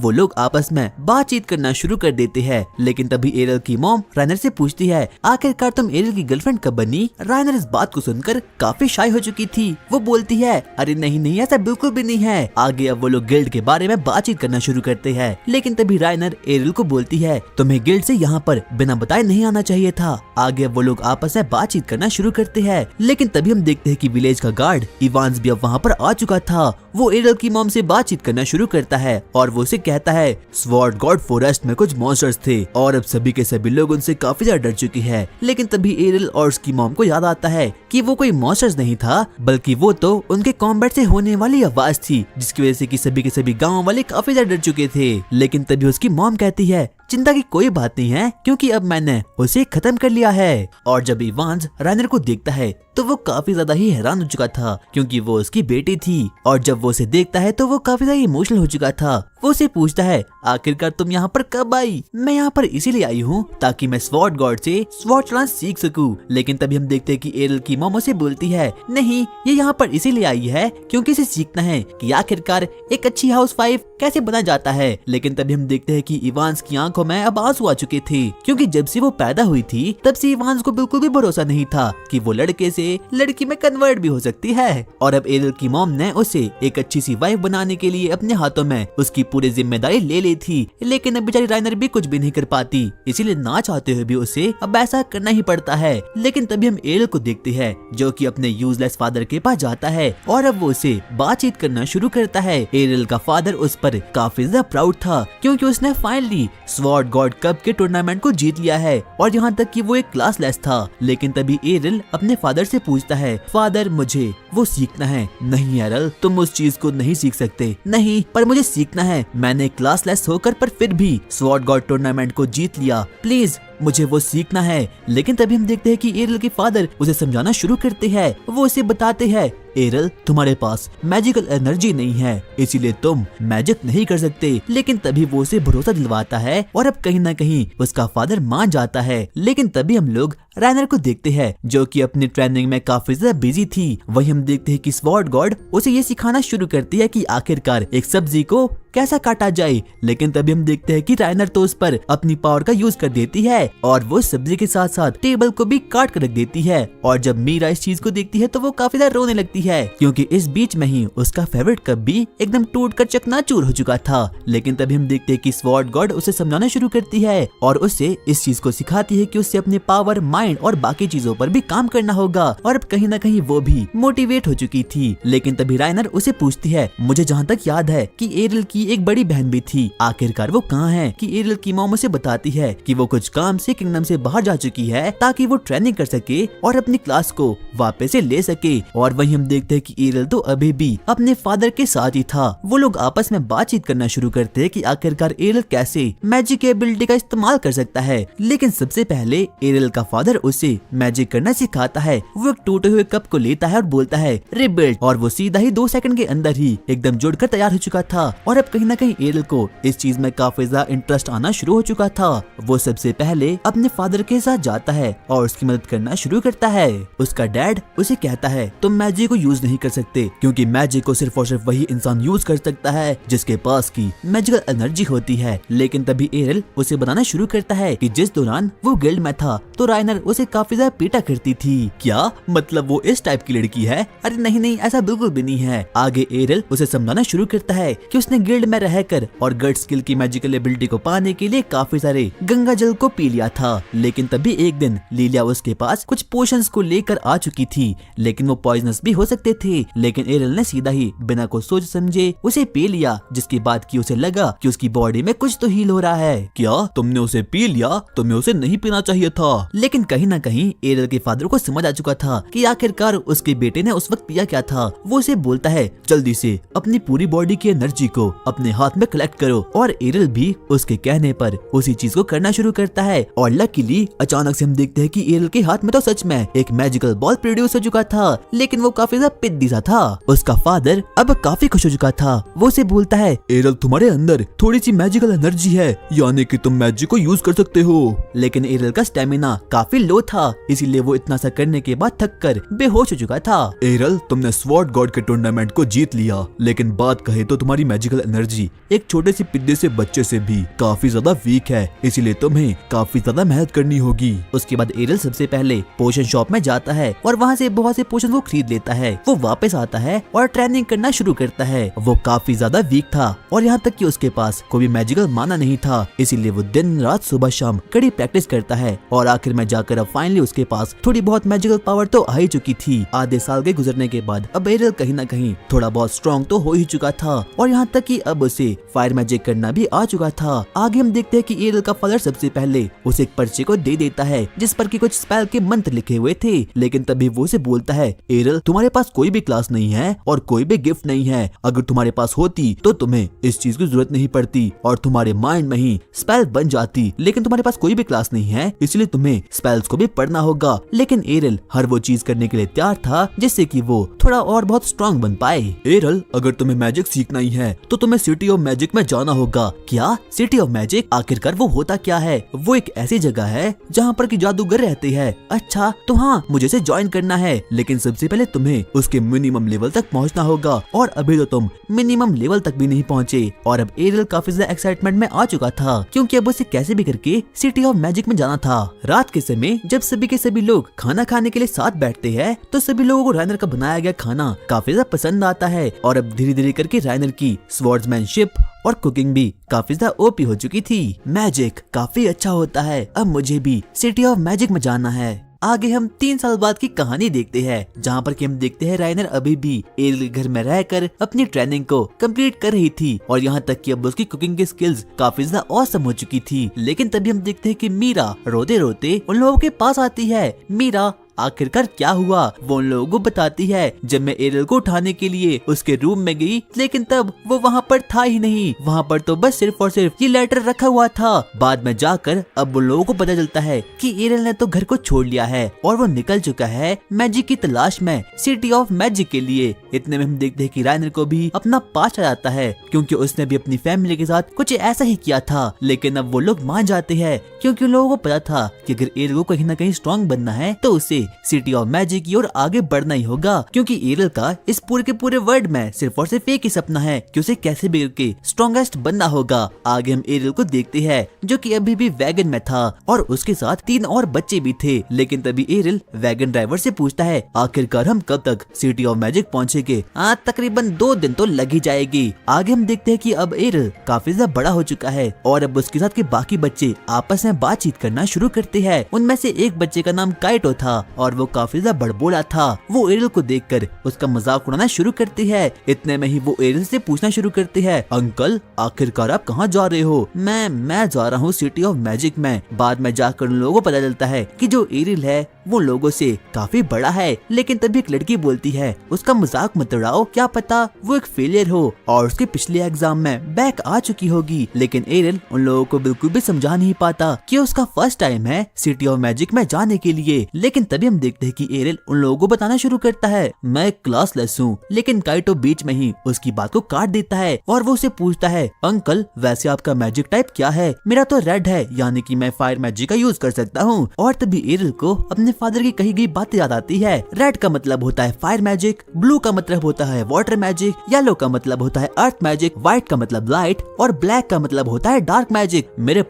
वो लोग आपस में बातचीत करना शुरू कर देते हैं। लेकिन तभी एरियल की मॉम राइनर से पूछती है, आखिरकार तुम एरियल की गर्लफ्रेंड कब बनी? राइनर इस बात को सुनकर काफी शाय हो चुकी थी। वो बोलती है, अरे नहीं, ऐसा बिल्कुल भी नहीं है। आगे अब वो लोग गिल्ड के बारे में बातचीत करना शुरू करते हैं। लेकिन तभी राइनर एरियल को बोलती है, तुम्हें गिल्ड से यहाँ पर बिना बताए नहीं आना चाहिए था। आगे अब वो लोग आपस में बातचीत करना शुरू करते हैं। लेकिन तभी हम देखते हैं कि विलेज का गार्ड इवांस भी अब वहाँ पर आ चुका था। वो एरियल की मॉम से बातचीत करना शुरू करता है और वो उसे कहता है, स्वॉर्ड गॉड फॉरेस्ट में कुछ मॉन्स्टर्स थे और अब सभी के सभी लोग उनसे काफी ज्यादा डर चुके हैं। लेकिन तभी एरियल और उसकी मॉम को याद आता है कि वो कोई मॉन्स्टर्स नहीं था, बल्कि वो तो उनके कॉम्बैट से होने वाली आवाज थी, जिसकी वजह से कि सभी के सभी गांव वाले काफी ज्यादा डर चुके थे। लेकिन तभी उसकी मॉम कहती है, चिंता की कोई बात नहीं है, क्योंकि अब मैंने उसे खत्म कर लिया है। और जब इवांस राइनर को देखता है तो वो काफी ज्यादा ही हैरान हो चुका था, क्योंकि वो उसकी बेटी थी। और जब वो उसे देखता है तो वो काफी ज्यादा इमोशनल हो चुका था। वो उसे पूछता है, आखिरकार तुम यहाँ पर कब आई? मैं यहाँ पर इसीलिए आई हूँ ताकि मैं स्वॉर्ड गॉड से स्वॉर्ड चलाना सीख सकूं। लेकिन तभी हम देखते हैं कि एरियल की मॉम उसे बोलती है, नहीं, ये यहाँ पर इसीलिए आई है क्योंकि इसे सीखना है कि आखिरकार एक अच्छी हाउसवाइफ कैसे बना जाता है। लेकिन तभी हम देखते हैं कि इवांस की आंखों में अब आंसू आ चुके थे, क्योंकि जब से वो पैदा हुई थी तब से इवांस को बिल्कुल भी भरोसा नहीं था कि वो लड़के से लड़की में कन्वर्ट भी हो सकती है। और अब एरियल की मॉम ने उसे एक अच्छी सी वाइफ बनाने के लिए अपने हाथों में उसकी पूरी जिम्मेदारी ले ली थी। लेकिन अब बेचारी राइनर भी कुछ भी नहीं कर पाती, इसीलिए ना चाहते हुए भी उसे अब ऐसा करना ही पड़ता है। लेकिन तभी हम एरियल को देखते हैं, जो कि अपने यूजलेस फादर के पास जाता है और अब वो उसे बातचीत करना शुरू करता है। एरियल का फादर उस पर काफी ज्यादा प्राउड था, क्योंकि उसने फाइनली स्वॉर्ड गॉड कप के टूर्नामेंट को जीत लिया है, और यहाँ तक कि वो एक क्लासलेस था। लेकिन तभी एरियल अपने फादर से पूछता है, फादर मुझे वो सीखना है। नहीं एरियल, तुम उस चीज को नहीं सीख सकते। नहीं, पर मुझे सीखना है। मैंने क्लासलेस होकर पर फिर भी स्वॉर्ड गॉड टूर्नामेंट को जीत लिया। प्लीज मुझे वो सीखना है। लेकिन तभी हम देखते हैं कि एरियल के फादर उसे समझाना शुरू करते हैं। वो उसे बताते हैं, एरियल तुम्हारे पास मैजिकल एनर्जी नहीं है, इसीलिए तुम मैजिक नहीं कर सकते। लेकिन तभी वो उसे भरोसा दिलवाता है और अब कहीं ना कहीं उसका फादर मान जाता है। लेकिन तभी हम लोग राइनर को देखते हैं जो कि अपनी ट्रेनिंग में काफी ज्यादा बिजी थी। वही हम देखते हैं कि स्वॉर्ड गॉड उसे ये सिखाना शुरू करती है कि आखिरकार एक सब्जी को कैसा काटा जाए। लेकिन तभी हम देखते हैं कि राइनर तो उस पर अपनी पावर का यूज कर देती है और वो सब्जी के साथ साथ टेबल को भी काट कर रख देती है। और जब मीरा इस चीज को देखती है तो वो काफी ज्यादा रोने लगती है, क्योंकि इस बीच में ही उसका फेवरेट कप भी एकदम टूट कर चकनाचूर हो चुका था। लेकिन तभी हम देखते हैं कि स्वॉर्ड गॉड उसे समझाना शुरू करती है और उसे इस चीज को सिखाती है कि उसे अपने पावर, माइंड और बाकी चीजों पर भी काम करना होगा। और अब कहीं ना कहीं वो भी मोटिवेट हो चुकी थी। लेकिन तभी राइनर उसे पूछती है, मुझे जहाँ तक याद है कि एरियल की एक बड़ी बहन भी थी, आखिरकार वो कहाँ है? कि एरियल की मॉम उसे बताती है कि वो कुछ काम से किंगडम से बाहर जा चुकी है ताकि वो ट्रेनिंग कर सके और अपनी क्लास को वापस से ले सके। और वहीं हम देखते हैं कि एरियल तो अभी भी अपने फादर के साथ ही था। वो लोग आपस में बातचीत करना शुरू करते हैं कि आखिरकार एरियल कैसे मैजिक एबिलिटी का इस्तेमाल कर सकता है। लेकिन सबसे पहले एरियल का फादर उसे मैजिक करना सिखाता है। वो एक टूटे हुए कप को लेता है और बोलता है रिबिल्ड, और वो सीधा ही 2 सेकंड के अंदर ही एकदम जुड़कर तैयार हो चुका था। और अब कहीं ना कहीं एरियल को इस चीज में काफी ज्यादा इंटरेस्ट आना शुरू हो चुका था। वो सबसे पहले अपने फादर के साथ जाता है और उसकी मदद करना शुरू करता है। उसका डैड उसे कहता है तुम मैजिक को यूज नहीं कर सकते, क्योंकि मैजिक को सिर्फ और सिर्फ वही इंसान यूज कर सकता है जिसके पास की मैजिकल एनर्जी होती है। लेकिन तभी एरियल उसे बताना शुरू करता है कि जिस दौरान वो गिल्ड में था तो राइनर उसे काफी ज्यादा पीटा करती थी। क्या मतलब वो इस टाइप की लड़की है? अरे नहीं नहीं, ऐसा बिल्कुल भी नहीं है। आगे एरियल उसे समझाना शुरू करता है कि उसने गिल्ड में रहकर और गॉड स्किल की मैजिकल एबिलिटी को पाने के लिए काफी सारे गंगा जल को पी लिया था। लेकिन तभी एक दिन लीलिया उसके पास कुछ पोशंस को लेकर आ चुकी थी, लेकिन वो पॉइजनस भी हो सकते थे। लेकिन एरियल ने सीधा ही बिना को सोच समझे उसे पी लिया, जिसके बाद कि उसे लगा कि उसकी बॉडी में कुछ तो हील हो रहा है। क्या तुमने उसे पी लिया? तुम्हें उसे नहीं पीना चाहिए था। लेकिन कहीं ना कहीं एरियल के फादर को समझ आ चुका था कि आखिरकार उसके बेटे ने उस वक्त पिया क्या था। वो उसे बोलता है जल्दी से अपनी पूरी बॉडी की एनर्जी को अपने हाथ में कलेक्ट करो। और एरियल भी उसके कहने पर उसी चीज को करना शुरू करता है। और लकीली अचानक से हम देखते हैं कि एरियल के हाथ में तो सच में एक मैजिकल बॉल प्रोड्यूस हो चुका था, लेकिन वो काफी ज्यादा पिद्दी सा था। उसका फादर अब काफी खुश हो चुका था। वो उसे बोलता है एरियल तुम्हारे अंदर थोड़ी सी मैजिकल एनर्जी है, यानी कि तुम मैजिक को यूज कर सकते हो। लेकिन एरियल का स्टेमिना काफी लो था, इसीलिए वो इतना सा करने के बाद थक कर बेहोश हो चुका था। एरियल तुमने स्वॉर्ड गॉड के टूर्नामेंट को जीत लिया, लेकिन बात कहे तो तुम्हारी मैजिकल एनर्जी एक छोटे से पिद्दे से बच्चे से भी काफी ज्यादा वीक है, इसीलिए तुम्हें काफी ज्यादा मेहनत करनी होगी। उसके बाद एरियल सबसे पहले पोशन शॉप में जाता है और वहाँ से बहुत से पोशन को खरीद लेता है। वो वापस आता है और ट्रेनिंग करना शुरू करता है। वो काफी ज्यादा वीक था और यहाँ तक कि उसके पास कोई भी मैजिकल माना नहीं था, इसीलिए वो दिन रात सुबह शाम कड़ी प्रैक्टिस करता है। और आखिर में जाकर अब फाइनली उसके पास थोड़ी बहुत मैजिकल पावर तो आ ही चुकी थी। आधे साल के गुजरने के बाद अब एरियल कहीं ना कहीं थोड़ा बहुत स्ट्रॉन्ग तो हो ही चुका था और यहाँ तक कि अब उसे फायर मैजिक करना भी आ चुका था। आगे हम देखते हैं कि एरियल का फादर सबसे पहले उसे एक पर्चे को दे देता है जिस पर कि कुछ स्पेल के मंत्र लिखे हुए थे। लेकिन तभी वो उसे बोलता है एरियल तुम्हारे पास कोई भी क्लास नहीं है और कोई भी गिफ्ट नहीं है। अगर तुम्हारे पास होती तो तुम्हें इस चीज की जरूरत नहीं पड़ती और तुम्हारे माइंड में ही स्पेल बन जाती। लेकिन तुम्हारे पास कोई भी क्लास नहीं है, इसलिए तुम्हें स्पेल्स को भी पढ़ना होगा। लेकिन एरियल हर वो चीज करने के लिए तैयार था जिससे कि वो थोड़ा और बहुत स्ट्रॉन्ग बन पाए। एरियल अगर तुम्हें मैजिक सीखना ही है तो तुम्हें सिटी ऑफ मैजिक में जाना होगा। क्या सिटी ऑफ मैजिक? आखिरकार वो होता क्या है? वो एक ऐसी जगह है जहाँ पर कि जादूगर रहते हैं। अच्छा तो हाँ, मुझे इसे ज्वाइन करना है, लेकिन सबसे पहले तुम्हें उसके मिनिमम लेवल तक पहुँचना होगा और अभी तो तुम मिनिमम लेवल तक भी नहीं पहुँचे। और अब एरियल काफी ज्यादा एक्साइटमेंट में आ चुका था क्योंकि अब उसे कैसे भी करके सिटी ऑफ मैजिक में जाना था। रात के समय जब सभी के सभी लोग खाना खाने के लिए साथ बैठते हैं तो सभी लोगों को राइनर का बनाया गया खाना काफी ज्यादा पसंद आता है। और अब धीरे धीरे करके राइनर की स्वॉर्ड्समैनशिप और कुकिंग भी काफी ज्यादा ओपी हो चुकी थी। मैजिक काफी अच्छा होता है, अब मुझे भी सिटी ऑफ मैजिक में जाना है। आगे हम 3 साल बाद की कहानी देखते हैं जहाँ पर कि हम देखते हैं राइनर अभी भी एरियल के घर में रहकर अपनी ट्रेनिंग को कंप्लीट कर रही थी और यहाँ तक कि अब उसकी कुकिंग की स्किल्स काफी ज्यादा ऑसम हो चुकी थी। लेकिन तभी हम देखते हैं कि मीरा रोते रोते उन लोगों के पास आती है। मीरा आखिरकार क्या हुआ वो उन लोगों को बताती है। जब मैं एरियल को उठाने के लिए उसके रूम में गई, लेकिन तब वो वहाँ पर था ही नहीं। वहाँ पर तो बस सिर्फ और सिर्फ ये लेटर रखा हुआ था। बाद में जाकर अब उन लोगों को पता चलता है कि एरियल ने तो घर को छोड़ लिया है और वो निकल चुका है मैजिक की तलाश में, सिटी ऑफ मैजिक के लिए। इतने में हम देखते हैं कि राइनर को भी अपना पास आ जाता है, क्योंकि उसने भी अपनी फैमिली के साथ कुछ ऐसा ही किया था। लेकिन अब वो लोग मान जाते हैं, क्योंकि उन लोगों को पता था कि अगर एरियल को कहीं ना कहीं स्ट्रॉन्ग बनना है तो उसे सिटी ऑफ मैजिक की ओर आगे बढ़ना ही होगा। क्योंकि एरियल का इस पूरे के पूरे वर्ल्ड में सिर्फ और सिर्फ एक ही सपना है कि उसे कैसे भी करके स्ट्रॉन्गेस्ट बनना होगा। आगे हम एरियल को देखते हैं जो कि अभी भी वैगन में था और उसके साथ 3 और बच्चे भी थे। लेकिन तभी एरियल वैगन ड्राइवर से पूछता है, आखिरकार हम कब तक सिटी ऑफ मैजिक पहुँचेंगे? तकरीबन 2 दिन तो लग ही जाएगी। आगे हम देखते हैं कि अब एरियल काफी ज्यादा बड़ा हो चुका है और अब उसके साथ के बाकी बच्चे आपस में बातचीत करना शुरू करते हैं। उनमें से एक बच्चे का नाम काइटो था और वो काफी ज्यादा बड़बोला था। वो एरियल को देखकर उसका मजाक उड़ाना शुरू करती है। इतने में ही वो एरियल से पूछना शुरू करती है, अंकल आखिरकार आप कहाँ जा रहे हो? मैं जा रहा हूँ सिटी ऑफ मैजिक में। बाद में जाकर उन लोगों को पता चलता है कि जो एरियल है वो लोगों से काफी बड़ा है। लेकिन तभी एक लड़की बोलती है, उसका मजाक मत उड़ाओ, क्या पता वो एक फेलियर हो और उसके पिछले एग्जाम में बैक आ चुकी होगी। लेकिन एरियल उन लोगों को बिल्कुल भी समझा नहीं पाता कि उसका फर्स्ट टाइम है सिटी ऑफ मैजिक में जाने के लिए। लेकिन तभी हम देखते हैं कि एरियल उन लोगों को बताना शुरू करता है, मैं क्लासलेस हूँ। लेकिन काइटो बीच में ही उसकी बात को काट देता है और वो उसे पूछता है, अंकल वैसे आपका मैजिक टाइप क्या है? मेरा तो रेड है, यानी कि मैं फायर मैजिक का यूज कर सकता हूँ। और तभी एरियल को अपने फादर की कही गई बात याद आती है। रेड का मतलब होता है फायर मैजिक, ब्लू का मतलब होता है वाटर मैजिक, येलो का मतलब होता है अर्थ मैजिक, व्हाइट का मतलब लाइट और ब्लैक का मतलब होता है डार्क मैजिक। मेरे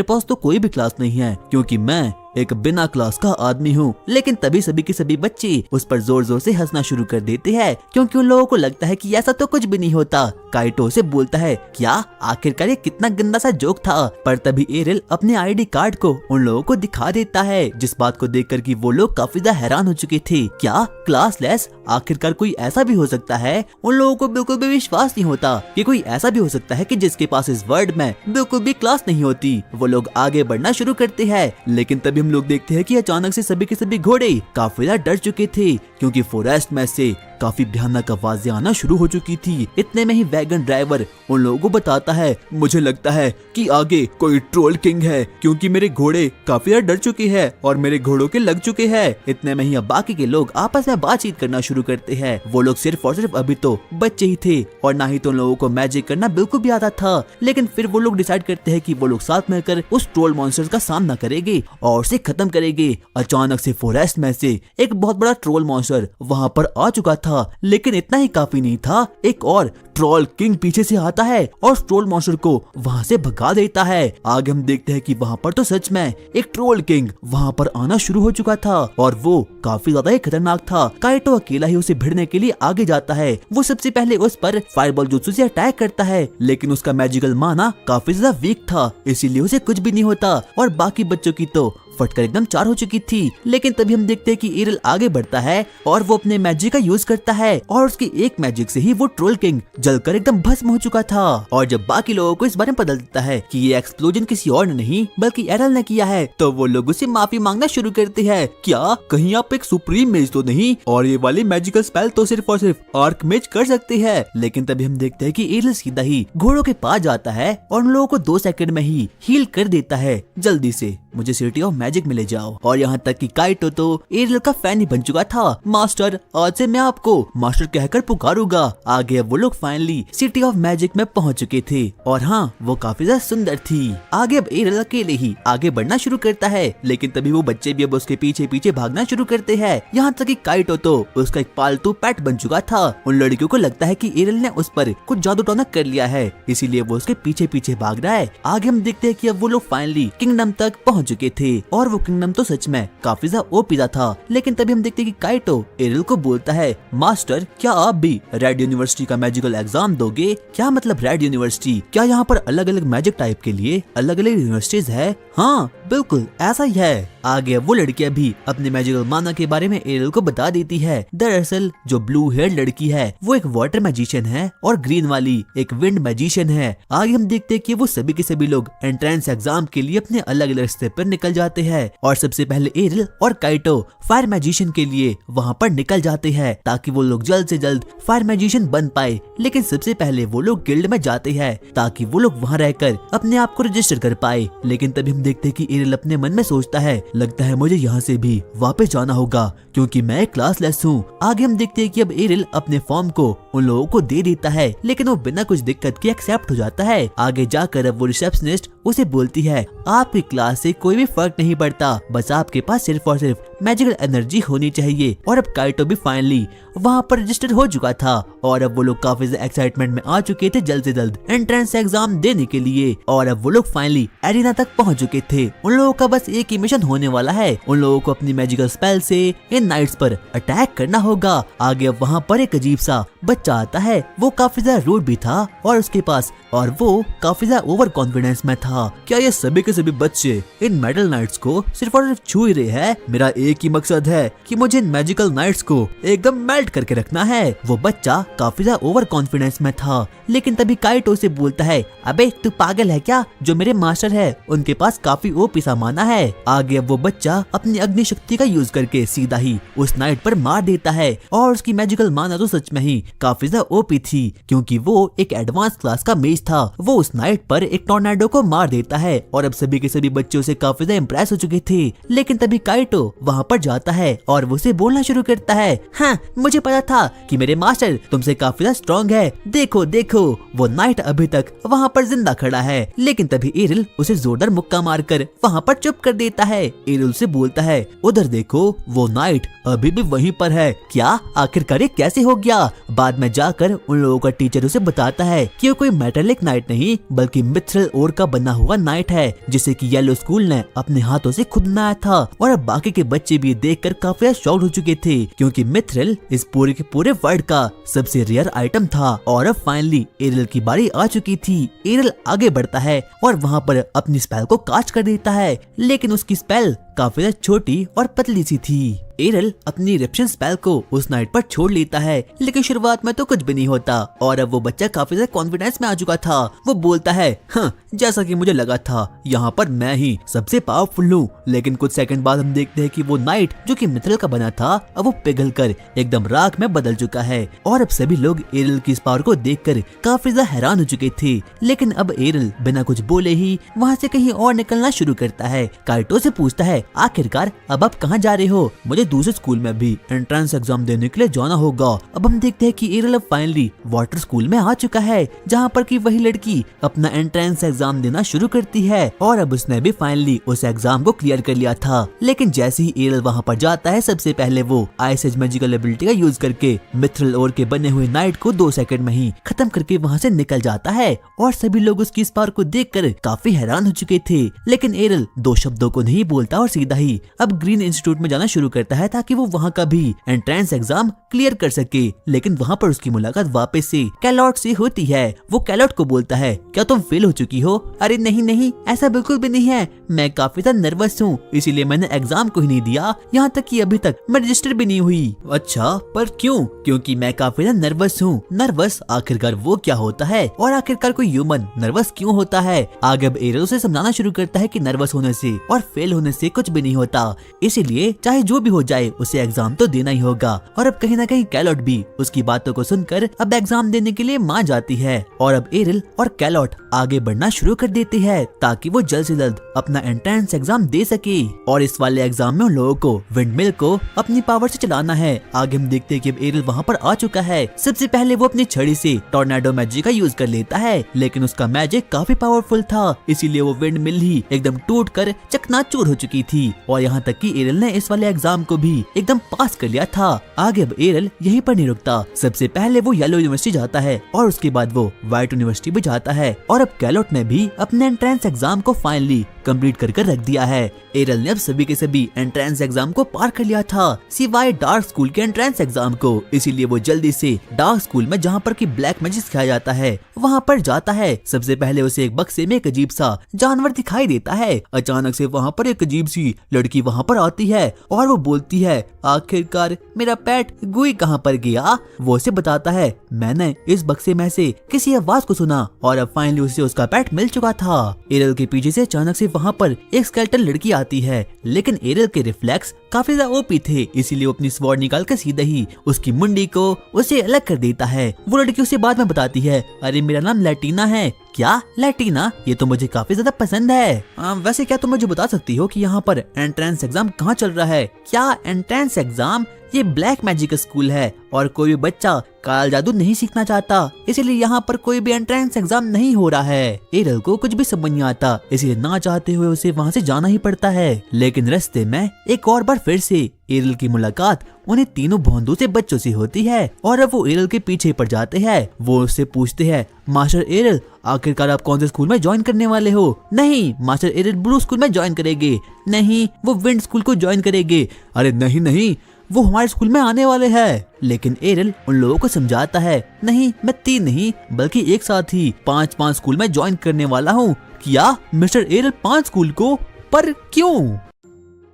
पास तो कोई भी क्लास नहीं है, क्योंकि मैं एक बिना क्लास का आदमी हूँ। लेकिन तभी सभी के सभी बच्चे उस पर जोर जोर से हंसना शुरू कर देते हैं, क्योंकि उन लोगों को लगता है कि ऐसा तो कुछ भी नहीं होता। काइटो से बोलता है, क्या आखिरकार ये कितना गंदा सा जोक था? पर तभी एरियल अपने आईडी कार्ड को उन लोगों को दिखा देता है, जिस बात को देखकर कि वो लोग काफी ज्यादा हैरान हो चुके थे। क्या क्लासलेस? आखिरकार कोई ऐसा भी हो सकता है? उन लोगों को बिल्कुल भी विश्वास नहीं होता कि कोई ऐसा भी हो सकता है कि जिसके पास इस वर्ल्ड में बिल्कुल भी क्लास नहीं होती। वो लोग आगे बढ़ना शुरू करते हैं। लेकिन तभी हम लोग देखते हैं कि अचानक से सभी के सभी घोड़े काफी ज्यादा डर चुके थे, क्योंकि फॉरेस्ट में से काफी भयानक आवाजें आना शुरू हो चुकी थी। इतने में ही वैगन ड्राइवर उन लोगों को बताता है, मुझे लगता है कि आगे कोई ट्रोल किंग है, क्योंकि मेरे घोड़े काफी ज्यादा डर चुके हैं और मेरे घोड़ों के लग चुके हैं। इतने में ही अब बाकी के लोग आपस में बातचीत करना शुरू करते हैं। वो लोग सिर्फ और सिर्फ अभी तो बच्चे ही थे और ना ही तो उन लोगों को मैजिक करना बिल्कुल भी आता था। लेकिन फिर वो लोग डिसाइड करते हैं कि वो लोग साथ मिलकर उस ट्रोल मॉन्स्टर का सामना करेंगे और उसे खत्म करेंगे। अचानक से फॉरेस्ट में से एक बहुत बड़ा ट्रोल मॉन्स्टर वहाँ पर आ चुका था। लेकिन इतना ही काफी नहीं था, एक और ट्रोल किंग पीछे से आता है और ट्रोल मॉन्स्टर को वहाँ से भगा देता है। आगे हम देखते हैं कि वहाँ पर तो सच में एक ट्रोल किंग वहाँ पर आना शुरू हो चुका था और वो काफी ज्यादा ही खतरनाक था। काइटो अकेला ही उसे भिड़ने के लिए आगे जाता है। वो सबसे पहले उस पर फायरबॉल जुत्सु से अटैक करता है, लेकिन उसका मैजिकल माना काफी ज्यादा वीक था, इसीलिए उसे कुछ भी नहीं होता और बाकी बच्चों की तो फटकर एकदम 4 हो चुकी थी। लेकिन तभी हम देखते हैं कि एरियल आगे बढ़ता है और वो अपने मैजिक का यूज करता है और उसकी एक मैजिक से ही वो ट्रोल किंग जलकर एकदम भस्म हो चुका था। और जब बाकी लोगों को इस बारे में पता चलता है कि ये एक्सप्लोजन किसी और ने नहीं बल्कि एरियल ने किया है, तो वो लोग उससे माफी मांगना शुरू करते हैं। क्या कहीं आप एक सुप्रीम मेज तो नहीं? और ये वाली मैजिकल स्पेल तो सिर्फ और सिर्फ आर्क मेज कर सकते हैं। लेकिन तभी हम देखते हैं कि एरियल सीधा ही घोड़ों के पास जाता है और उन लोगों को 2 सेकंड में ही हील कर देता है। जल्दी से मुझे सिटी ऑफ मैजिक में ले जाओ। और यहाँ तक कि काइटो तो एरियल का फैन ही बन चुका था। मास्टर, आज से मैं आपको मास्टर कहकर पुकारूंगा। आगे अब वो लोग फाइनली सिटी ऑफ मैजिक में पहुँच चुके थे और हाँ, वो काफी ज्यादा सुंदर थी। आगे अब एरियल अकेले ही आगे बढ़ना शुरू करता है, लेकिन तभी वो बच्चे भी अब उसके पीछे पीछे भागना शुरू करते हैं। यहाँ तक कि काइटो तो उसका एक पालतू पेट बन चुका था। उन लड़कियों को लगता है कि एरियल ने उस पर कुछ जादू टोना कर लिया है, इसीलिए वो उसके पीछे पीछे भाग रहा है। आगे हम देखते हैं कि अब वो लोग फाइनली किंगडम तक पहुँच चुके थे और वो किंगडम तो सच में काफी ज्यादा ओपी था। लेकिन तभी हम देखते हैं कि काइटो एरियल को बोलता है, मास्टर क्या आप भी रेड यूनिवर्सिटी का मैजिकल एग्जाम दोगे? क्या मतलब रेड यूनिवर्सिटी? क्या यहाँ पर अलग अलग मैजिक टाइप के लिए अलग अलग यूनिवर्सिटीज है? हाँ बिल्कुल ऐसा ही है। आगे वो लड़कियां भी अपने मैजिकल माना के बारे में एरियल को बता देती है। दरअसल जो ब्लू हेयर लड़की है वो एक वाटर मैजिशियन है और ग्रीन वाली एक विंड मैजिशियन है। आगे हम देखते हैं कि वो सभी के सभी लोग एंट्रेंस एग्जाम के लिए अपने अलग अलग रास्ते पर निकल जाते हैं और सबसे पहले एरियल और काइटो फायर मैजिशियन के लिए वहाँ पर निकल जाते हैं ताकि वो लोग जल्द से जल्द फायर मैजिशियन बन पाए। लेकिन सबसे पहले वो लोग गिल्ड में जाते हैं ताकि वो लोग वहाँ रहकर अपने आप को रजिस्टर कर पाए। लेकिन तभी हम देखते हैं कि एरियल अपने मन में सोचता है, लगता है मुझे यहाँ से भी वापस जाना होगा क्योंकि मैं एक क्लासलेस हूँ। आगे हम देखते हैं कि अब एरियल अपने फॉर्म को उन लोगों को दे देता है लेकिन वो बिना कुछ दिक्कत के एक्सेप्ट हो जाता है। आगे जाकर अब वो रिसेप्शनिस्ट उसे बोलती है, आपकी क्लास से कोई भी फर्क नहीं पड़ता, बस आपके पास सिर्फ और सिर्फ मैजिकल एनर्जी होनी चाहिए। और अब काइटो भी फाइनली वहाँ पर रजिस्टर हो चुका था और अब वो लोग काफी एक्साइटमेंट में आ चुके थे जल्द से जल्द एंट्रेंस एग्जाम देने के लिए। और अब वो लोग फाइनली एरिना तक पहुँच चुके थे। उन लोगों का बस एक ही मिशन होने वाला है, उन लोगों को अपनी मैजिकल स्पेल से इन नाइट्स पर अटैक करना होगा। आगे अब वहाँ पर एक अजीब सा बच्चा आता है, वो काफी ज्यादा रूड भी था और उसके पास और वो काफी ज्यादा ओवर कॉन्फिडेंस में था। क्या ये सभी के सभी बच्चे इन मेटल नाइट्स को सिर्फ और सिर्फ छू ही रहे हैं? मेरा एक ही मकसद है कि मुझे इन मैजिकल नाइट्स को एकदम मेल्ट करके रखना है। वो बच्चा काफी ज्यादा ओवर कॉन्फिडेंस में था लेकिन तभी काइटो से बोलता है, अबे तू पागल है क्या? जो मेरे मास्टर है उनके पास काफी ओपी सामाना है। आगे अब वो बच्चा अपनी अग्नि शक्ति का यूज करके सीधा ही उस नाइट पर मार देता है और उसकी मैजिकल माना तो सच में ही काफी ज्यादा ओपी थी क्योंकि वो एक एडवांस क्लास का मेज था। वो उस नाइट पर एक टॉर्नेडो को मार देता है और अब सभी के सभी बच्चों से काफी ज्यादा इम्प्रेस हो चुके थे। लेकिन तभी काइटो वहाँ पर जाता है और वो उसे बोलना शुरू करता है, हाँ मुझे पता था कि मेरे मास्टर तुमसे काफी ज्यादा स्ट्रॉन्ग है, देखो देखो। वो नाइट अभी तक वहाँ पर जिंदा खड़ा है। लेकिन तभी एरियल उसे जोरदार मुक्का मारकर वहाँ पर चुप कर देता है। एरियल से बोलता है, उधर देखो वो नाइट अभी भी वहीं पर है। क्या आखिरकार ये कैसे हो गया? बाद में जाकर उन लोगों का टीचर उसे बताता है कि कोई मेटालिक नाइट नहीं बल्कि मिथ्रल ओर का बना हुआ नाइट है जिसे कि येलो स्कूल ने अपने हाथों से खुद बनाया था। और अब बाकी के बच्चे भी देखकर काफी शॉक्ड हो चुके थे क्योंकि मिथ्रल इस पूरे के पूरे वर्ल्ड का सबसे रेयर आइटम था। और अब फाइनली एरियल की बारी आ चुकी थी। एरियल आगे बढ़ता है और वहाँ पर अपनी स्पेल को कास्ट कर देता है लेकिन उसकी स्पेल काफी छोटी और पतली सी थी। एरियल अपनी इरप्शन स्पेल को उस नाइट पर छोड़ लेता है लेकिन शुरुआत में तो कुछ भी नहीं होता और अब वो बच्चा काफी ज्यादा कॉन्फिडेंस में आ चुका था। वो बोलता है, हाँ जैसा कि मुझे लगा था यहाँ पर मैं ही सबसे पावरफुल हूँ। लेकिन कुछ सेकंड बाद हम देखते हैं कि वो नाइट जो कि मिथ्रल का बना था अब वो पिघल कर एकदम राख में बदल चुका है। और अब सभी लोग एरियल की इस पावर को देखकर काफी ज्यादा हैरान हो चुके थे। लेकिन अब एरियल बिना कुछ बोले ही वहाँ से कहीं और निकलना शुरू करता है। काइटो से पूछता है, आखिरकार अब आप कहाँ जा रहे हो? मुझे दूसरे स्कूल में भी एंट्रेंस एग्जाम देने के लिए जाना होगा। अब हम देखते हैं कि एरियल अब फाइनली वाटर स्कूल में आ चुका है जहाँ पर कि वही लड़की अपना एंट्रेंस एग्जाम देना शुरू करती है और अब उसने भी फाइनली उस एग्जाम को क्लियर कर लिया था। लेकिन जैसे ही एरियल वहाँ पर जाता है सबसे पहले वो आइस एज मैजिकल एबिलिटी का यूज करके मिथ्रल ओर के बने हुए नाइट को 2 सेकंड में ही खत्म करके वहाँ से निकल जाता है। और सभी लोग उसकी इस पावर को देखकर काफी हैरान हो चुके थे। लेकिन एरियल 2 शब्दों को नहीं बोलता और सीधा ही अब ग्रीन इंस्टीट्यूट में जाना शुरू करता है ताकि वो वहाँ का भी एंट्रेंस एग्जाम क्लियर कर सके। लेकिन वहाँ पर उसकी मुलाकात वापस से कैलॉट से होती है। वो कैलॉट को बोलता है, क्या तुम फेल हो चुकी हो? अरे नहीं नहीं, ऐसा बिल्कुल भी नहीं है, मैं काफी ज्यादा नर्वस हूँ इसीलिए मैंने एग्जाम को ही नहीं दिया, यहाँ तक कि अभी तक मैं रजिस्टर भी नहीं हुई। अच्छा पर क्यों? क्योंकि मैं काफी ज्यादा नर्वस हूँ। नर्वस आखिरकार वो क्या होता है और आखिरकार कोई ह्यूमन नर्वस क्यों होता है? आगे अब एरियल उसे समझाना शुरू करता है कि नर्वस होने से और फेल होने से कुछ भी नहीं होता, इसीलिए चाहे जो भी हो जाए उसे एग्जाम तो देना ही होगा। और अब कहीं ना कहीं कैलॉट भी उसकी बातों को सुनकर अब एग्जाम देने के लिए मान जाती है। और अब एरियल और कैलॉट आगे बढ़ना शुरू कर देते हैं ताकि वो जल्द से जल्द अपना एंट्रेंस एग्जाम दे सके। और इस वाले एग्जाम में उन लोगों को विंडमिल को अपनी पावर से चलाना है। आगे हम देखते हैं कि अब एरियल वहाँ पर आ चुका है। सबसे पहले वो अपनी छड़ी से टॉर्नेडो मैजिक का यूज कर लेता है लेकिन उसका मैजिक काफी पावरफुल था इसीलिए वो विंडमिल ही एकदम टूट कर चकनाचूर हो चुकी थी। थी और यहाँ तक कि एरियल ने इस वाले एग्जाम को भी एकदम पास कर लिया था। आगे अब एरियल यहीं पर नहीं रुकता, सबसे पहले वो येलो यूनिवर्सिटी जाता है और उसके बाद वो व्हाइट यूनिवर्सिटी भी जाता है और अब कैलोट ने भी अपने एंट्रेंस एग्जाम को फाइनली कंप्लीट कर रख दिया है। एरियल ने अब सभी के सभी एंट्रेंस एग्जाम को पार कर लिया था सिवाय डार्क स्कूल के एंट्रेंस एग्जाम को, इसीलिए वो जल्दी से डार्क स्कूल में जहाँ पर की ब्लैक मैजिक सिखाया जाता है वहाँ पर जाता है। सबसे पहले उसे एक बक्से में एक अजीब सा जानवर दिखाई देता है। अचानक से वहाँ पर एक अजीब सी लड़की वहाँ पर आती है और वो बोलती है, आखिरकार मेरा पेट गुई कहाँ पर गया। वो उसे बताता है, मैंने इस बक्से में से किसी आवाज को सुना और अब फाइनली उसे उसका पेट मिल चुका था। एरियल के पीछे से अचानक से वहाँ पर एक स्केलेटन लड़की आती है, लेकिन एरियल के रिफ्लेक्स काफी ज्यादा ओपी थे, इसीलिए वो अपनी स्वॉर्ड निकाल कर सीधा ही उसकी मुंडी को उसे अलग कर देता है। वो लड़की उसे बाद में बताती है, अरे मेरा नाम लैटिना है। क्या लैटिना? ये तो मुझे काफी ज्यादा पसंद है। वैसे क्या तुम मुझे बता सकती हो कि यहाँ पर एंट्रेंस एग्जाम कहाँ चल रहा है? क्या एंट्रेंस एग्जाम? ये ब्लैक मैजिक स्कूल है और कोई भी बच्चा काला जादू नहीं सीखना चाहता, इसीलिए यहाँ पर कोई भी एंट्रेंस एग्जाम नहीं हो रहा है। एरियल को कुछ भी समझ नहीं आता, इसलिए ना चाहते हुए उसे वहाँ से जाना ही पड़ता है। लेकिन रास्ते में एक और बार फिर से एरियल की मुलाकात उन्हें तीनों भोंदू से बच्चों से होती है और अब वो एरियल के पीछे पड़ जाते हैं। वो उससे पूछते हैं, मास्टर एरियल आखिरकार आप कौन से स्कूल में ज्वाइन करने वाले हो? नहीं, मास्टर एरियल ब्लू स्कूल में ज्वाइन करेंगे। नहीं, वो विंड स्कूल को ज्वाइन करेंगे। अरे नहीं नहीं, वो हमारे स्कूल में आने वाले हैं। लेकिन एरियल उन लोगों को समझाता है, नहीं मैं 3 नहीं बल्कि एक साथ ही 5 स्कूल में ज्वाइन करने वाला हूँ। क्या मिस्टर एरियल 5 स्कूल को? पर क्यों?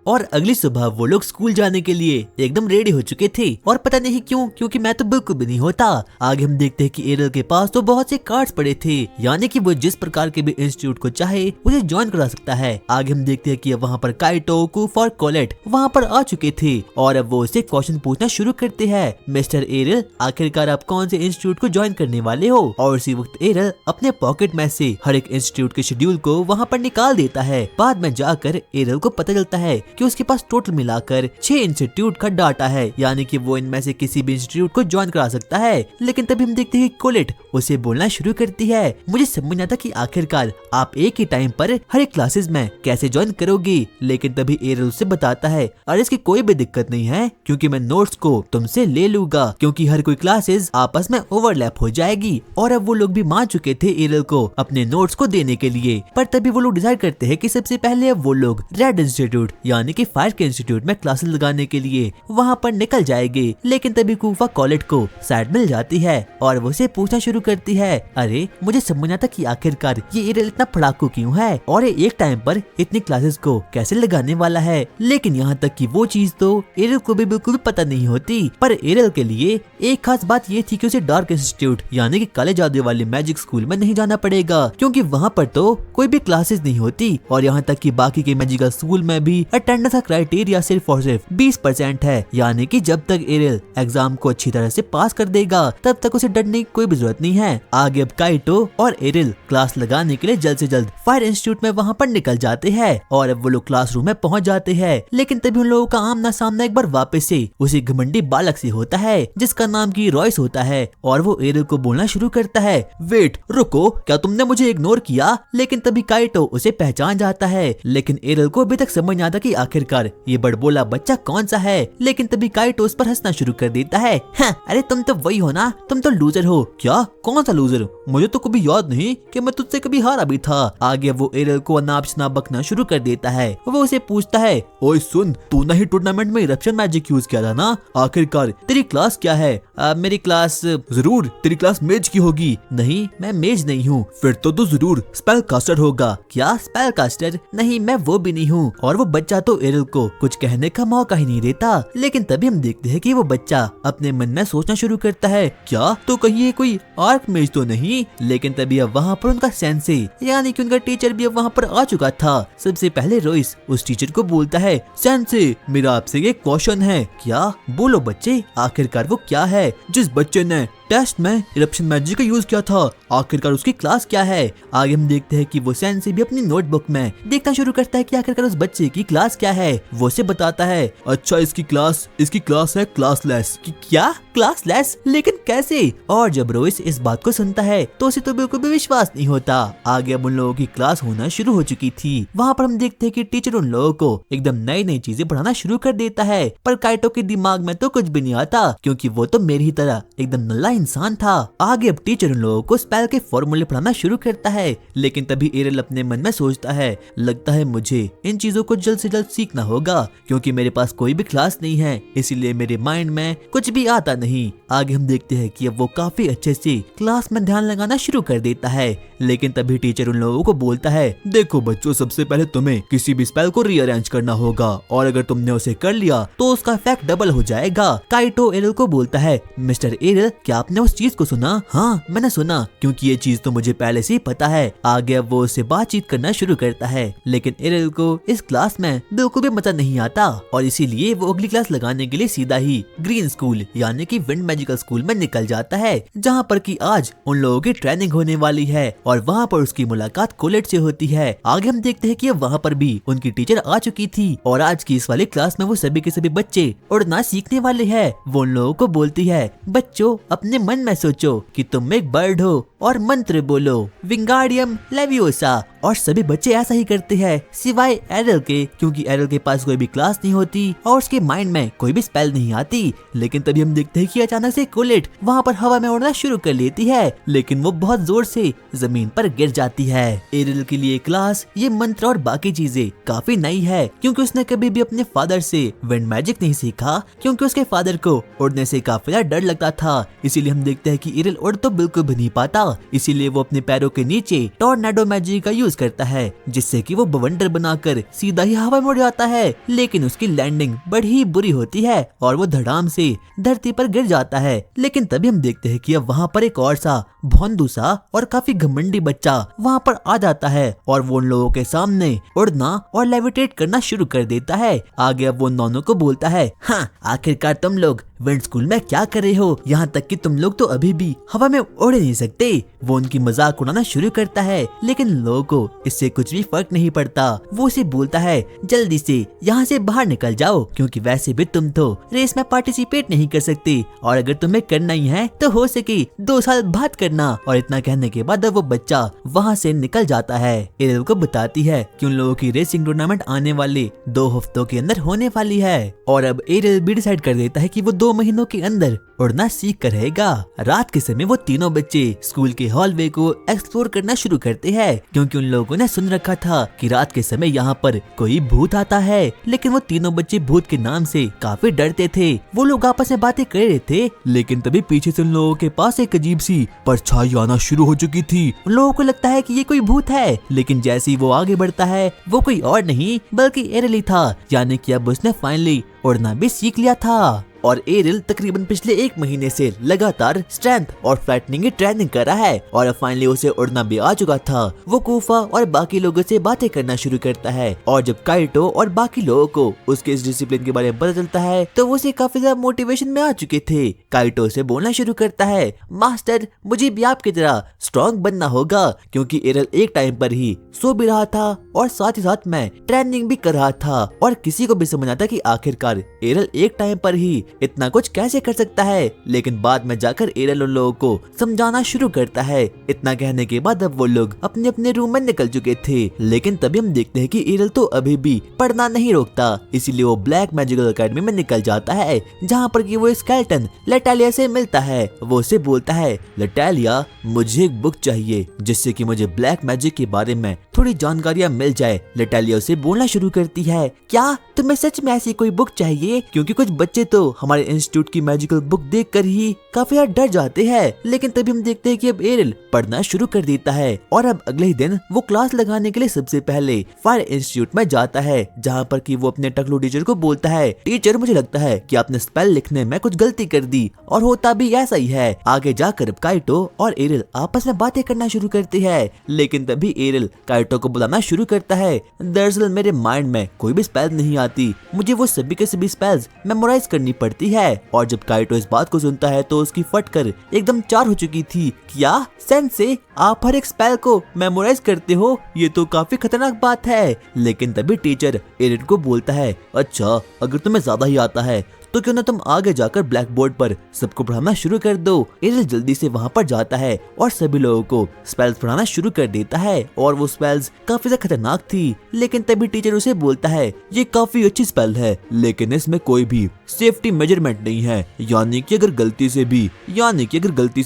और अगली सुबह वो लोग स्कूल जाने के लिए एकदम रेडी हो चुके थे और पता नहीं क्यों, क्योंकि मैं तो बिल्कुल भी नहीं होता। आगे हम देखते हैं कि एरियल के पास तो बहुत से कार्ड्स पड़े थे, यानी कि वो जिस प्रकार के भी इंस्टीट्यूट को चाहे उसे ज्वाइन करा सकता है। आगे हम देखते हैं कि वहाँ पर काइटो, कुफ और कोलेट वहाँ पर आ चुके थे और अब वो उससे क्वेश्चन पूछना शुरू करते हैं, मिस्टर एरियल आखिरकार आप कौन से इंस्टीट्यूट को ज्वाइन करने वाले हो? और उसी वक्त एरियल अपने पॉकेट में से हर एक इंस्टीट्यूट के शेड्यूल को वहाँ पर निकाल देता है। बाद में जाकर एरियल को पता चलता है कि उसके पास टोटल मिलाकर 6 इंस्टीट्यूट का डाटा है, यानी कि वो इनमें से किसी भी इंस्टीट्यूट को ज्वाइन करा सकता है। लेकिन तभी हम देखते हैं कि कोलेट उसे बोलना शुरू करती है, मुझे समझ नहीं आता कि आखिरकार आप एक ही टाइम पर हर एक क्लासेस में कैसे ज्वाइन करोगी। लेकिन तभी एरियल उसे बताता है, अरे इसकी कोई भी दिक्कत नहीं है क्योंकि मैं नोट्स को तुमसे ले लूंगा, क्योंकि हर कोई क्लासेस आपस में ओवरलैप हो जाएगी। और अब वो लोग भी मान चुके थे एरियल को अपने नोट्स को देने के लिए, पर तभी वो लोग डिसाइड करते हैं कि सबसे पहले अब वो लोग रेड इंस्टीट्यूट यानी कि फायर के इंस्टीट्यूट में क्लासेस लगाने के लिए वहाँ पर निकल जाएंगे। लेकिन तभी कुफा कोलेट को साइड मिल जाती है और वो उसे पूछना शुरू करती है, अरे मुझे समझ नहीं आता कि आखिरकार ये एरियल इतना पढ़ाकू क्यों है और एक टाइम पर इतनी क्लासेस को कैसे लगाने वाला है। लेकिन यहाँ तक कि वो चीज तो एरियल को भी बिल्कुल भी पता नहीं होती। पर एरियल के लिए एक खास बात ये थी कि उसे डार्क इंस्टीट्यूट यानी कि काले जादू वाले मैजिक स्कूल में नहीं जाना पड़ेगा, क्योंकि वहाँ पर तो कोई भी क्लासेस नहीं होती और यहाँ तक कि बाकी के मैजिकल स्कूल में भी अटेंडेंस का क्राइटेरिया सिर्फ और सिर्फ 20% है, यानी कि जब तक एरियल एग्जाम को अच्छी तरह से पास कर देगा तब तक उसे डरने की कोई भी जरूरत नहीं है। आगे अब काइटो और एरियल क्लास लगाने के लिए जल्द से जल्द फायर इंस्टीट्यूट में वहाँ पर निकल जाते हैं और अब वो लोग क्लासरूम में पहुँच जाते हैं। लेकिन तभी उन लोगों का आमना सामना एक बार वापस से उसी घमंडी बालक से होता है जिसका नाम की रॉयस होता है और वो एरियल को बोलना शुरू करता है, वेट रुको, क्या तुमने मुझे इग्नोर किया? लेकिन तभी काइटो उसे पहचान जाता है, लेकिन एरियल को अभी तक समझ नहीं आता कि आखिरकार ये बड़बोला बच्चा कौन सा है। लेकिन तभी काइटो उस पर हंसना शुरू कर देता है, अरे तुम तो वही हो ना, तुम तो लूजर हो। क्या? कौन सा लूजर? मुझे तो कभी याद नहीं कि मैं तुझसे कभी हारा भी था। आगे वो एरियल को अनाप शनाप बकना शुरू कर देता है। वो उसे पूछता है, ओए सुन, तूने ही टूर्नामेंट में इरप्शन मैजिक यूज किया था ना, आखिरकार तेरी क्लास क्या है? मेरी क्लास, जरूर तेरी क्लास मेज की होगी। नहीं, मैं मेज नहीं हूँ। फिर तो तू जरूर स्पेल कास्टर होगा। क्या स्पेल कास्टर? नहीं, मैं वो भी नहीं हूँ। और वो बच्चा तो एरियल को कुछ कहने का मौका ही नहीं देता। लेकिन तभी हम देखते हैं कि वो बच्चा अपने मन में सोचना शुरू करता है, क्या तो कहीं ये कोई आर्क मेज तो नहीं? लेकिन तभी अब वहाँ पर उनका सेंसे यानी कि उनका टीचर भी अब वहाँ पर आ चुका था। सबसे पहले रोइस उस टीचर को बोलता है, सेंसे मेरा आपसे एक क्वेश्चन है। क्या? बोलो बच्चे, आखिरकार वो क्या है? जिस बच्चे ने टेस्ट में इरप्शन मैजिक का यूज किया था। आखिरकार उसकी क्लास क्या है? आगे हम देखते हैं कि वो सेंसेई भी अपनी नोटबुक में देखना शुरू करता है कि आखिरकार उस बच्चे की क्लास क्या है। वो उसे बताता है, अच्छा इसकी क्लास है क्लासलेस। क्या क्लासलेस? लेकिन कैसे? और जब रोइस इस बात को सुनता है तो उसे तो बिल्कुल भी विश्वास नहीं होता। आगे अब उन लोगों की क्लास होना शुरू हो चुकी थी। वहाँ पर हम देखते हैं कि टीचर उन लोगों को एकदम नई नई चीजें पढ़ाना शुरू कर देता है, पर काइटो के दिमाग में तो कुछ भी नहीं आता क्योंकि वो तो मेरी ही तरह एकदम नल्ला इंसान था। आगे अब टीचर उन लोगों को स्पेल के फॉर्मूले पढ़ाना शुरू करता है, लेकिन तभी एरियल अपने मन में सोचता है, लगता है मुझे इन चीजों को जल्द से जल्द सीखना होगा क्योंकि मेरे पास कोई भी क्लास नहीं है, इसीलिए मेरे माइंड में कुछ भी आता नहीं। आगे हम देखते हैं कि अब वो काफी अच्छे से क्लास में ध्यान लगाना शुरू कर देता है, लेकिन तभी टीचर उन लोगों को बोलता है, देखो बच्चों, सबसे पहले तुम्हें किसी भी स्पेल को रीअरेंज करना होगा और अगर तुमने उसे कर लिया तो उसका इफेक्ट डबल हो जाएगा। काइटो एरियल को बोलता है, मिस्टर एरियल, क्या आपने उस चीज को सुना? हाँ मैंने सुना, क्योंकि ये चीज तो मुझे पहले से ही पता है। आगे अब वो उससे बातचीत करना शुरू करता है, लेकिन एरियल को इस क्लास में बिल्कुल भी मजा नहीं आता और इसीलिए वो अगली क्लास लगाने के लिए सीधा ही ग्रीन स्कूल यानी कि विंड मैजिकल स्कूल में निकल जाता है, जहाँ पर कि आज उन लोगों की ट्रेनिंग होने वाली है और वहाँ पर उसकी मुलाकात कोलेट से होती है। आगे हम देखते हैं कि वहाँ पर भी उनकी टीचर आ चुकी थी और आज की इस वाली क्लास में वो सभी के सभी बच्चे उड़ना सीखने वाले हैं। वो उन लोगों को बोलती है, बच्चों अपने मन में सोचो कि तुम एक बर्ड हो और मंत्र बोलो, विंगार्डियम लेवियोसा, और सभी बच्चे ऐसा ही करते हैं सिवाय एरियल के, क्योंकि एरियल के पास कोई भी क्लास नहीं होती और उसके माइंड में कोई भी स्पेल नहीं आती। लेकिन तभी हम देखते हैं कि अचानक से कोलेट वहाँ पर हवा में उड़ना शुरू कर लेती है, लेकिन वो बहुत जोर से जमीन पर गिर जाती है। एरियल के लिए क्लास, ये मंत्र और बाकी चीजें काफी नई है क्योंकि उसने कभी भी अपने फादर से विंड मैजिक नहीं सीखा, क्योंकि उसके फादर को उड़ने से काफी ज्यादा डर लगता था। इसीलिए हम देखते हैं कि एरियल उड़ तो बिल्कुल भी नहीं पाता, इसीलिए वो अपने पैरों के नीचे टॉर्नेडो मैजिक का यूज करता है, जिससे कि वो बवंडर बनाकर सीधा ही हवा में उड़ जाता है। लेकिन उसकी लैंडिंग बड़ी बुरी होती है और वो धड़ाम से धरती पर गिर जाता है। लेकिन तभी हम देखते हैं कि अब वहाँ पर एक और सा भोंदू सा और काफी घमंडी बच्चा वहाँ पर आ जाता है और वो उन लोगों के सामने उड़ना और लेविटेट करना शुरू कर देता है। आगे अब वो नॉनो को बोलता है, हाँ आखिरकार तुम लोग विंड स्कूल में क्या कर रहे हो? यहाँ तक कि तुम लोग तो अभी भी हवा में उड़ नहीं सकते। वो उनकी मजाक उड़ाना शुरू करता है, लेकिन लोगों को इससे कुछ भी फर्क नहीं पड़ता। वो उसे बोलता है, जल्दी से यहाँ से बाहर निकल जाओ, क्योंकि वैसे भी तुम तो रेस में पार्टिसिपेट नहीं कर सकते और अगर तुम्हें करना ही है तो हो सके 2 साल बाद करना। और इतना कहने के बाद वो बच्चा वहाँ से निकल जाता है। एरियल को बताती है कि उन लोगों की रेसिंग टूर्नामेंट आने वाले 2 हफ्तों के अंदर होने वाली है और अब एरियल भी डिसाइड कर देता है कि वो 2 महीनों के अंदर उड़ना सीख कर रहेगा। रात के समय वो तीनों बच्चे स्कूल के हॉलवे को एक्सप्लोर करना शुरू करते हैं, क्योंकि उन लोगों ने सुन रखा था कि रात के समय यहाँ पर कोई भूत आता है। लेकिन वो तीनों बच्चे भूत के नाम से काफी डरते थे। वो लोग आपस में बातें कर रहे थे, लेकिन तभी पीछे से उन लोगों के पास एक अजीब सी परछाई आना शुरू हो चुकी थी। उन लोगों को लगता है कि ये कोई भूत है, लेकिन जैसे ही वो आगे बढ़ता है वो कोई और नहीं बल्कि एरियल ही था, यानी कि अब उसने फाइनली उड़ना भी सीख लिया था। और एरियल तकरीबन पिछले 1 महीने से लगातार स्ट्रेंथ और फ्लाइटनिंग की ट्रेनिंग कर रहा है और अब फाइनली उसे उड़ना भी आ चुका था। वो कूफा और बाकी लोगों से बातें करना शुरू करता है और जब काइटो और बाकी लोगों को उसके इस डिसिप्लिन के बारे में पता चलता है तो वो उसे काफी ज्यादा मोटिवेशन में आ चुके थे। काइटो से बोलना शुरू करता है, मास्टर मुझे भी आपकी तरह स्ट्रॉन्ग बनना होगा, क्योंकि एरियल एक टाइम पर ही सो भी रहा था और साथ ही साथ मैं ट्रेनिंग भी कर रहा था और किसी को भी समझ आता कि आखिरकार एरियल एक टाइम पर ही इतना कुछ कैसे कर सकता है। लेकिन बाद में जाकर एरियल उन लोगों को समझाना शुरू करता है। इतना कहने के बाद अब वो लोग अपने अपने रूम में निकल चुके थे, लेकिन तभी हम देखते हैं कि एरियल तो अभी भी पढ़ना नहीं रोकता, इसीलिए वो ब्लैक मैजिकल एकेडमी में निकल जाता है, जहाँ पर कि वो स्केलेटन लेटालिया से मिलता है। वो उसे बोलता है, लेटालिया मुझे एक बुक चाहिए जिससे कि मुझे ब्लैक मैजिक के बारे में थोड़ी जानकारियाँ मिल जाए। लेटालिया उसे बोलना शुरू करती है, क्या तुम्हें सच में ऐसी कोई बुक चाहिए? क्योंकि कुछ बच्चे तो हमारे इंस्टीट्यूट की मैजिकल बुक देखकर ही काफी ज्यादा डर जाते हैं। लेकिन तभी हम देखते हैं कि अब एरियल पढ़ना शुरू कर देता है और अब अगले ही दिन वो क्लास लगाने के लिए सबसे पहले फायर इंस्टीट्यूट में जाता है, जहाँ पर कि वो अपने टकलू टीचर को बोलता है, टीचर मुझे लगता है कि आपने स्पेल लिखने में कुछ गलती कर दी, और होता भी ऐसा ही है। आगे जाकर अब काइटो और एरियल आपस में बातें करना शुरू करते हैं, लेकिन तभी एरियल काइटो को बुलाना शुरू करता है, दरअसल मेरे माइंड में कोई भी स्पेल नहीं आती, मुझे वो सभी के सभी स्पेल्स मेमोराइज करनी पड़ती है। और जब काइटो इस बात को सुनता है तो उसकी फटकर एकदम चार हो चुकी थी। क्या सेंसे, आप हर एक स्पेल को मेमोराइज करते हो? ये तो काफी खतरनाक बात है। लेकिन तभी टीचर एरिन को बोलता है, अच्छा अगर तुम्हें ज्यादा ही आता है तो क्यों ना तुम आगे जाकर ब्लैक बोर्ड पर सबको पढ़ाना शुरू कर दो। एरिल जल्दी से वहाँ पर जाता है और सभी लोगों को स्पेल्स पढ़ाना शुरू कर देता है। और वो स्पेल्स काफी ज्यादा खतरनाक थी। लेकिन तभी टीचर उसे बोलता है, ये काफी अच्छी स्पेल है लेकिन इसमें कोई भी सेफ्टी मेजरमेंट नहीं है, यानी कि अगर गलती से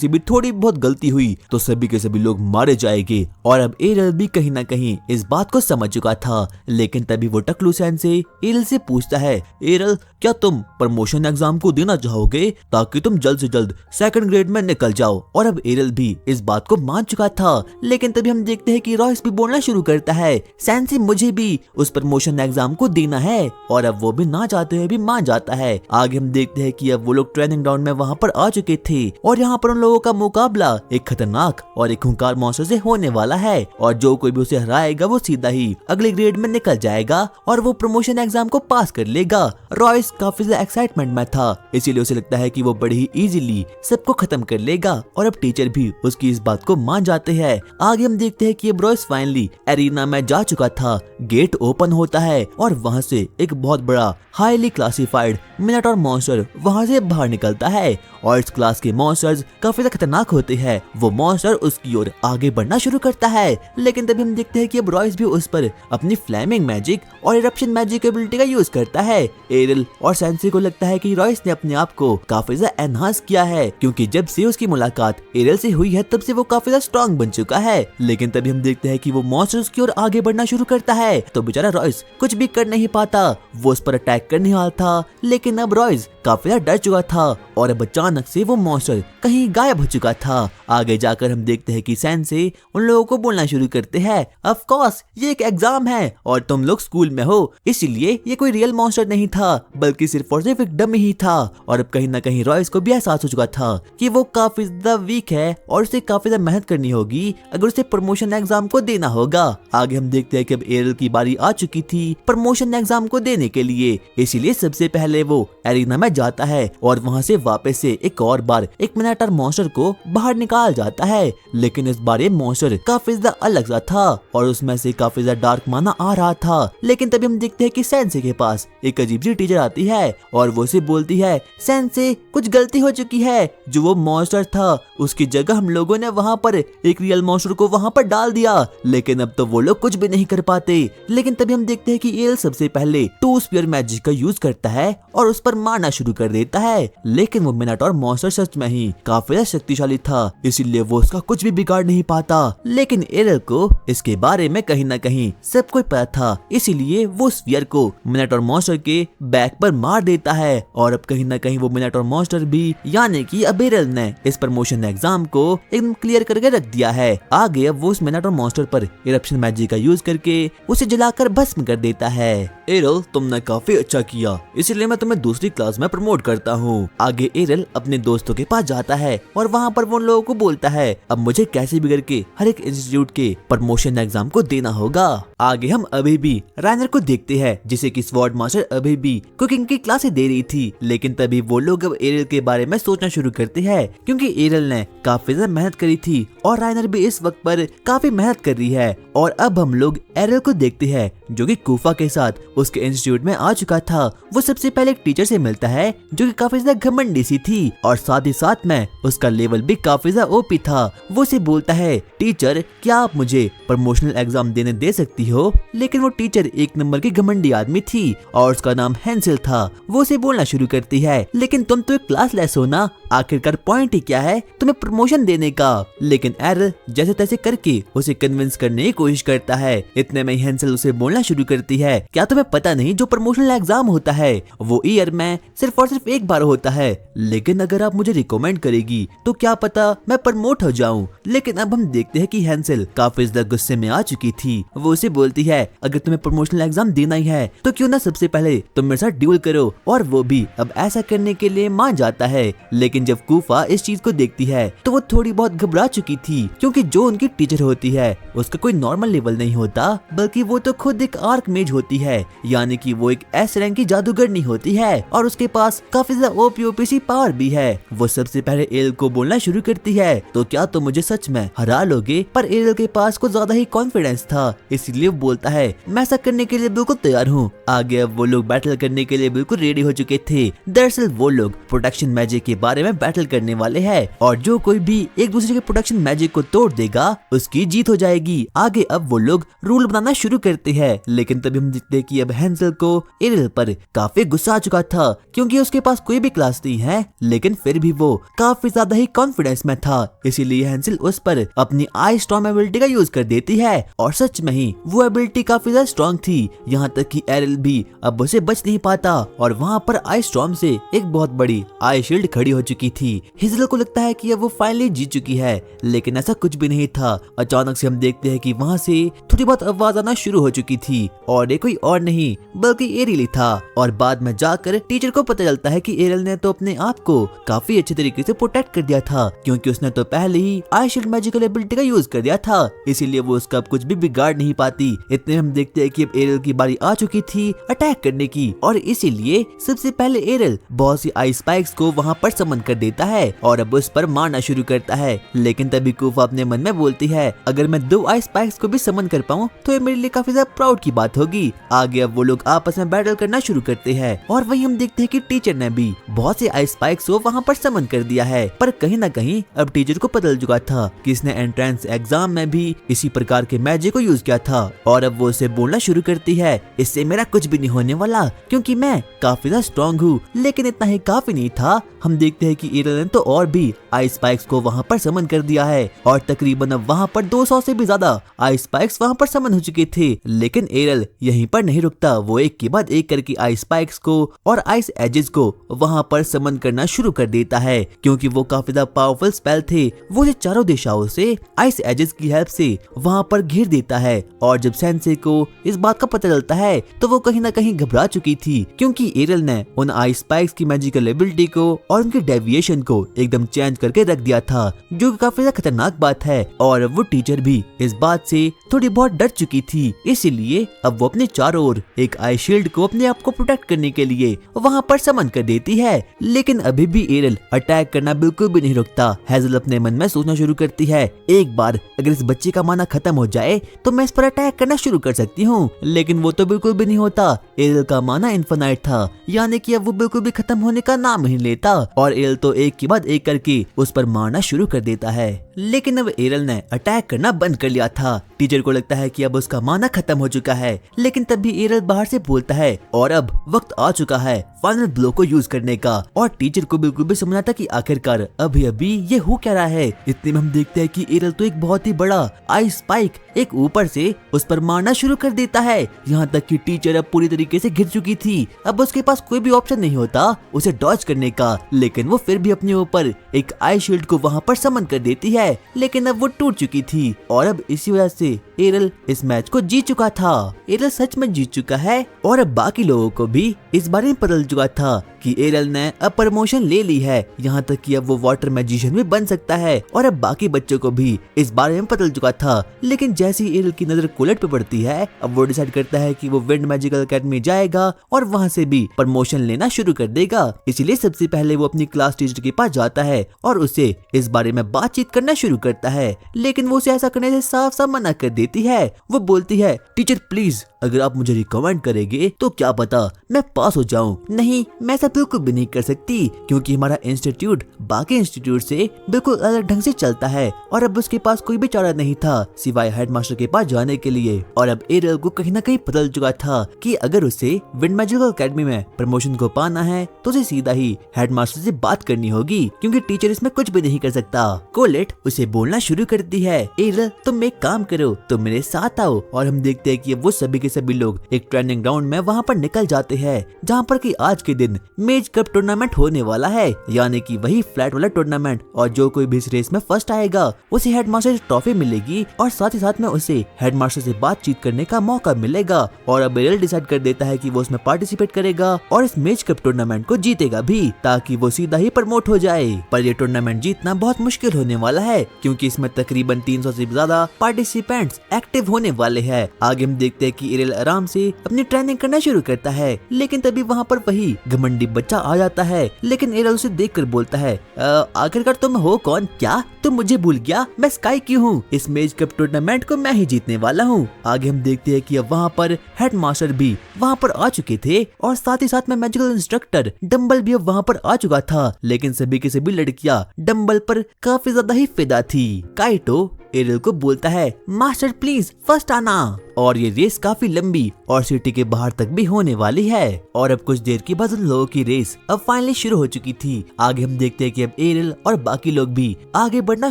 भी थोड़ी बहुत गलती हुई तो सभी के सभी लोग मारे जाएंगे। और अब एरिल भी कहीं ना कहीं इस बात को समझ चुका था। लेकिन तभी वो टकलू सेंसे एरिल से पूछता है, एरिल क्या तुम प्रमोशन एग्जाम को देना चाहोगे ताकि तुम जल्द से जल्द सेकंड ग्रेड में निकल जाओ? और अब एरिल भी इस बात को मान चुका था। लेकिन तभी हम देखते हैं कि रॉयस भी बोलना शुरू करता है, सेंसे मुझे भी उस प्रमोशन एग्जाम को देना है। और अब वो भी ना चाहते हुए भी मान जाता है। आगे हम देखते हैं कि अब वो लोग ट्रेनिंग ग्राउंड में वहाँ पर आ चुके थे और यहाँ पर उन लोगों का मुकाबला एक खतरनाक और एक खूंखार मॉन्स्टर से होने वाला है। और जो कोई भी उसे हराएगा वो सीधा ही अगले ग्रेड में निकल जाएगा और वो प्रमोशन एग्जाम को पास कर लेगा। रॉयस काफी ज्यादा एक्साइटमेंट में था, इसीलिए उसे लगता है कि वो बड़ी ही इजीली सबको खत्म कर लेगा। और अब टीचर भी उसकी इस बात को मान जाते हैं। आगे हम देखते हैं कि अब रॉयस फाइनली एरिना में जा चुका था। गेट ओपन होता है और वहाँ से एक बहुत बड़ा हाईली क्लासिफाइड मिनोटॉर मॉन्स्टर वहाँ से बाहर निकलता है। और इस क्लास के मॉन्स्टर्स काफी ज्यादा खतरनाक होते हैं। वो मॉन्स्टर उसकी ओर आगे बढ़ना शुरू करता है। लेकिन तभी हम देखते हैं कि अब रॉयस भी उस पर अपनी फ्लेमिंग मैजिक और इरप्शन मैजिक एबिलिटी का यूज करता है। एरिल और सेंसे को लगता है कि रॉयस ने अपने आप को काफी ज्यादा एनहांस किया है, क्योंकि जब से उसकी मुलाकात एरिल से हुई है तब से वो काफी ज्यादा स्ट्रॉन्ग बन चुका है। लेकिन तभी हम देखते हैं कि वो मॉन्स्टर उसकी ओर आगे बढ़ना शुरू करता है तो बेचारा रॉयस कुछ भी कर नहीं पाता। वो उस पर अटैक करने वाला था, लेकिन अब रॉयस काफी ज्यादा डर चुका था और अब अचानक से वो मॉन्स्टर कहीं गायब हो चुका था। आगे जाकर हम देखते हैं कि सेंसे उन लोगों को बोलना शुरू करते हैं, ऑफ कोर्स ये एक एग्जाम है और तुम लोग स्कूल में हो, इसलिए ये कोई रियल मॉन्स्टर नहीं था बल्कि सिर्फ और सिर्फ एक डमी ही था। और अब कहीं ना कहीं रॉयस को भी एहसास हो चुका था कि वो काफी ज्यादा वीक है और उसे काफी ज्यादा मेहनत करनी होगी अगर उसे प्रमोशन एग्जाम को देना होगा। आगे हम देखते हैं कि अब एरिल की बारी आ चुकी थी प्रमोशन एग्जाम को देने के लिए, इसीलिए सबसे पहले वो एरिना में जाता है और वहाँ से वापस से एक और बार एक मिनोटॉर मॉन्स्टर को बाहर निकाल जाता है। लेकिन इस बार ये मॉन्स्टर काफी ज्यादा अलग सा था और उसमें से काफी ज्यादा डार्क माना आ रहा था। लेकिन तभी हम देखते हैं कि सेंसे के पास एक अजीब सी टीचर आती है और वो उसे बोलती है, सेंसे कुछ गलती हो चुकी है, जो वो मॉन्स्टर था उसकी जगह हम लोगों ने वहाँ पर एक रियल मॉन्स्टर को वहाँ पर डाल दिया, लेकिन अब तो वो लोग कुछ भी नहीं कर पाते। लेकिन तभी हम देखते हैं कि एरिल सबसे पहले टू स्पीयर मैजिक का यूज करता है और उस पर मारना शुरू कर देता है। लेकिन वो मिनोटॉर मॉन्स्टर सच में ही काफी ज्यादा शक्तिशाली था, इसीलिए वो उसका कुछ भी बिगाड़ नहीं पाता। लेकिन एरिल को इसके बारे में कहीं ना कहीं सब कुछ पता था, इसीलिए वो स्फीयर को मिनोटॉर मॉन्स्टर के बैक पर मार देता है। और अब कहीं ना कहीं वो मिनोटॉर मॉन्स्टर भी, यानी कि अब एरिल ने इस प्रमोशन एग्जाम को एकदम क्लियर करके रख दिया है। आगे अब वो उस मिनोटॉर मॉन्स्टर पर इरप्शन मैजिक का यूज करके उसे जलाकर भस्म कर देता है। एरिल तुमने काफी अच्छा किया, इसलिए मैं तुम्हें दूसरी क्लास में प्रमोट करता हूँ। आगे एरिल अपने दोस्तों के पास जाता है और वहाँ पर वो लोगों को बोलता है, अब मुझे कैसे भी करके हर एक इंस्टीट्यूट के प्रमोशन एग्जाम को देना होगा। आगे हम अभी भी राइनर को देखते हैं, जिसे कि स्वॉर्ड मास्टर अभी भी कुकिंग की क्लासें दे रही थी। लेकिन तभी वो लोग अब एरिल के बारे में सोचना शुरू करते हैं, क्योंकि एरिल ने काफी ज्यादा मेहनत करी थी और राइनर भी इस वक्त पर काफी मेहनत कर रही है। और अब हम लोग एरिल को देखते हैं, जो कि कूफा के साथ उसके इंस्टीट्यूट में आ चुका था। वो सबसे पहले एक टीचर से मिलता है जो कि काफी ज्यादा घमंडी सी थी और साथ ही साथ में उसका लेवल भी काफी ज्यादा ओपी था। वो उसे बोलता है, टीचर क्या आप मुझे प्रमोशनल एग्जाम देने दे सकती हो? लेकिन वो टीचर एक नंबर की घमंडी आदमी थी और उसका नाम हैंसेल था। वो उसे बोलना शुरू करती है, लेकिन तुम तो एक क्लास लेस हो ना, आखिरकार पॉइंट ही क्या है तुम्हें प्रमोशन देने का? लेकिन एरिल जैसे तैसे करके उसे कन्विंस करने की कोशिश करता है। इतने में हैंसेल उसे बोलना शुरू करती है, क्या तुम्हें पता नहीं जो प्रमोशनल एग्जाम होता है वो ईयर में सिर्फ और सिर्फ एक बार होता है, लेकिन अगर आप मुझे रिकमेंड करेगी तो क्या पता मैं प्रमोट हो जाऊं। लेकिन अब हम देखते हैं कि हैंसेल काफी ज्यादा गुस्से में आ चुकी थी। वो उसे बोलती है, अगर तुम्हें प्रमोशनल एग्जाम देना ही है तो क्यों ना सबसे पहले तुम मेरे साथ ड्यूल करो और वो भी अब ऐसा करने के लिए मान जाता है। लेकिन जब कूफा इस चीज को देखती है तो वो थोड़ी बहुत घबरा चुकी थी, क्योंकि जो उनकी टीचर होती है उसका कोई नॉर्मल लेवल नहीं होता, बल्कि वो तो खुद एक आर्कमेज होती है, यानी कि वो एक एस रैंक की जादूगरनी होती है और उसके पास काफी ज्यादा ओपी सी पावर भी है। वो सबसे पहले एरियल को बोलना शुरू करती है, तो क्या तुम मुझे सच में हरा लोगे? पर एरियल के पास कुछ ज्यादा ही कॉन्फिडेंस था, इसलिए वो बोलता है मैं ऐसा करने के लिए बिल्कुल तैयार हूँ। आगे अब वो लोग बैटल करने के लिए बिल्कुल रेडी हो चुके थे। दरअसल वो लोग प्रोटेक्शन मैजिक के बारे में बैटल करने वाले हैं और जो कोई भी एक दूसरे के प्रोटेक्शन मैजिक को तोड़ देगा उसकी जीत हो जाएगी। आगे अब वो लोग रूल बनाना शुरू करते हैं, लेकिन तभी हम देखते हैं कि अब हैंसल को एरियल पर काफी गुस्सा आ चुका था, क्योंकि उसके पास कोई भी क्लास नहीं है, लेकिन फिर भी वो काफी ज्यादा ही कॉन्फिडेंस में था। इसीलिए हैंसल उस पर अपनी आई स्टॉर्म एबिलिटी का यूज कर देती है और सच में ही वो एबिलिटी काफी ज्यादा स्ट्रॉन्ग थी, यहाँ तक कि एरियल भी अब उसे बच नहीं पाता और वहाँ पर आई स्टॉर्म से एक बहुत बड़ी आई शील्ड खड़ी हो चुकी थी। हेजल को लगता है कि अब वो फाइनली जीत चुकी है, लेकिन ऐसा कुछ भी नहीं था। अचानक से हम देखते हैं कि वहाँ से थोड़ी बहुत आवाज आना शुरू हो चुकी थी और ये कोई और नहीं बल्कि एरियल ही था। और बाद में जाकर टीचर को पता चलता है कि एरियल ने तो अपने आप को काफी अच्छे तरीके से प्रोटेक्ट कर दिया था, क्योंकि उसने तो पहले ही आई शील्ड मैजिकल एबिलिटी का यूज कर दिया था, इसीलिए वो उसका कुछ भी बिगाड़ नहीं पाती। इतने हम देखते हैं कि अब एरियल की बारी आ चुकी थी अटैक करने की और इसीलिए सबसे पहले एरियल बहुत सी आई स्पाइक्स को वहाँ पर समन कर देता है और अब उस पर मारना शुरू करता है। लेकिन तभी कूफा अपने मन में बोलती है अगर मैं 2 आई स्पाइक्स को भी समन कर पाऊँ तो ये मेरे लिए काफी ज्यादा प्राउड की बात होगी। आगे अब वो लोग आपस में बैटल करना शुरू करते हैं और वही हम देखते हैं कि टीचर ने भी बहुत से आई स्पाइक्स को वहाँ पर समन कर दिया है। पर कहीं ना कहीं अब टीचर को पता चल चुका था कि इसने एंट्रेंस एग्जाम में भी इसी प्रकार के मैजिक को यूज किया था और अब वो उसे बोलना शुरू करती है इससे मेरा कुछ भी नहीं होने वाला, क्योंकि मैं काफी ज्यादा स्ट्रॉन्ग हूँ। लेकिन इतना ही काफी नहीं था, हम देखते हैं कि एरियल ने तो और भी आई स्पाइक्स को वहाँ पर समन कर दिया है और तकरीबन अब वहाँ पर 200 से भी ज्यादा आई स्पाइक्स वहाँ पर समन हो चुके थे। लेकिन एरियल यहीं पर नहीं रुकता, वो एक के बाद एक करके आई स्पाइक्स को और आइस एजेस को वहाँ पर समन करना शुरू कर देता है, क्योंकि वो काफी ज्यादा पावरफुल स्पेल थे। वो ये चारों दिशाओं से आइस एजेस की हेल्प से वहाँ पर घेर देता है और जब सेंसे को इस बात का पता चलता है तो वो कहीं ना कहीं घबरा चुकी थी, क्योंकि एरियल ने उन आई स्पाइक्स की मैजिकल एबिलिटी को और उनके डेविएशन को एकदम चेंज करके रख दिया था, जो काफी ज्यादा खतरनाक बात है। और वो टीचर भी इस बात से थोड़ी बहुत डर चुकी थी, इसीलिए अब वो अपने चारों ओर एक आई शील्ड को अपने आप को प्रोटेक्ट करने के लिए वहाँ पर समन कर देती है। लेकिन अभी भी एरियल अटैक करना बिल्कुल भी नहीं रुकता। हेजल अपने मन में सोचना शुरू करती है एक बार अगर इस बच्चे का माना खत्म हो जाए तो मैं इस पर अटैक करना शुरू कर सकती हूँ, लेकिन वो तो बिल्कुल भी नहीं होता। एरियल का माना इन्फिनाइट था, यानी कि अब वो बिल्कुल भी खत्म होने का नाम नहीं लेता और एरियल तो एक के बाद एक करके उस पर मारना शुरू कर देता है। लेकिन अब एरियल ने अटैक करना बंद कर लिया था। टीचर को लगता है कि अब उसका माना खत्म हो चुका है, लेकिन तभी एरियल बाहर से बोलता है और अब वक्त आ चुका है फाइनल ब्लो को यूज करने का। और टीचर को बिल्कुल भी समझ आता कि आखिरकार अभी अभी ये हो क्या रहा है। इतने में हम देखते हैं कि एरियल तो एक बहुत ही बड़ा आई स्पाइक एक ऊपर से उस पर मारना शुरू कर देता है, यहाँ तक कि टीचर अब पूरी तरीके से गिर चुकी थी। अब उसके पास कोई भी ऑप्शन नहीं होता उसे डॉज करने का, लेकिन वो फिर भी अपने ऊपर एक आई शील्ड को वहाँ पर समन कर देती है, लेकिन अब वो टूट चुकी थी और अब इसी वजह से एरियल इस मैच को जीत चुका था। एरियल सच में जीत चुका है और अब बाकी लोगों को भी इस बारे में पता चल चुका था कि एरियल ने अब प्रमोशन ले ली है, यहाँ तक कि अब वो वाटर मैजिशियन भी बन सकता है और अब बाकी बच्चों को भी इस बारे में पता चल चुका था। लेकिन जैसे ही एरियल की नजर कोलेट पे पड़ती है, अब वो डिसाइड करता है कि वो विंड मैजिकल एकेडमी जाएगा और वहाँ से भी प्रमोशन लेना शुरू कर देगा। इसलिए सबसे पहले वो अपनी क्लास टीचर के पास जाता है और उसे इस बारे में बातचीत करना शुरू करता है, लेकिन वो उसे ऐसा करने से साफ साफ मना कर देती है। वो बोलती है टीचर प्लीज अगर आप मुझे रिकमेंड करेंगे तो क्या पता मैं पास हो जाऊं। नहीं, मैं ऐसा बिल्कुल भी नहीं कर सकती, क्योंकि हमारा इंस्टीट्यूट बाकी इंस्टीट्यूट से बिल्कुल अलग ढंग से चलता है और अब उसके पास कोई भी चारा नहीं था सिवाय हेडमास्टर के पास जाने के लिए। और अब एरियल को कहीं ना कहीं पता चल चुका था कि अगर उसे विंड मैजिकल एकेडमी में प्रमोशन को पाना है तो उसे सीधा ही हेडमास्टर से बात करनी होगी, क्योंकि टीचर इसमें कुछ भी नहीं कर सकता। कोलेट उसे बोलना शुरू करती है एरियल तुम एक काम करो, तुम मेरे साथ आओ। और हम देखते हैं कि वो सभी के सभी लोग एक ट्रेनिंग ग्राउंड में वहाँ पर निकल जाते हैं, जहाँ पर कि आज के दिन मेज कप टूर्नामेंट होने वाला है, यानी कि वही फ्लैट वाला टूर्नामेंट। और जो कोई भी इस रेस में फर्स्ट आएगा उसे हेडमास्टर ट्रॉफी मिलेगी और साथ ही साथ में उसे हेडमास्टर से बातचीत करने का मौका मिलेगा। और अब एरियल डिसाइड कर देता है कि वो उसमें पार्टिसिपेट करेगा और इस मेज कप टूर्नामेंट को जीतेगा भी, ताकि वो सीधा ही प्रमोट हो जाए। पर ये टूर्नामेंट जीतना बहुत मुश्किल होने वाला है, क्योंकि इसमें तकरीबन 300 से ज्यादा पार्टिसिपेंट्स एक्टिव होने वाले हैं। आगे हम देखते हैं कि एरियल आराम से अपनी ट्रेनिंग करना शुरू करता है, लेकिन तभी वहाँ पर वही घमंडी बच्चा आ जाता है। लेकिन एरियल उसे देखकर बोलता है, आखिरकार तुम हो कौन? क्या तुम मुझे भूल गया? मैं स्काई की हूँ, इस मेज कप टूर्नामेंट को मैं ही जीतने वाला हूँ। आगे हम देखते हैं कि अब वहाँ पर हेडमास्टर भी वहाँ पर आ चुके थे और साथ ही साथ में मैजिकल इंस्ट्रक्टर डम्बल भी अब वहाँ पर आ चुका था। लेकिन सभी की सभी लड़कियां डम्बल पर काफी ज्यादा ही फिदा थी। काइटो एरियल को बोलता है, मास्टर प्लीज फर्स्ट आना। और ये रेस काफी लंबी और सिटी के बाहर तक भी होने वाली है। और अब कुछ देर के बाद उन लोगों की रेस अब फाइनली शुरू हो चुकी थी। आगे हम देखते हैं कि अब एरियल और बाकी लोग भी आगे बढ़ना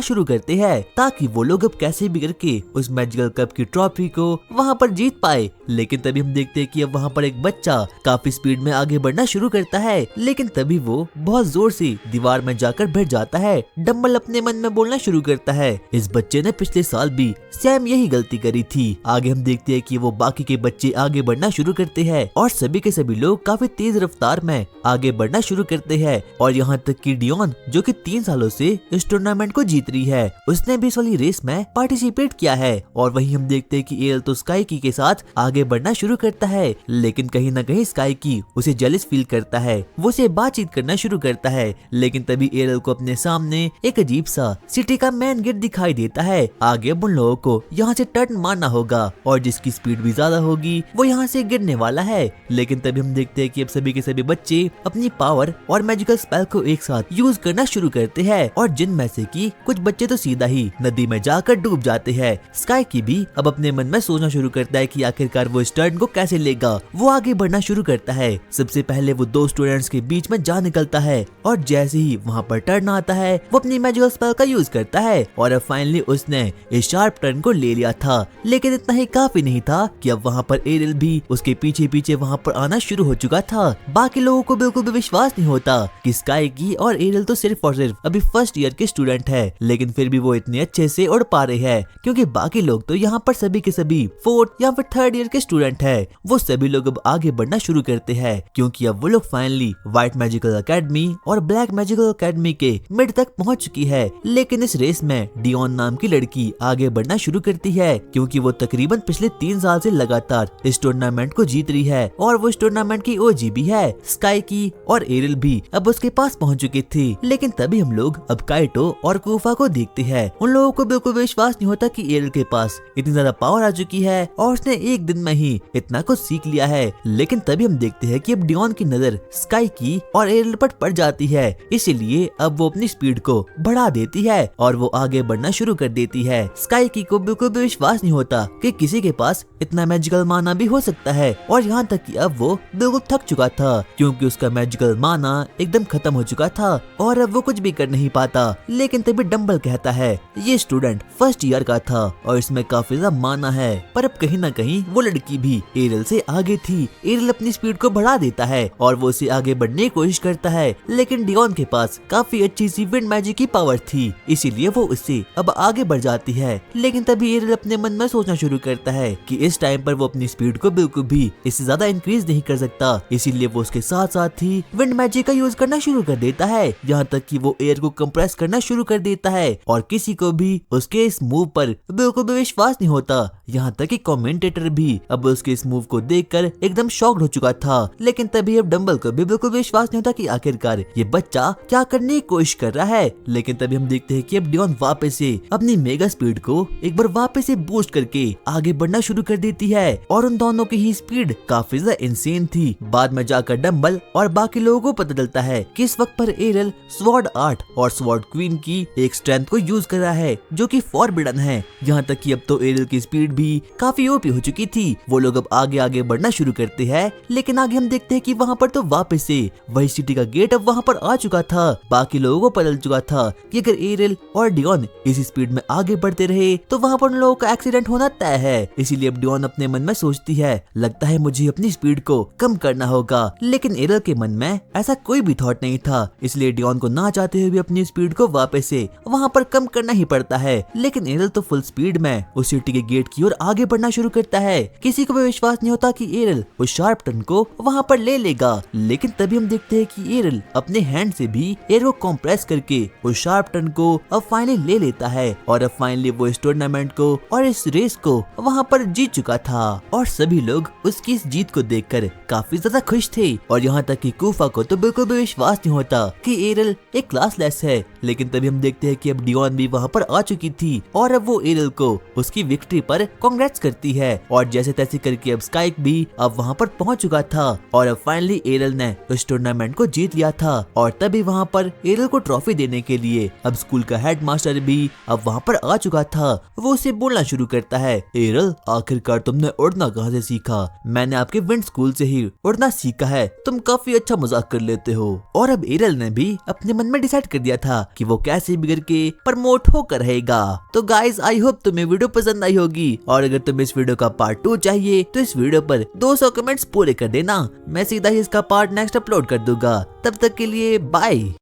शुरू करते हैं, ताकि वो लोग अब कैसे भी करके उस मैजिकल कप की ट्रॉफी को वहाँ पर जीत पाए। लेकिन तभी हम देखते हैं कि अब वहाँ पर एक बच्चा काफी स्पीड में आगे बढ़ना शुरू करता है, लेकिन तभी वो बहुत जोर से दीवार में जाकर बैठ जाता है। डम्बल अपने मन में बोलना शुरू करता है, इस बच्चे ने पिछले साल भी सेम यही गलती करी थी। आगे हम देखते हैं कि वो बाकी के बच्चे आगे बढ़ना शुरू करते हैं और सभी के सभी लोग काफी तेज रफ्तार में आगे बढ़ना शुरू करते हैं। और यहाँ तक कि डियोन, जो कि 3 सालों से इस टूर्नामेंट को जीत रही है, उसने भी इस वाली रेस में पार्टिसिपेट किया है। और वहीं हम देखते हैं कि एरियल तो स्काई की के साथ आगे बढ़ना शुरू करता है, लेकिन कहीं ना कहीं स्काई की उसे जेलस फील करता है। वो उसे बातचीत करना शुरू करता है, लेकिन तभी एरियल को अपने सामने एक अजीब सा सिटी का मेन गेट दिखाई देता है। आगे अब उन लोगों को यहाँ से टर्न मारना होगा और जिसकी स्पीड भी ज्यादा होगी वो यहाँ से गिरने वाला है। लेकिन तभी हम देखते हैं कि अब सभी के सभी बच्चे अपनी पावर और मैजिकल स्पेल को एक साथ यूज करना शुरू करते हैं, और जिनमें से कि कुछ बच्चे तो सीधा ही नदी में जाकर डूब जाते हैं। स्काई की भी अब अपने मन में सोचना शुरू करता है कि आखिरकार वो इस टर्न को कैसे लेगा। वो आगे बढ़ना शुरू करता है। सबसे पहले वो 2 स्टूडेंट्स के बीच में जा निकलता है, और जैसे ही वहाँ पर टर्न आता है वो अपनी मैजिकल स्पेल का यूज करता है, और अब फाइनली उसने इस शार्प टर्न को ले लिया था। लेकिन इतना ही काफी नहीं था कि अब वहाँ पर एरियल भी उसके पीछे पीछे वहाँ पर आना शुरू हो चुका था। बाकी लोगों को बिल्कुल भी विश्वास नहीं होता कि स्काई की और एरियल तो सिर्फ और सिर्फ अभी फर्स्ट ईयर के स्टूडेंट है, लेकिन फिर भी वो इतने अच्छे से उड़ पा रहे हैं, क्योंकि बाकी लोग तो यहाँ पर सभी के सभी 4th या फिर 3rd ईयर के स्टूडेंट है। वो सभी लोग अब आगे बढ़ना शुरू करते हैं, क्योंकि अब वो लोग फाइनली व्हाइट मैजिकल एकेडमी और ब्लैक मैजिकल एकेडमी के मिड तक पहुँच चुकी है। लेकिन इस रेस में डियोन नाम की लड़की आगे बढ़ना शुरू करती है, क्योंकि वो तकरीबन पिछले 3 साल से लगातार इस टूर्नामेंट को जीत रही है, और वो इस टूर्नामेंट की ओजी भी है। स्काई की और एरियल भी अब उसके पास पहुंच चुकी थी। लेकिन तभी हम लोग अब काइटो और कूफा को देखते हैं। उन लोगों को बिल्कुल विश्वास नहीं होता कि एरियल के पास इतनी ज्यादा पावर आ चुकी है और उसने एक दिन में ही इतना कुछ सीख लिया है। लेकिन तभी हम देखते हैं कि अब डियोन की नजर स्काई की और एरियल पर पड़ जाती है, इसीलिए अब वो अपनी स्पीड को बढ़ा देती है और वो आगे बढ़ना शुरू कर देती है। स्काई की को बिल्कुल भी विश्वास नहीं होता कि किसी के पास इतना मैजिकल माना भी हो सकता है, और यहाँ तक कि अब वो बिल्कुल थक चुका था, क्योंकि उसका मैजिकल माना एकदम खत्म हो चुका था और अब वो कुछ भी कर नहीं पाता। लेकिन तभी डम्बल कहता है, ये स्टूडेंट फर्स्ट ईयर का था और इसमें काफी ज्यादा माना है। पर अब कहीं ना कहीं वो लड़की भी एरियल से आगे थी। एरियल अपनी स्पीड को बढ़ा देता है और वो उसे आगे बढ़ने की कोशिश करता है, लेकिन डियोन के पास काफी अच्छी सी विंड मैजिक की पावर थी, इसीलिए वो उससे अब आगे बढ़ जाती है। लेकिन तभी एरियल अपने मन में सोचना शुरू करता है कि इस टाइम पर वो अपनी स्पीड को बिल्कुल भी इससे ज्यादा इंक्रीज नहीं कर सकता, इसीलिए वो उसके साथ साथ ही विंड मैजिक का यूज करना शुरू कर देता है, यहाँ तक कि वो एयर को कंप्रेस करना शुरू कर देता है। और किसी को भी उसके इस मूव पर बिल्कुल भी विश्वास नहीं होता, यहाँ तक कि कमेंटेटर भी अब उसके इस मूव को देखकर एकदम शॉक्ड हो चुका था। लेकिन तभी अब डम्बल को भी बिल्कुल विश्वास नहीं होता कि आखिरकार ये बच्चा क्या करने की कोशिश कर रहा है। लेकिन तभी हम देखते हैं कि अब डियोन वापस से अपनी मेगा स्पीड को एक बार वापस से बूस्ट करके आगे बढ़ना शुरू कर देती है, और उन दोनों की ही स्पीड काफी ज्यादा इंसेन थी। बाद में जाकर डम्बल और बाकी लोगों को पता चलता है कि इस वक्त पर एरियल स्वॉर्ड आर्ट और स्वॉर्ड क्वीन की एक स्ट्रेंथ को यूज कर रहा है, जो कि फॉरबिडन है। यहाँ तक कि अब तो एरियल की स्पीड भी काफी ओपी हो चुकी थी। वो लोग अब आगे बढ़ना शुरू करते हैं, लेकिन आगे हम देखते हैं कि वहाँ पर तो वापस से वही सिटी का गेट अब वहाँ पर आ चुका था। बाकी लोगों को पता चल चुका था कि अगर एरियल और डियोन इसी स्पीड में आगे बढ़ते रहे तो वहाँ पर उन लोगों का एक्सीडेंट होना तय है। इसीलिए अब डियोन अपने मन में सोचती है, लगता है मुझे अपनी स्पीड को कम करना होगा। लेकिन एरल के मन में ऐसा कोई भी थॉट नहीं था, इसलिए डियोन को ना चाहते हुए भी अपनी स्पीड को वापस से वहाँ पर कम करना ही पड़ता है। लेकिन एरल तो फुल स्पीड में उस सिटी के गेट की ओर आगे बढ़ना शुरू करता है। किसी को भी विश्वास नहीं होता कि एरल उस शार्प टर्न को वहाँ पर ले लेगा। लेकिन तभी हम देखते हैं कि एरल अपने हैंड से भी एयर को कंप्रेस करके उस शार्प टर्न को अब फाइनली ले लेता है और अब फाइनली वो इस टूर्नामेंट को और इस रेस को वहाँ पर जीत चुका था। और सभी लोग उसकी इस जीत को देखकर काफी ज्यादा खुश थे और यहाँ तक कि कूफा को तो बिल्कुल भी विश्वास नहीं होता कि एरल एक क्लासलेस है। लेकिन तभी हम देखते हैं कि अब डियोन भी वहाँ पर आ चुकी थी और अब वो एरल को उसकी विक्ट्री पर कांग्रेट्स करती है और जैसे तैसे करके अब स्काइक भी अब वहाँ पर पहुँच चुका था और अब फाइनली एरल ने उस टूर्नामेंट को जीत लिया था। और तभी वहाँ पर एरल को ट्रॉफी देने के लिए अब स्कूल का हेडमास्टर भी अब वहाँ पर आ चुका था। वो उसे बोलना शुरू करता है, एरल आखिरकार तुमने उड़ना कहाँ से सीखा? मैंने आपके विंड स्कूल से ही उड़ना सीखा है, तुम काफी अच्छा मजाक कर लेते हो। और अब एरल ने भी अपने मन में डिसाइड कर दिया था कि वो कैसे भी करके प्रमोट होकर रहेगा। तो गाइज आई होप तुम्हें वीडियो पसंद आई होगी और अगर तुम्हें इस वीडियो का पार्ट 2 चाहिए तो इस वीडियो पर 200 कमेंट्स पूरे कर देना, मैं सीधा ही इसका पार्ट नेक्स्ट अपलोड कर दूंगा। तब तक के लिए बाय।